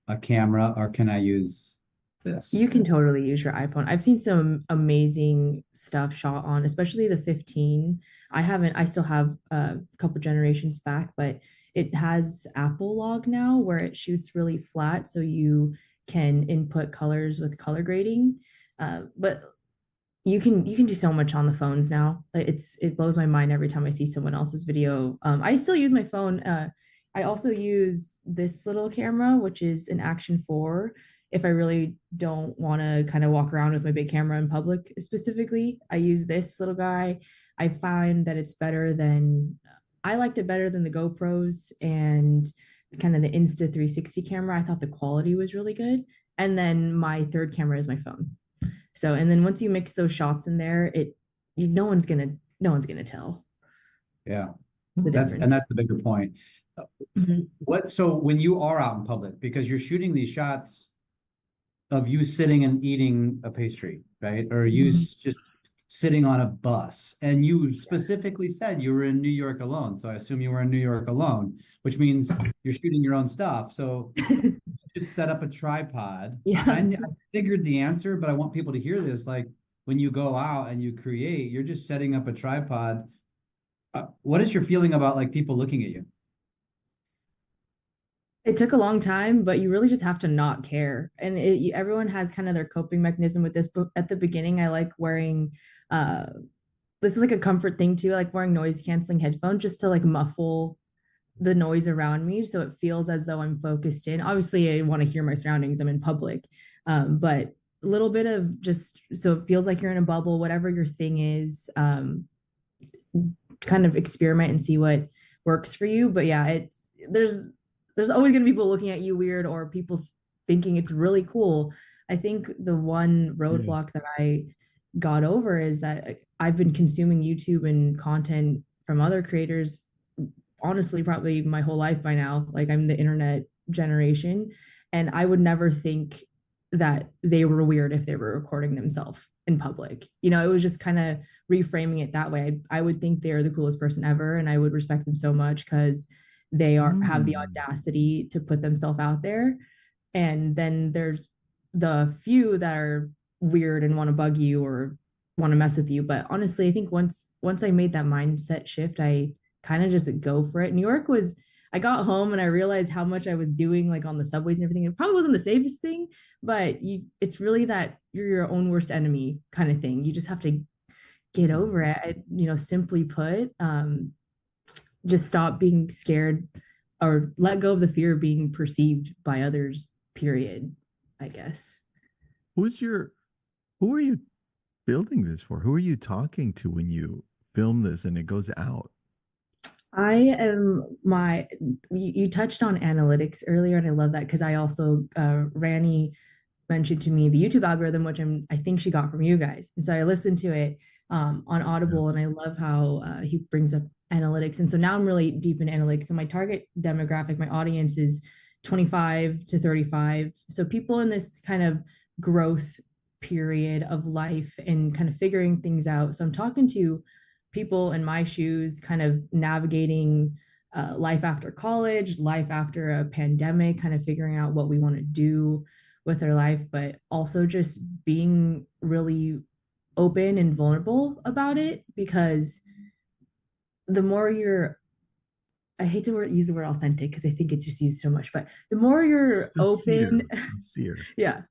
a camera, or can I use this? You can totally use your iPhone. I've seen some amazing stuff shot on, especially the 15. I still have a couple generations back, but it has Apple Log now where it shoots really flat, so you can input colors with color grading. But you can do so much on the phones now. It blows my mind every time I see someone else's video. I still use my phone. I also use this little camera, which is an Action 4. If I really don't want to kind of walk around with my big camera in public specifically, I use this little guy. I find that it's better than, I liked it better than the GoPros and kind of the Insta360 camera. I thought the quality was really good. And then my third camera is my phone. So, and then once you mix those shots in there, no one's gonna tell Yeah, the that's difference. the bigger point. Mhm. So when you are out in public, because you're shooting these shots of you sitting and eating a pastry, right? Or you Mhm. just sitting on a bus, and you specifically said you were in New York alone. So I assume you were in New York alone, which means you're shooting your own stuff. So just set up a tripod. Yeah. I figured the answer, but I want people to hear this. Like when you go out and you create, you're just setting up a tripod. What is your feeling about like people looking at you? It took a long time, but you really just have to not care. And everyone has kind of their coping mechanism with this. But at the beginning, I like wearing, uh, this is like a comfort thing too. I like wearing noise canceling headphones just to like muffle the noise around me, so it feels as though I'm focused in. Obviously, I want to hear my surroundings. I'm in public, but a little bit of just so it feels like you're in a bubble. Whatever your thing is, kind of experiment and see what works for you. But yeah, there's always going to be people looking at you weird or people thinking it's really cool. I think the one roadblock that I got over is that I've been consuming YouTube and content from other creators honestly probably my whole life by now. Like I'm the internet generation, and I would never think that they were weird if they were recording themselves in public. You know, it was just kind of reframing it that way. I would think they're the coolest person ever, and I would respect them so much because they have the audacity to put themselves out there. And then there's the few that are weird and want to bug you or want to mess with you. But honestly, I think once I made that mindset shift, I kind of just go for it. New York was, I got home and I realized how much I was doing like on the subways and everything. It probably wasn't the safest thing, but it's really that you're your own worst enemy kind of thing. You just have to get over it. Simply put, just stop being scared or let go of the fear of being perceived by others, period, I guess. Who are you building this for? Who are you talking to when you film this and it goes out? You touched on analytics earlier, and I love that because I also, Rani mentioned to me the YouTube algorithm, which I think she got from you guys. And so I listened to it on Audible, and I love how he brings up analytics. And so now I'm really deep in analytics. So my target demographic, my audience is 25 to 35. So people in this kind of growth period of life and kind of figuring things out. So I'm talking to people in my shoes, kind of navigating life after college, life after a pandemic, kind of figuring out what we want to do with our life, but also just being really open and vulnerable about it, because the more I hate to use the word authentic because I think it's just used so much, but the more you're sincere. Yeah.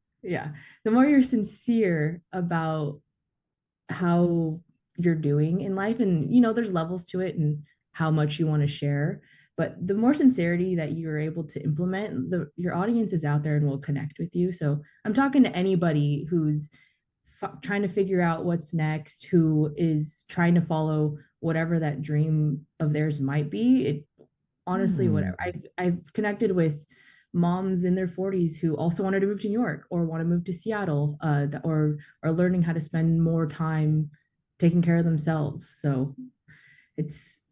The more you're sincere about how you're doing in life, and there's levels to it and how much you want to share, but the more sincerity that you're able to implement, your audience is out there and will connect with you. So I'm talking to anybody who's trying to figure out what's next, who is trying to follow whatever that dream of theirs might be. Honestly, whatever. I've connected with moms in their 40s who also wanted to move to New York or want to move to Seattle, or are learning how to spend more time taking care of themselves. So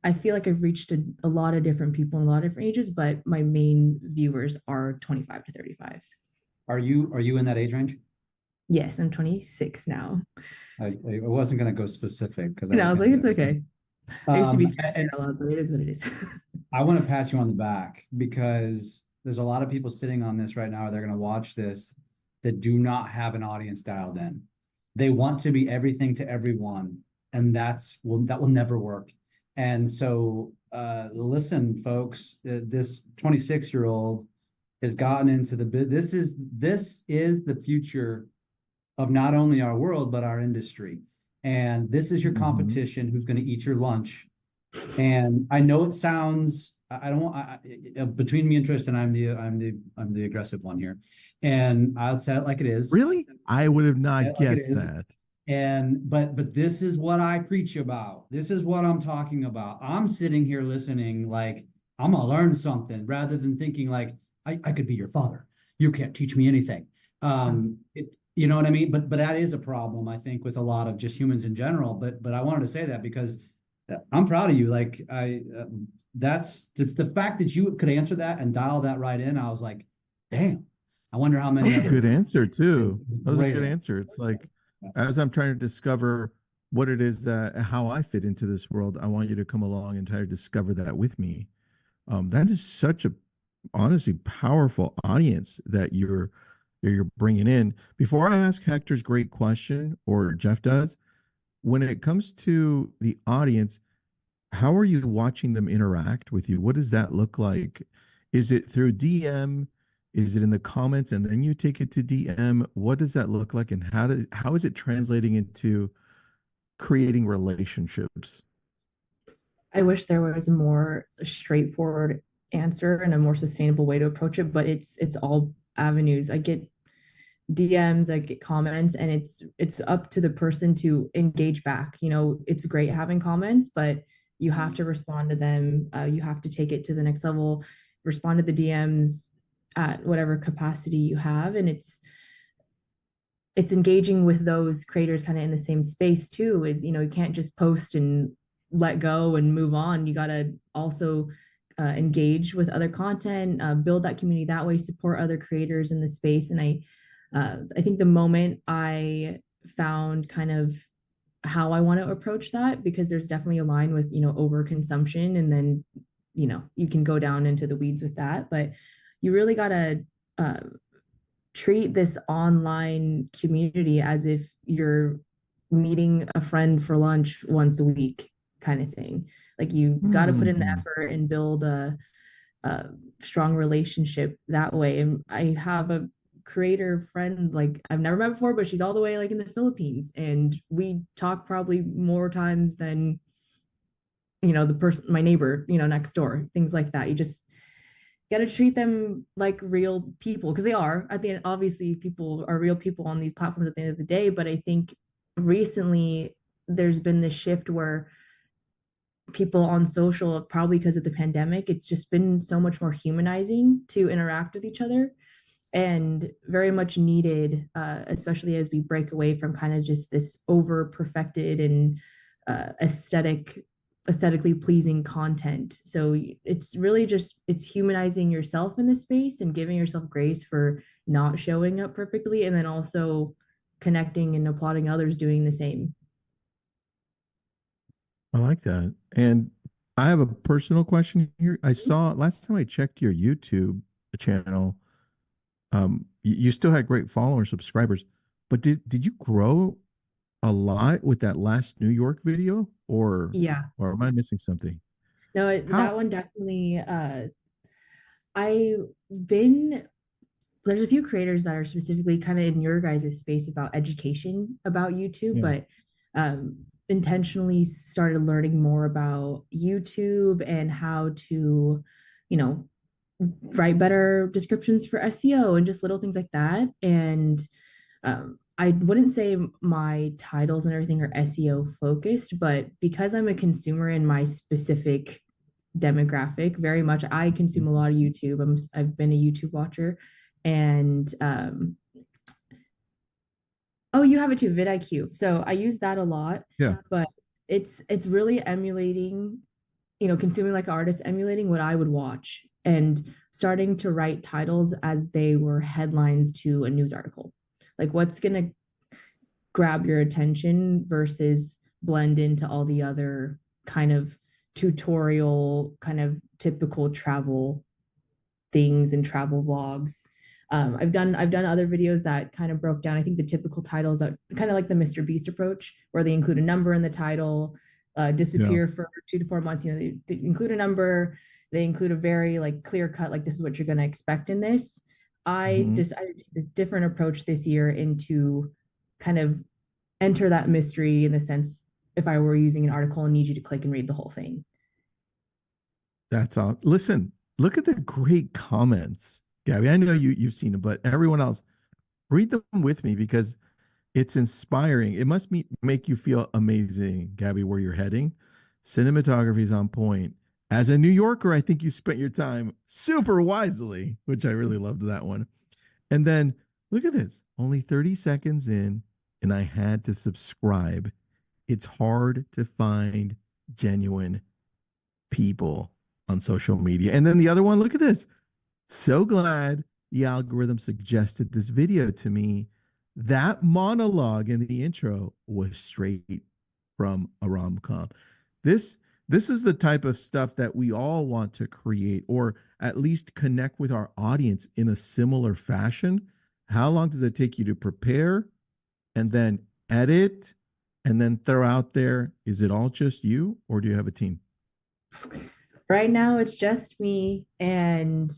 I feel like I've reached a lot of different people in a lot of different ages, but my main viewers are 25 to 35. Are you in that age range? Yes, I'm 26 now. I wasn't going to go specific because I was like, it's okay. I used to be scared a lot, but it is what it is. I want to pat you on the back because there's a lot of people sitting on this right now. They're going to watch this that do not have an audience dialed in. They want to be everything to everyone, and that will never work. And so, listen, folks, this 26-year-old has gotten into this is the future of not only our world but our industry. And this is your competition who's going to eat your lunch. And I know it sounds, between me and Tristan, I'm the aggressive one here, and I'll say it like it is. Really? I would have not guessed that. But this is what I preach about. This is what I'm talking about. I'm sitting here listening like I'm gonna learn something rather than thinking like I could be your father. You can't teach me anything. You know what I mean? But that is a problem, I think, with a lot of just humans in general. But I wanted to say that because I'm proud of you. Like that's the fact that you could answer that and dial that right in. I was like, damn. I wonder how many. That was a good answer too. That was a Great good answer. answer. It's like, as I'm trying to discover what it is that how I fit into this world, I want you to come along and try to discover that with me. That is such a honestly powerful audience that you're bringing in. Before I ask Hector's great question, or Jeff does, when it comes to the audience, how are you watching them interact with you? What does that look like? Is it through DM? Is it in the comments and then you take it to DM? What does that look like, and how is it translating into creating relationships? I wish there was a more straightforward answer and a more sustainable way to approach it, but it's all avenues. I get DMs, I get comments, and it's up to the person to engage back. You know, it's great having comments, but you have to respond to them. You have to take it to the next level, respond to the DMs at whatever capacity you have, and it's engaging with those creators kind of in the same space too. Is, you know, you can't just post and let go and move on. You got to also engage with other content, build that community that way, support other creators in the space. And I think the moment I found kind of how I want to approach that, because there's definitely a line with, you know, overconsumption, and then, you know, you can go down into the weeds with that, but you really got to treat this online community as if you're meeting a friend for lunch once a week kind of thing. Like you got to put in the effort and build a strong relationship that way. And I have a creator friend, like I've never met before, but she's all the way like in the Philippines, and we talk probably more times than, you know, the person, my neighbor, you know, next door, things like that. You just got to treat them like real people, because they are. At the end, obviously people are real people on these platforms at the end of the day, but I think recently there's been this shift where people on social, probably because of the pandemic, it's just been so much more humanizing to interact with each other, and very much needed, especially as we break away from kind of just this over perfected and aesthetically pleasing content. So it's really just, it's humanizing yourself in this space and giving yourself grace for not showing up perfectly, and then also connecting and applauding others doing the same. I like that. And I have a personal question here. I saw last time I checked your YouTube channel, you still had great followers, subscribers, but did you grow a lot with that last New York video, or am I missing something? No, that one definitely, there's a few creators that are specifically kind of in your guys' space about education about YouTube, but intentionally started learning more about YouTube and how to, you know, write better descriptions for SEO and just little things like that. And I wouldn't say my titles and everything are SEO focused, but because I'm a consumer in my specific demographic, very much I consume a lot of YouTube. I've been a YouTube watcher, and oh, you have it too, vidIQ. So I use that a lot. Yeah. But it's really emulating, you know, consuming like artists, emulating what I would watch and starting to write titles as they were headlines to a news article. Like what's gonna grab your attention versus blend into all the other kind of tutorial, kind of typical travel things and travel vlogs. I've done other videos that kind of broke down, I think, the typical titles that kind of like the Mr. Beast approach, where they include a number in the title, disappear for 2 to 4 months. You know, they include a number, they include a very like clear cut, like this is what you're going to expect in this. I decided to take a different approach this year into kind of enter that mystery, in the sense, if I were using an article and need you to click and read the whole thing. That's all. Listen, look at the great comments, Gabby. I know you've seen them, but everyone else, read them with me, because It's inspiring. It must make you feel amazing, Gabby, where you're heading. Cinematography is on point. As a New Yorker, I think you spent your time super wisely, which I really loved that one. And then look at this, only 30 seconds in, and I had to subscribe. It's hard to find genuine people on social media. And then the other one, look at this. So glad the algorithm suggested this video to me. That monologue in the intro was straight from a rom-com. This is the type of stuff that we all want to create, or at least connect with our audience in a similar fashion. How long does it take you to prepare and then edit and then throw out there? Is it all just you, or do you have a team? Right now, it's just me, and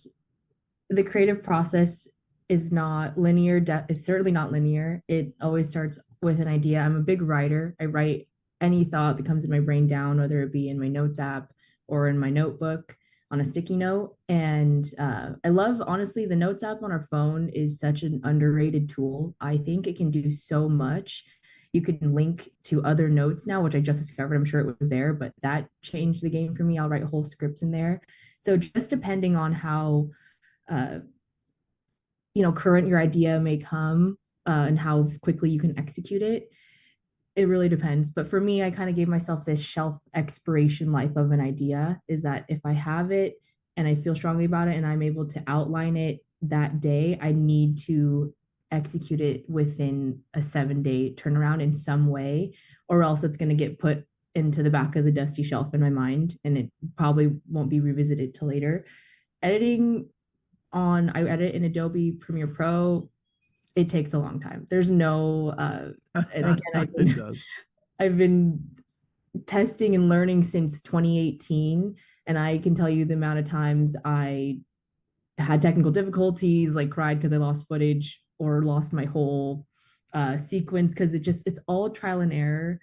the creative process is not linear. It's certainly not linear. It always starts with an idea. I'm a big writer. I write any thought that comes in my brain down, whether it be in my notes app or in my notebook on a sticky note. And I love, honestly, the notes app on our phone is such an underrated tool. I think it can do so much. You can link to other notes now, which I just discovered. I'm sure it was there, but that changed the game for me. I'll write whole scripts in there. So just depending on how current your idea may come, and how quickly you can execute it, it really depends. But for me, I kind of gave myself this shelf expiration life of an idea, is that if I have it and I feel strongly about it and I'm able to outline it that day, I need to execute it within a 7-day turnaround in some way, or else it's going to get put into the back of the dusty shelf in my mind, and it probably won't be revisited till later. Editing I edit in Adobe Premiere Pro. It takes a long time. There's no, and again, I've been testing and learning since 2018, and I can tell you the amount of times I had technical difficulties, like cried because I lost footage or lost my whole sequence, because it's all trial and error.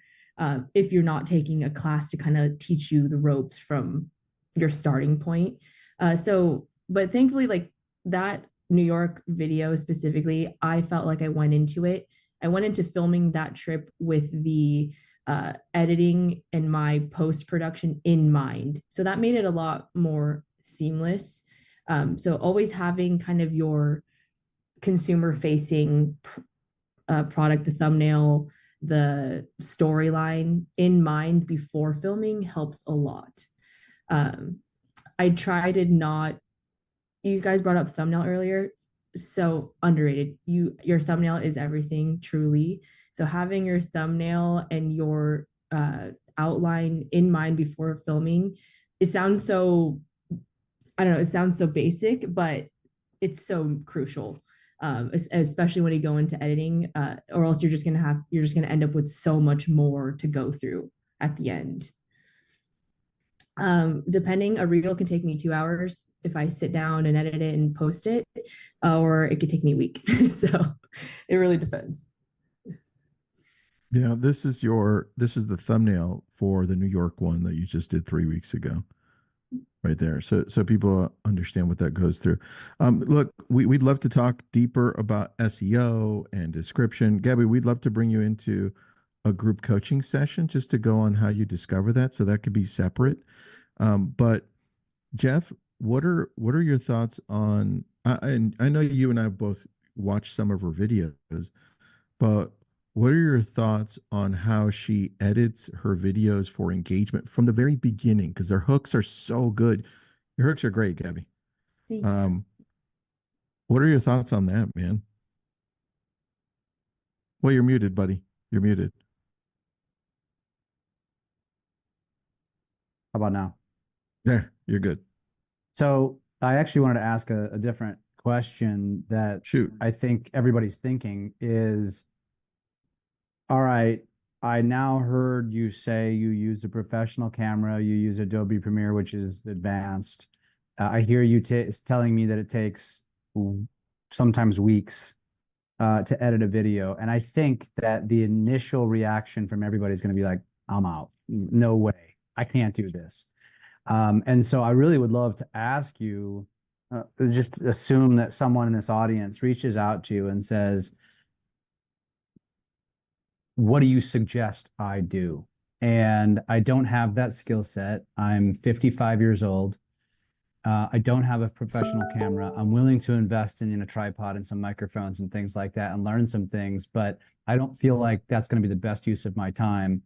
If you're not taking a class to kind of teach you the ropes from your starting point. But thankfully, like that New York video specifically, I felt like I went into filming that trip with the editing and my post-production in mind. So that made it a lot more seamless. So always having kind of your consumer facing product, the thumbnail, the storyline in mind before filming helps a lot. I try to not, you guys brought up thumbnail earlier, so underrated. Your thumbnail is everything, truly. So having your thumbnail and your outline in mind before filming, it sounds so, I don't know, it sounds so basic, but it's so crucial. Especially when you go into editing, or else you're just gonna end up with so much more to go through at the end. Depending, a reel can take me 2 hours if I sit down and edit it and post it, or it could take me a week. So it really depends. Yeah, this is the thumbnail for the New York one that you just did 3 weeks ago. Right there. So people understand what that goes through. Look, we'd love to talk deeper about SEO and description. Gabby, we'd love to bring you into a group coaching session just to go on how you discover that. So that could be separate. But Jeff, what are your thoughts on, and I know you and I both watched some of her videos, but what are your thoughts on how she edits her videos for engagement from the very beginning? Because their hooks are so good. Your hooks are great, Gabby. Thank you. What are your thoughts on that, man? Well, you're muted, buddy. You're muted. How about now? There, you're good. So I actually wanted to ask a different question that Shoot. I think everybody's thinking is, all right, I now heard you say you use a professional camera, you use Adobe Premiere, which is advanced. I hear you telling me that it takes sometimes weeks to edit a video. And I think that the initial reaction from everybody is going to be like, I'm out. No way. I can't do this. And so I really would love to ask you, just assume that someone in this audience reaches out to you and says, what do you suggest I do? And I don't have that skill set. I'm 55 years old. I don't have a professional camera. I'm willing to invest in a tripod and some microphones and things like that and learn some things, but I don't feel like that's going to be the best use of my time.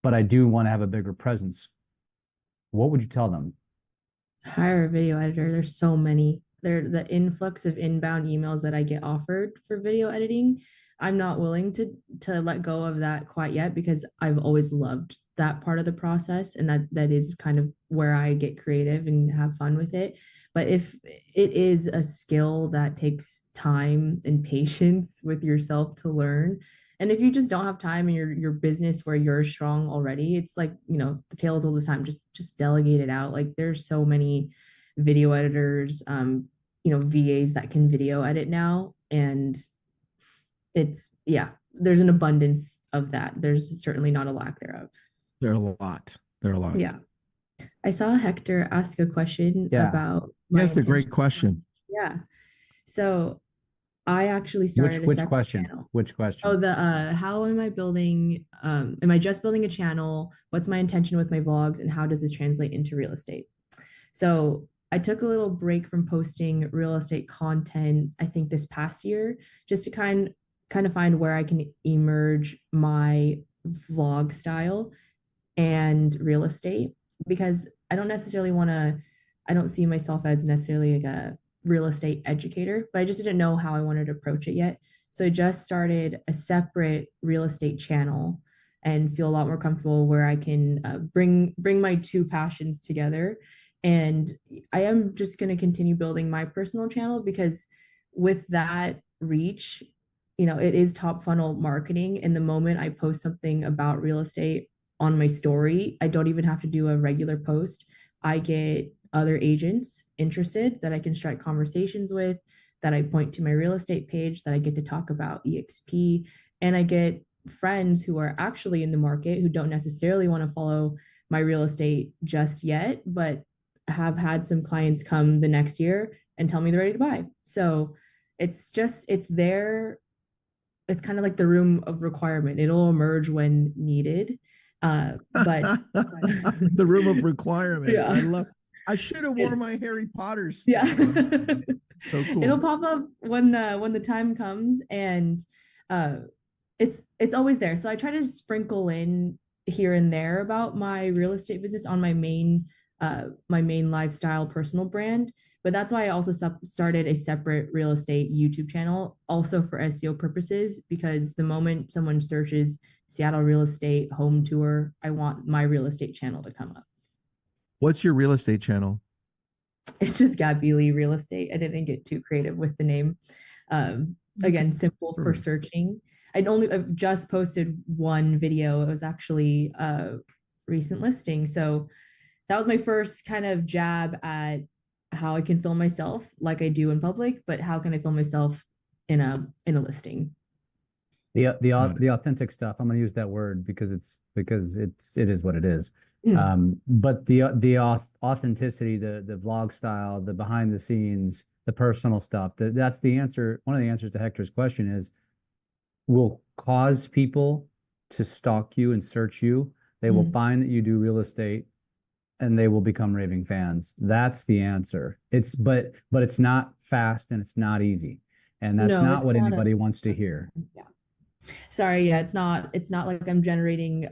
But I do want to have a bigger presence. What would you tell them? Hire a video editor. There's so many. The influx of inbound emails that I get offered for video editing. I'm not willing to let go of that quite yet because I've always loved that part of the process, and that is kind of where I get creative and have fun with it. But if it is a skill that takes time and patience with yourself to learn, and if you just don't have time in your business where you're strong already, it's like, the tales all the time, just delegate it out. Like there's so many video editors, VAs that can video edit now, and there's an abundance of that. There's certainly not a lack thereof. There are a lot. There are a lot. Yeah. I saw Hector ask a question about That's a great question. Yeah. So I actually started Which a separate question? channel. Which question? Oh, how am I building, am I just building a channel? What's my intention with my vlogs, and how does this translate into real estate? So I took a little break from posting real estate content, I think this past year, just to kind of find where I can emerge my vlog style and real estate, because I don't see myself as necessarily like a real estate educator, but I just didn't know how I wanted to approach it yet. So I just started a separate real estate channel and feel a lot more comfortable where I can bring my two passions together. And I am just going to continue building my personal channel, because with that reach, it is top funnel marketing. And the moment I post something about real estate on my story, I don't even have to do a regular post. I get other agents interested that I can strike conversations with, that I point to my real estate page, that I get to talk about EXP, and I get friends who are actually in the market who don't necessarily want to follow my real estate just yet, but have had some clients come the next year and tell me they're ready to buy. So it's there. It's kind of like the room of requirement. It'll emerge when needed. But the room of requirement. Yeah. I should have worn my Harry Potter stuff. Yeah. So cool. It'll pop up when the time comes, and it's always there. So I try to sprinkle in here and there about my real estate business on my main lifestyle personal brand. But that's why I also started a separate real estate YouTube channel, also for SEO purposes, because the moment someone searches Seattle real estate home tour, I want my real estate channel to come up. What's your real estate channel? It's just Gabby Lee Real Estate. I didn't get too creative with the name. Again, simple for searching. I've just posted one video. It was actually a recent listing. So that was my first kind of jab at how I can film myself like I do in public, but how can I film myself in a listing? The authentic stuff. I'm going to use that word because it is what it is. But the authenticity, the vlog style, the behind the scenes, the personal stuff, that's the answer. One of the answers to Hector's question is, will cause people to stalk you and search you. They will find that you do real estate, and they will become raving fans. That's the answer. But it's not fast, and it's not easy. And that's not what anybody wants to hear. Yeah. Sorry. Yeah. It's not like I'm generating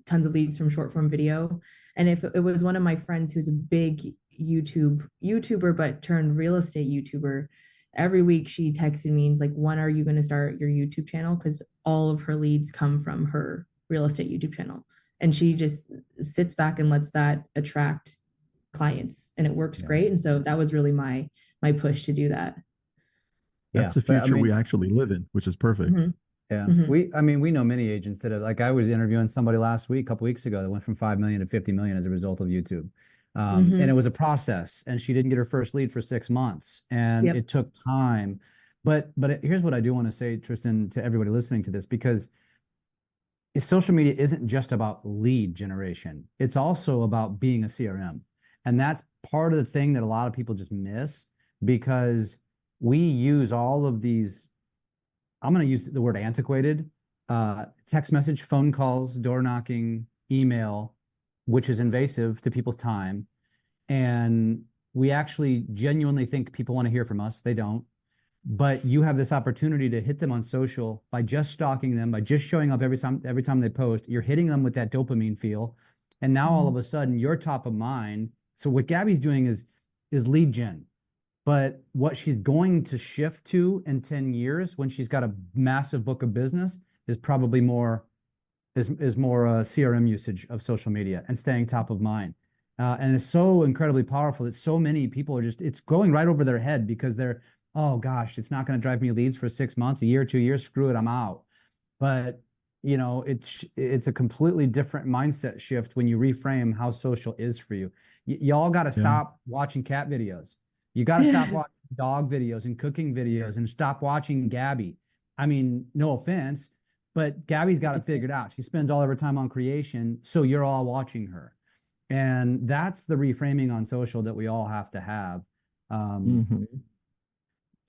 tons of leads from short form video. And if it was one of my friends who's a big YouTuber, but turned real estate YouTuber, every week she texted me and was like, when are you going to start your YouTube channel? Because all of her leads come from her real estate YouTube channel. And she just sits back and lets that attract clients, and it works great. And so that was really my push to do that. That's the future we actually live in, which is perfect. Yeah. We know many agents that I was interviewing somebody last week, a couple weeks ago, that went from 5 million to 50 million as a result of YouTube. And it was a process, and she didn't get her first lead for 6 months, and it took time. But here's what I do want to say, Tristan, to everybody listening to this, because social media isn't just about lead generation. It's also about being a CRM. And that's part of the thing that a lot of people just miss, because we use all of these, I'm going to use the word antiquated, text message, phone calls, door knocking, email, which is invasive to people's time. And we actually genuinely think people want to hear from us. They don't. But you have this opportunity to hit them on social by just stalking them, by just showing up every time they post. You're hitting them with that dopamine feel. And now all of a sudden you're top of mind. So what Gabby's doing is lead gen. But what she's going to shift to in 10 years when she's got a massive book of business is probably more CRM usage of social media and staying top of mind. And it's so incredibly powerful that so many people are it's going right over their head because they're, oh gosh, it's not going to drive me leads for 6 months, a year, 2 years, screw it, I'm out. But you know, it's a completely different mindset shift when you reframe how social is for you. Y'all got to stop watching cat videos. You got to stop watching dog videos and cooking videos and stop watching Gabby. I mean, no offense, but Gabby's got it figured out. She spends all of her time on creation, so you're all watching her. And that's the reframing on social that we all have to have.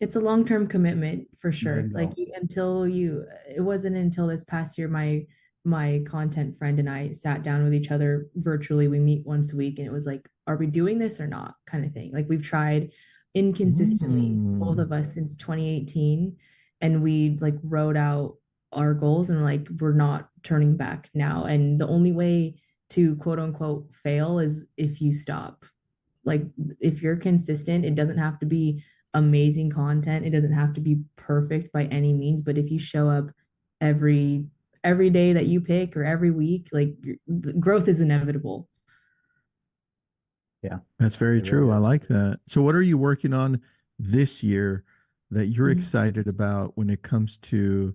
It's a long-term commitment for There sure. you go. Like it wasn't until this past year, my content friend and I sat down with each other virtually. We meet once a week and it was like, are we doing this or not? Kind of thing. Like we've tried inconsistently, both of us, since 2018. And we like wrote out our goals and like, we're not turning back now. And the only way to quote unquote fail is if you stop. Like if you're consistent, it doesn't have to be amazing content. It doesn't have to be perfect by any means, but if you show up every day that you pick or every week, like growth is inevitable. Yeah, That's very it really true. I is. like that. So what are you working on this year that you're Mhm. excited about when it comes to,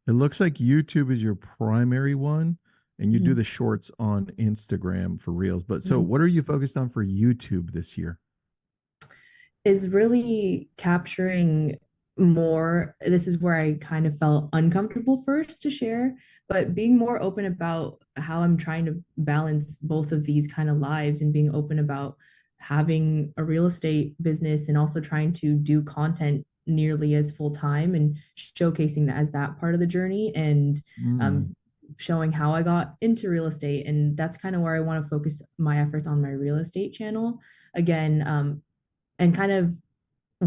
it looks like YouTube is your primary one and you do Mhm. the shorts on Instagram for Reels. But so Mhm. what are you focused on for YouTube this year? Is really capturing more. This is where I kind of felt uncomfortable first to share, but being more open about how I'm trying to balance both of these kind of lives and being open about having a real estate business and also trying to do content nearly as full time and showcasing that as that part of the journey and um, showing how I got into real estate. And that's kind of where I want to focus my efforts on my real estate channel. Again, and kind of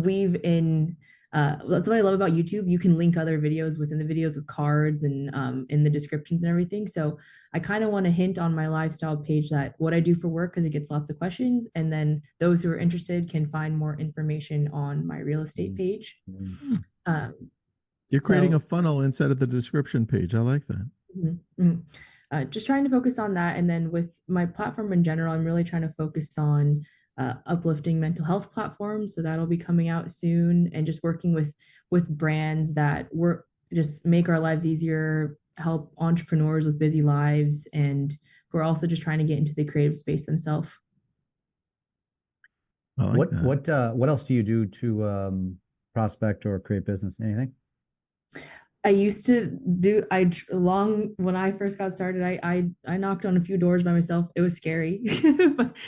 weave in that's what I love about YouTube. You can link other videos within the videos with cards and in the descriptions and everything. So I kind of want to hint on my lifestyle page that what I do for work because it gets lots of questions. And then those who are interested can find more information on my real estate page. Um, You're creating So- a funnel inside of the description page. I like that. Just trying to focus on that. And then with my platform in general, I'm really trying to focus on uplifting mental health platforms. So that'll be coming out soon and just working with brands that work, just make our lives easier, help entrepreneurs with busy lives. And we're also just trying to get into the creative space themselves. I like that. What else do you do to prospect or create business? Anything? I used to do when I first got started, I knocked on a few doors by myself. It was scary.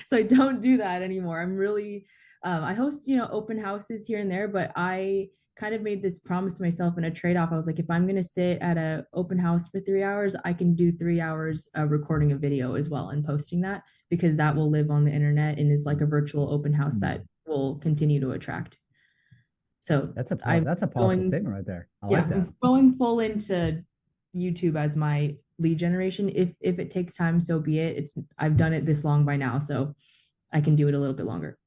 So I don't do that anymore. I'm really I host, open houses here and there, but I kind of made this promise to myself in a trade-off. I was like, if I'm gonna sit at a open house for 3 hours, I can do 3 hours recording a video as well and posting that because that will live on the internet and is like a virtual open house that will continue to attract. So That's a I'm powerful going- statement right there. I yeah, like that. I'm going full into YouTube as my lead generation. If it takes time, so be it. I've done it this long by now, so I can do it a little bit longer.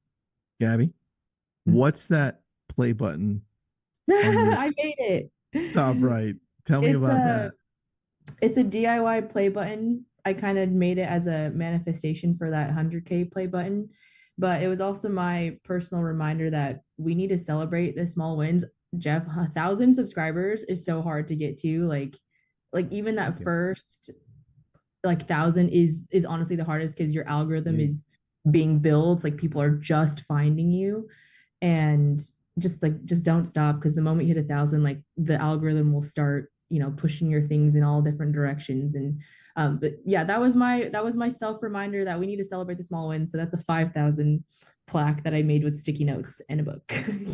Gabby, what's that play button I made it. top right? Tell me It's about a- that. It's a DIY play button. I kind of made it as a manifestation for that 100K play button, but it was also my personal reminder that we need to celebrate the small wins. Jeff, 1,000 subscribers is so hard to get to. Like even that Thank you. first 1,000 is honestly the hardest because your algorithm Mm. is being built. Like people are just finding you, and just don't stop because the moment you hit 1,000, like the algorithm will start pushing your things in all different directions. And but yeah, that was my self reminder that we need to celebrate the small wins. So that's a 5,000 plaque that I made with sticky notes and a book.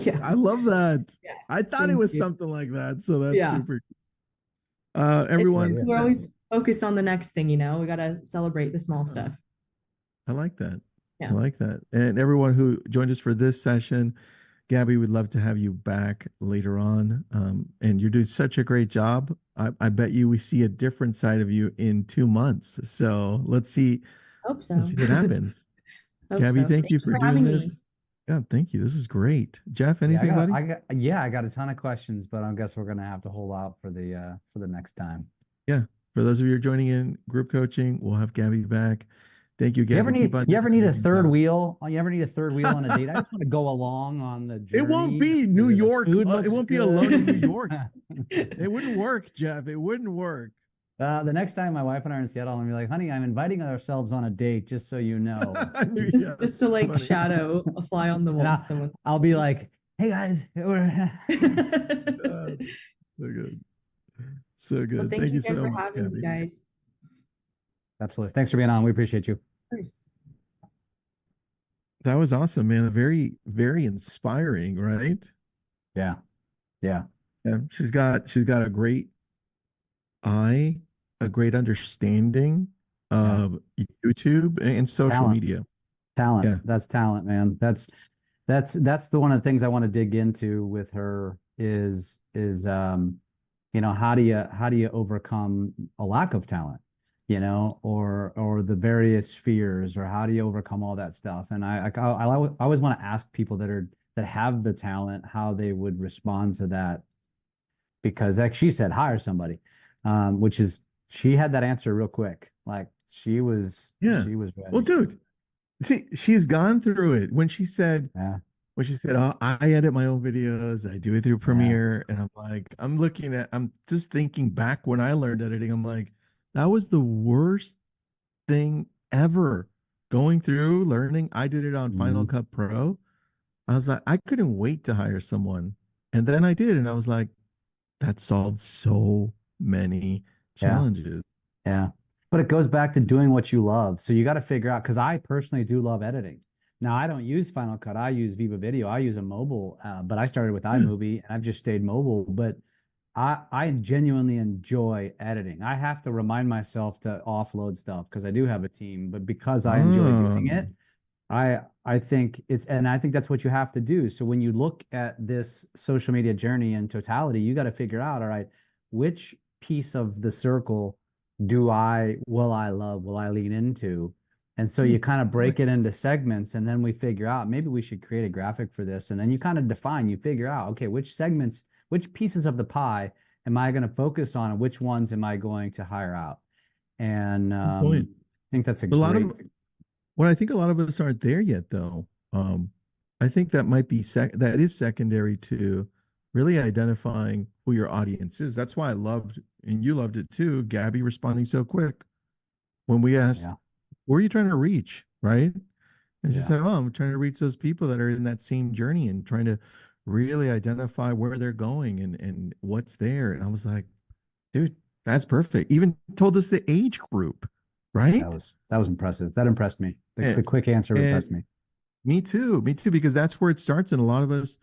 Yeah. I love that. Yeah. I thought it Thank was you. something like that. So that's Yeah. super. Everyone, We're always focused on the next thing, you know. We gotta celebrate the small stuff. I like that. I Yeah. like that. And everyone who joined us for this session, Gabby, we'd love to have you back later on. And you're doing such a great job. I bet you we see a different side of you in 2 months. So let's see. Hope so. Let's see what happens. Hope Gabby, so. thank you for doing having me. this. Yeah, thank you. This is great. Jeff, Yeah, anything, buddy? I got a ton of questions, but I guess we're gonna have to hold out for the next time. Yeah. For those of you who are joining in group coaching, we'll have Gabby back. Thank you, Gabby. You ever need a third wheel? You ever need a third wheel on a date? I just want to go along on the journey. It won't be New The York. food It looks won't be good. alone in New York. It wouldn't work, Jeff. It wouldn't work. The next time my wife and I are in Seattle, I'm gonna be like, honey, I'm inviting ourselves on a date, just so you know. Just to like shadow a fly on the And wall. Someone. I'll be like, hey guys, we're So good. So good. Well, thank Thank you you again so for much, having Gabby. me, guys. Absolutely. Thanks for being on. We appreciate you. Of course. That was awesome, man. Very, very inspiring, right? Yeah. Yeah. Yeah. She's got a great eye, a great understanding of YouTube and social Talent. media. Talent. Yeah. That's talent, man. That's the one of the things I want to dig into with her is how do you overcome a lack of talent, or the various fears, or how do you overcome all that stuff? And I always want to ask people that have the talent how they would respond to that, because like she said, hire somebody, she had that answer real quick. Like she was ready. Well, dude, see, she's gone through it. When she said, oh, I edit my own videos, I do it through Premiere, and I'm just thinking back when I learned editing. I'm like, that was the worst thing ever. Going through learning, I did it on Final Cut Pro. I was like, I couldn't wait to hire someone, and then I did, and I was like, that solved so many challenges. Yeah. But it goes back to doing what you love. So you got to figure out, because I personally do love editing. Now, I don't use Final Cut. I use Viva Video. I use a mobile, but I started with iMovie and I've just stayed mobile. But I genuinely enjoy editing. I have to remind myself to offload stuff because I do have a team, but because I enjoy doing it, I think that's what you have to do. So when you look at this social media journey in totality, you got to figure out, all right, which piece of the circle will I love, will I lean into? And so you kind of break it into segments, and then we figure out maybe we should create a graphic for this. And then you kind of you figure out, okay, which pieces of the pie am I going to focus on, and which ones am I going to hire out? And I think that's I think a lot of us aren't there yet, though. I think that might be that is secondary to really identifying who your audience is. That's why I loved, and you loved it too, Gabby responding so quick when we asked, where are you trying to reach, right? And she said, oh, I'm trying to reach those people that are in that same journey and trying to really identify where they're going and what's there. And I was like, dude, that's perfect. Even told us the age group, right? That was impressive. That impressed me. The quick answer impressed me. Me too, because that's where it starts, and a lot of us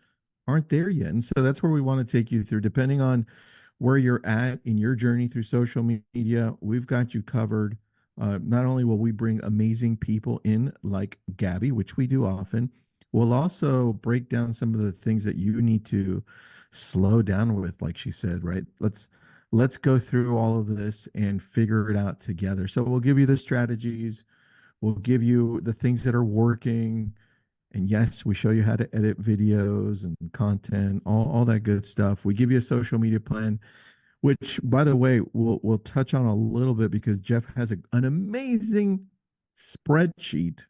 aren't there yet. And so that's where we want to take you through. Depending on where you're at in your journey through social media, we've got you covered. Not only will we bring amazing people in like Gabby, which we do often, we'll also break down some of the things that you need to slow down with, like she said, right? Let's go through all of this and figure it out together. So we'll give you the strategies, we'll give you the things that are working. And yes, we show you how to edit videos and content, all that good stuff. We give you a social media plan, which, by the way, we'll touch on a little bit because Jeff has an amazing spreadsheet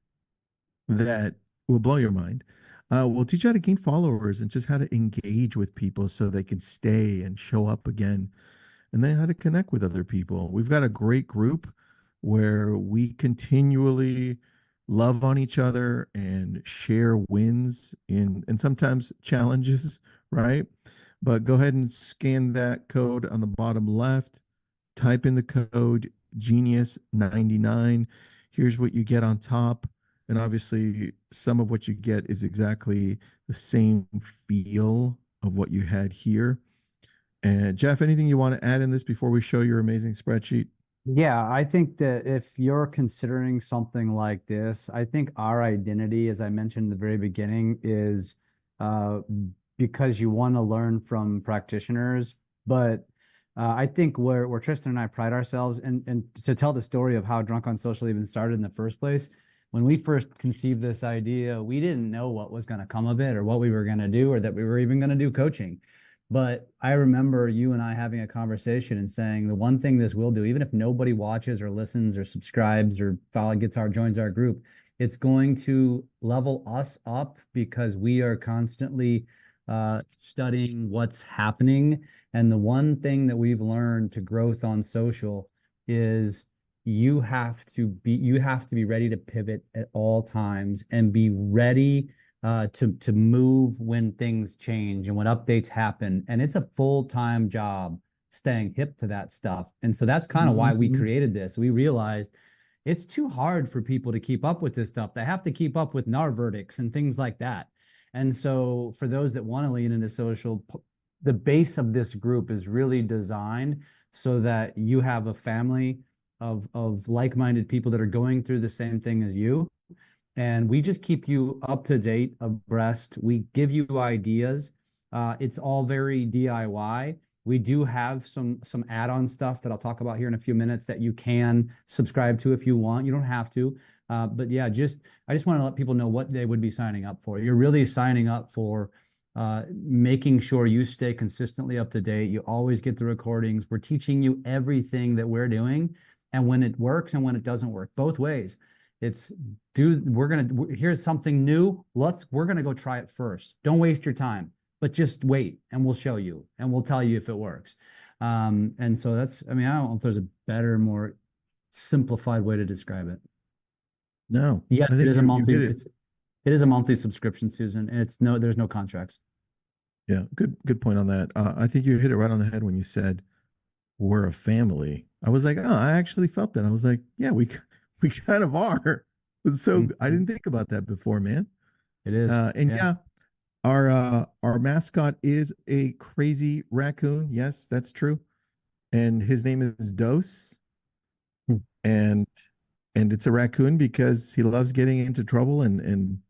that will blow your mind. We'll teach you how to gain followers and just how to engage with people so they can stay and show up again, and then how to connect with other people. We've got a great group where we continually love on each other and share wins and sometimes challenges, right? But go ahead and scan that code on the bottom left, type in the code Genius99. Here's what you get on top. And obviously some of what you get is exactly the same feel of what you had here. And Jeff, anything you want to add in this before we show your amazing spreadsheet? Yeah, I think that if you're considering something like this, I think our identity, as I mentioned in the very beginning, is uh, because you want to learn from practitioners. But I think where Tristan and I pride ourselves, and to tell the story of how Drunk on Social even started in the first place, when we first conceived this idea, we didn't know what was going to come of it or what we were going to do or that we were even going to do coaching. But I remember you and I having a conversation and saying the one thing this will do, even if nobody watches or listens or subscribes or joins our group, it's going to level us up because we are constantly studying what's happening. And the one thing that we've learned to growth on social is you have to be ready to pivot at all times and be ready to move when things change and when updates happen. And it's a full-time job staying hip to that stuff. And so that's kind of why we created this. We realized it's too hard for people to keep up with this stuff. They have to keep up with NAR verdicts and things like that. And so for those that want to lean into social, the base of this group is really designed so that you have a family of like-minded people that are going through the same thing as you. And we just keep you up to date, abreast. We give you ideas. It's all very DIY. We do have some add-on stuff that I'll talk about here in a few minutes that you can subscribe to if you want. You don't have to. But yeah, I just want to let people know what they would be signing up for. You're really signing up for making sure you stay consistently up to date. You always get the recordings. We're teaching you everything that we're doing and when it works and when it doesn't work, both ways. It's here's something new. We're gonna go try it first. Don't waste your time, but just wait and we'll show you and we'll tell you if it works. And so I don't know if there's a better, more simplified way to describe it. No. Yes, it is a monthly. It is a monthly subscription, Susan, and there's no contracts. Yeah, good point on that. I think you hit it right on the head when you said we're a family. I was like, oh, I actually felt that. I was like, yeah, we kind of are. So I didn't think about that before, man. It is. And yeah, our mascot is a crazy raccoon. Yes, that's true. And his name is Dose. And it's a raccoon because he loves getting into trouble and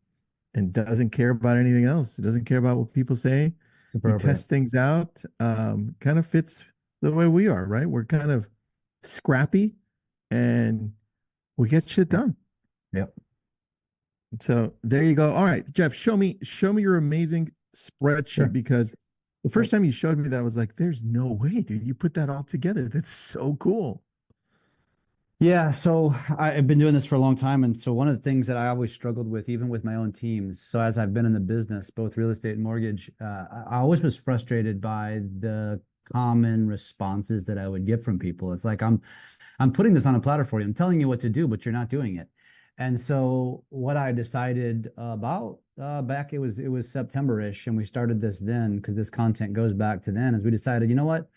doesn't care about anything else. He doesn't care about what people say. He tests things out. Kind of fits the way we are, right? We're kind of scrappy and we get shit done. Yep. So there you go. All right, Jeff, show me your amazing spreadsheet because the first time you showed me that, I was like, there's no way, dude, you put that all together. That's so cool. Yeah, so I've been doing this for a long time. And so one of the things that I always struggled with, even with my own teams, so as I've been in the business, both real estate and mortgage, I always was frustrated by the common responses that I would get from people. It's like, I'm putting this on a platter for you. I'm telling you what to do, but you're not doing it. And so what I decided about back, it was September-ish, and we started this then because this content goes back to then, is we decided, you know what?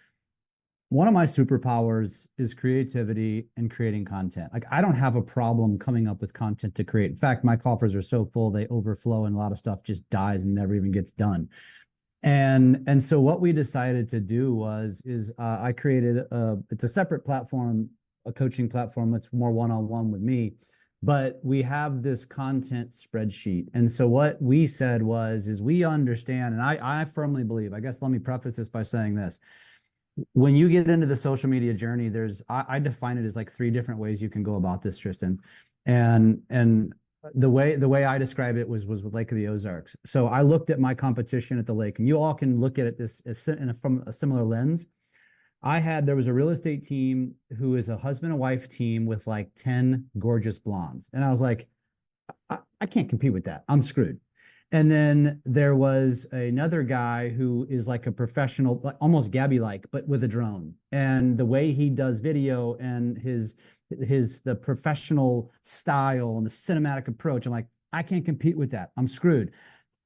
One of my superpowers is creativity and creating content. Like I don't have a problem coming up with content to create. In fact, my coffers are so full, they overflow and a lot of stuff just dies and never even gets done. And so what we decided to do is I created it's a separate platform, a coaching platform that's more one-on-one with me, but we have this content spreadsheet. And so what we said is we understand, and I firmly believe, I guess let me preface this by saying this. When you get into the social media journey, I define it as like 3 different ways you can go about this, Tristan. And the way I describe it was with Lake of the Ozarks. So I looked at my competition at the lake, and you all can look at it from a similar lens. There was a real estate team who is a husband and wife team with like 10 gorgeous blondes. And I was like, I can't compete with that. I'm screwed. And then there was another guy who is like a professional, like almost Gabby-like, but with a drone. And the way he does video and the professional style and the cinematic approach, I'm like, I can't compete with that. I'm screwed.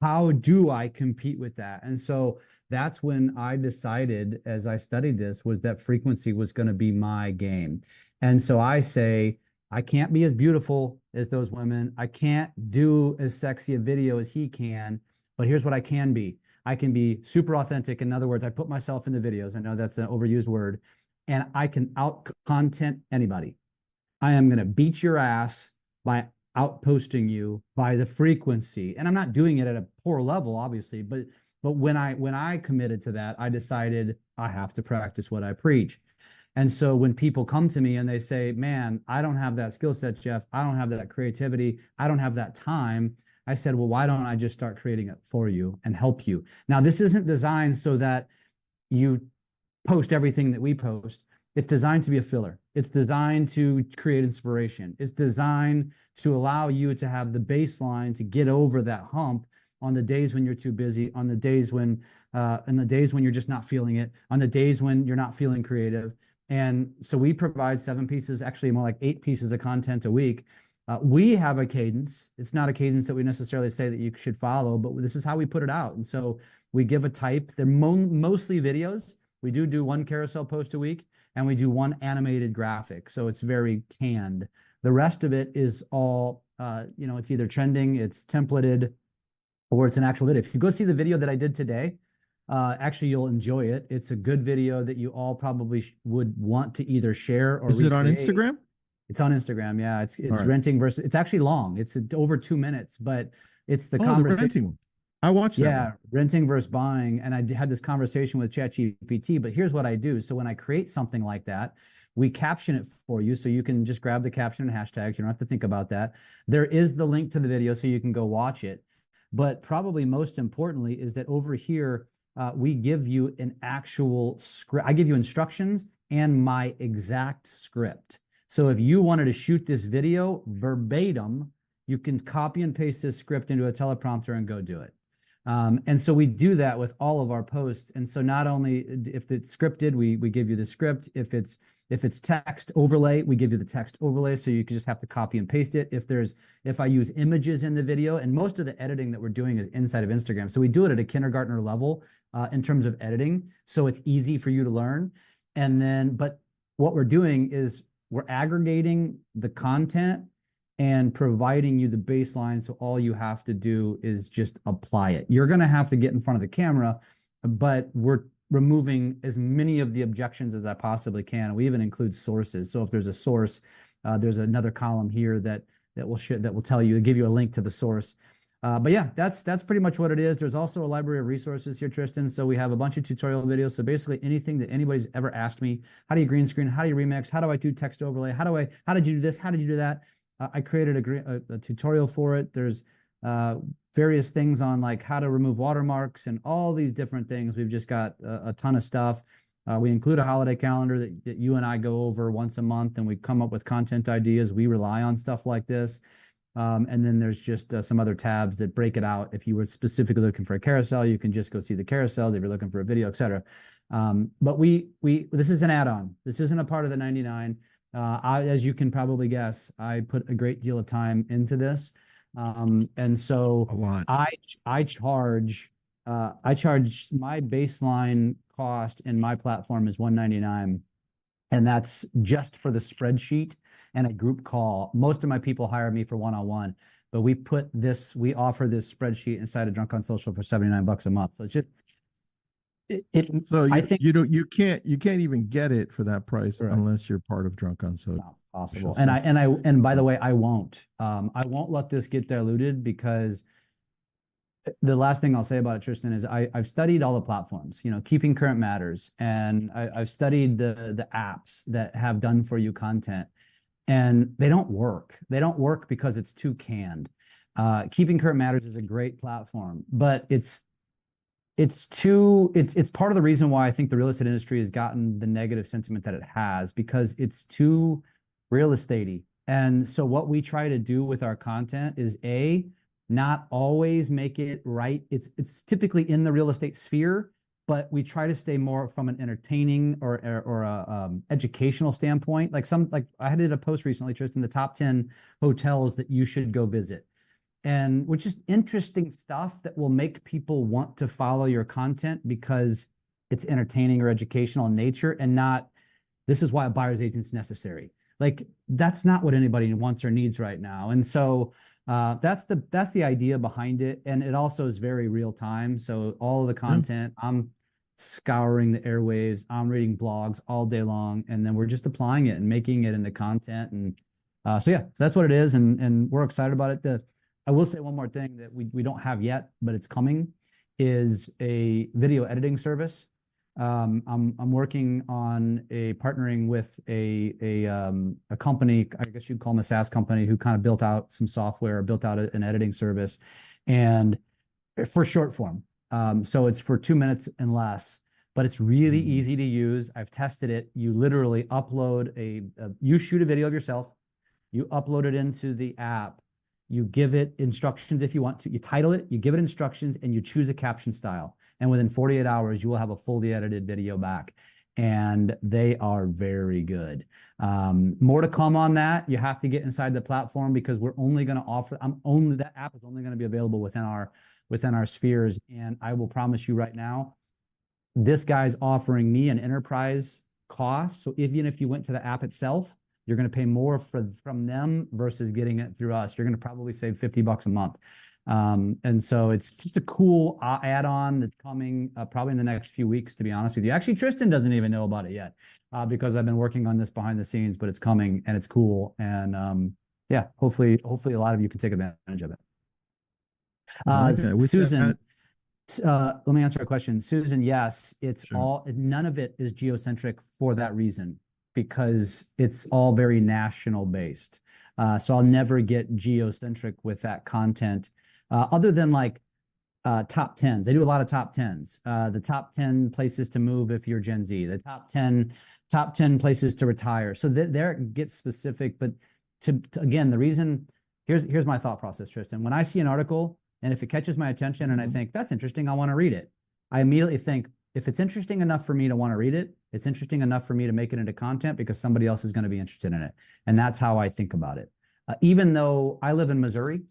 How do I compete with that? And so that's when I decided, as I studied this, was that frequency was going to be my game. And so I say, I can't be as beautiful as those women. I can't do as sexy a video as he can, but here's what I can be. I can be super authentic. In other words, I put myself in the videos. I know that's an overused word, and I can out content anybody. I am going to beat your ass by outposting you by the frequency. And I'm not doing it at a poor level, obviously, but when I committed to that, I decided I have to practice what I preach. And so when people come to me and they say, man, I don't have that skill set, Jeff, I don't have that creativity, I don't have that time, I said, well, why don't I just start creating it for you and help you? Now, this isn't designed so that you post everything that we post. It's designed to be a filler. It's designed to create inspiration. It's designed to allow you to have the baseline to get over that hump on the days when you're too busy, on the days when you're just not feeling it, on the days when you're not feeling creative. And so we provide 7 pieces, actually more like 8 pieces of content a week. We have a cadence. It's not a cadence that we necessarily say that you should follow, but this is how we put it out. And so we give a type. They're mostly videos. We do 1 carousel post a week, and we do 1 animated graphic. So it's very canned. The rest of it is all, it's either trending, it's templated, or it's an actual video. If you go see the video that I did today, actually, you'll enjoy it. It's a good video that you all probably would want to either share or Is it on recreate. Instagram? It's on Instagram. Yeah, it's right. renting versus. It's actually long. It's over 2 minutes, but it's the The conversation. renting one. I watched that. Yeah, one. renting versus buying. And I had this conversation with ChatGPT, but here's what I do. So when I create something like that, we caption it for you. So you can just grab the caption and hashtags. You don't have to think about that. There is the link to the video so you can go watch it. But probably most importantly is that over here, we give you an actual script. I give you instructions and my exact script. So if you wanted to shoot this video verbatim, you can copy and paste this script into a teleprompter and go do it. And so we do that with all of our posts. And so not only if it's scripted, we give you the script. If it's text overlay, we give you the text overlay. So you can just have to copy and paste it. If I use images in the video, and most of the editing that we're doing is inside of Instagram. So we do it at a kindergartner level in terms of editing. So it's easy for you to learn. But what we're doing is we're aggregating the content and providing you the baseline. So all you have to do is just apply it. You're going to have to get in front of the camera, but we're removing as many of the objections as I possibly can. We even include sources. So if there's a source, there's another column here that will tell you, give you a link to the source. But yeah, that's pretty much what it is. There's also a library of resources here, Tristan. So we have a bunch of tutorial videos. So basically anything that anybody's ever asked me, how do you green screen? How do you remix? How do I do text overlay? How did you do this? How did you do that? I created a tutorial for it. There's various things on like how to remove watermarks and all these different things. We've just got a ton of stuff. We include a holiday calendar that you and I go over once a month, and we come up with content ideas. We rely on stuff like this. And then there's just some other tabs that break it out. If you were specifically looking for a carousel, you can just go see the carousels. If you're looking for a video, etc. But this is an add-on. This isn't a part of the 99. As you can probably guess, I put a great deal of time into this. And so A lot. I charge my baseline cost in my platform is $199, and that's just for the spreadsheet and a group call. Most of my people hire me for one-on-one, but we offer this spreadsheet inside of Drunk on Social for $79 a month. So it's just you can't even get it for that price Correct. unless you're part of Drunk on It's Social. not possible. Social. And by the way, I won't let this get diluted, because the last thing I'll say about it, Tristan, is I've studied all the platforms. Keeping Current matters, and I've studied the apps that have done for you content, and they don't work. They don't work because it's too canned. Keeping Current matters is a great platform, but it's part of the reason why I think the real estate industry has gotten the negative sentiment that it has, because it's too real estatey. And so what we try to do with our content is not always make it right. It's typically in the real estate sphere, but we try to stay more from an entertaining or a educational standpoint. Like I did a post recently, Tristan, the top 10 hotels that you should go visit. And which is interesting stuff that will make people want to follow your content because it's entertaining or educational in nature, and not, this is why a buyer's agent's necessary. Like, that's not what anybody wants or needs right now. And so That's the idea behind it, and it also is very real time. So all of the content, I'm scouring the airwaves, I'm reading blogs all day long, and then we're just applying it and making it into content. And so yeah, so that's what it is, and we're excited about it. I will say one more thing that we don't have yet, but it's coming, is a video editing service. I'm working on partnering with a company, I guess you'd call them a SaaS company, who kind of built out some software, built out an editing service, and for short form. So it's for 2 minutes and less, but it's really easy to use. I've tested it. You literally upload you shoot a video of yourself, you upload it into the app, you give it instructions if you want to, you title it, you give it instructions, and you choose a caption style. And within 48 hours, you will have a fully edited video back. And they are very good. More to come on that. You have to get inside the platform, because we're only going to offer, that app is only going to be available within our spheres. And I will promise you right now, this guy's offering me an enterprise cost. So even if you went to the app itself, you're going to pay more from them versus getting it through us. You're going to probably save $50 a month. And so it's just a cool add-on that's coming probably in the next few weeks, to be honest with you. Actually, Tristan doesn't even know about it yet, because I've been working on this behind the scenes, but it's coming and it's cool. And yeah, hopefully a lot of you can take advantage of it. Susan, let me answer a question. Susan, yes, it's Sure. none of it is geocentric for that reason, because it's all very national based. So I'll never get geocentric with that content, other than like top 10s. They do a lot of top 10s. The top 10 places to move if you're Gen Z, the top 10 places to retire. So there it gets specific, but to again, the reason, here's my thought process, Tristan. When I see an article, and if it catches my attention and I think that's interesting, I want to read it, I immediately think, if it's interesting enough for me to want to read it, it's interesting enough for me to make it into content, because somebody else is going to be interested in it. And that's how I think about it. Even though I live in Missouri,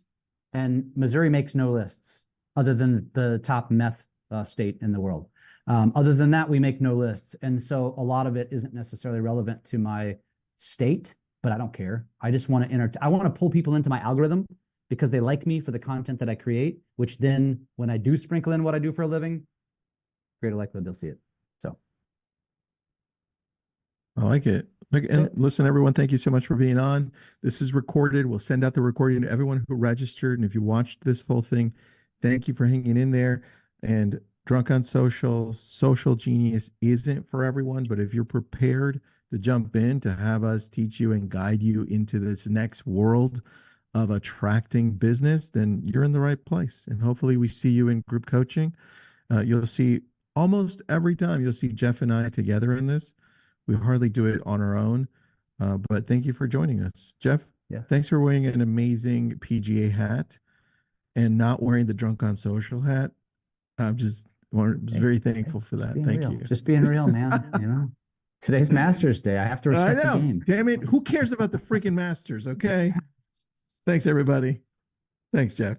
and Missouri makes no lists other than the top meth state in the world. Other than that, we make no lists. And so a lot of it isn't necessarily relevant to my state, but I don't care. I just want to I want to pull people into my algorithm, because they like me for the content that I create, which then when I do sprinkle in what I do for a living, greater likelihood they'll see it. So I like it. And listen, everyone, thank you so much for being on. This is recorded. We'll send out the recording to everyone who registered. And if you watched this whole thing, thank you for hanging in there. And Drunk on Social, Social Genius isn't for everyone, but if you're prepared to jump in, to have us teach you and guide you into this next world of attracting business, then you're in the right place. And hopefully we see you in group coaching. You'll see almost every time you'll see Jeff and I together in this. We hardly do it on our own, but thank you for joining us. Jeff, thanks for wearing an amazing PGA hat and not wearing the Drunk on Social hat. I'm just very thankful for that. Thank you. Just being real, man. You know, today's Masters Day. I have to respect the game. Damn it. Who cares about the freaking Masters? Okay. Thanks, everybody. Thanks, Jeff.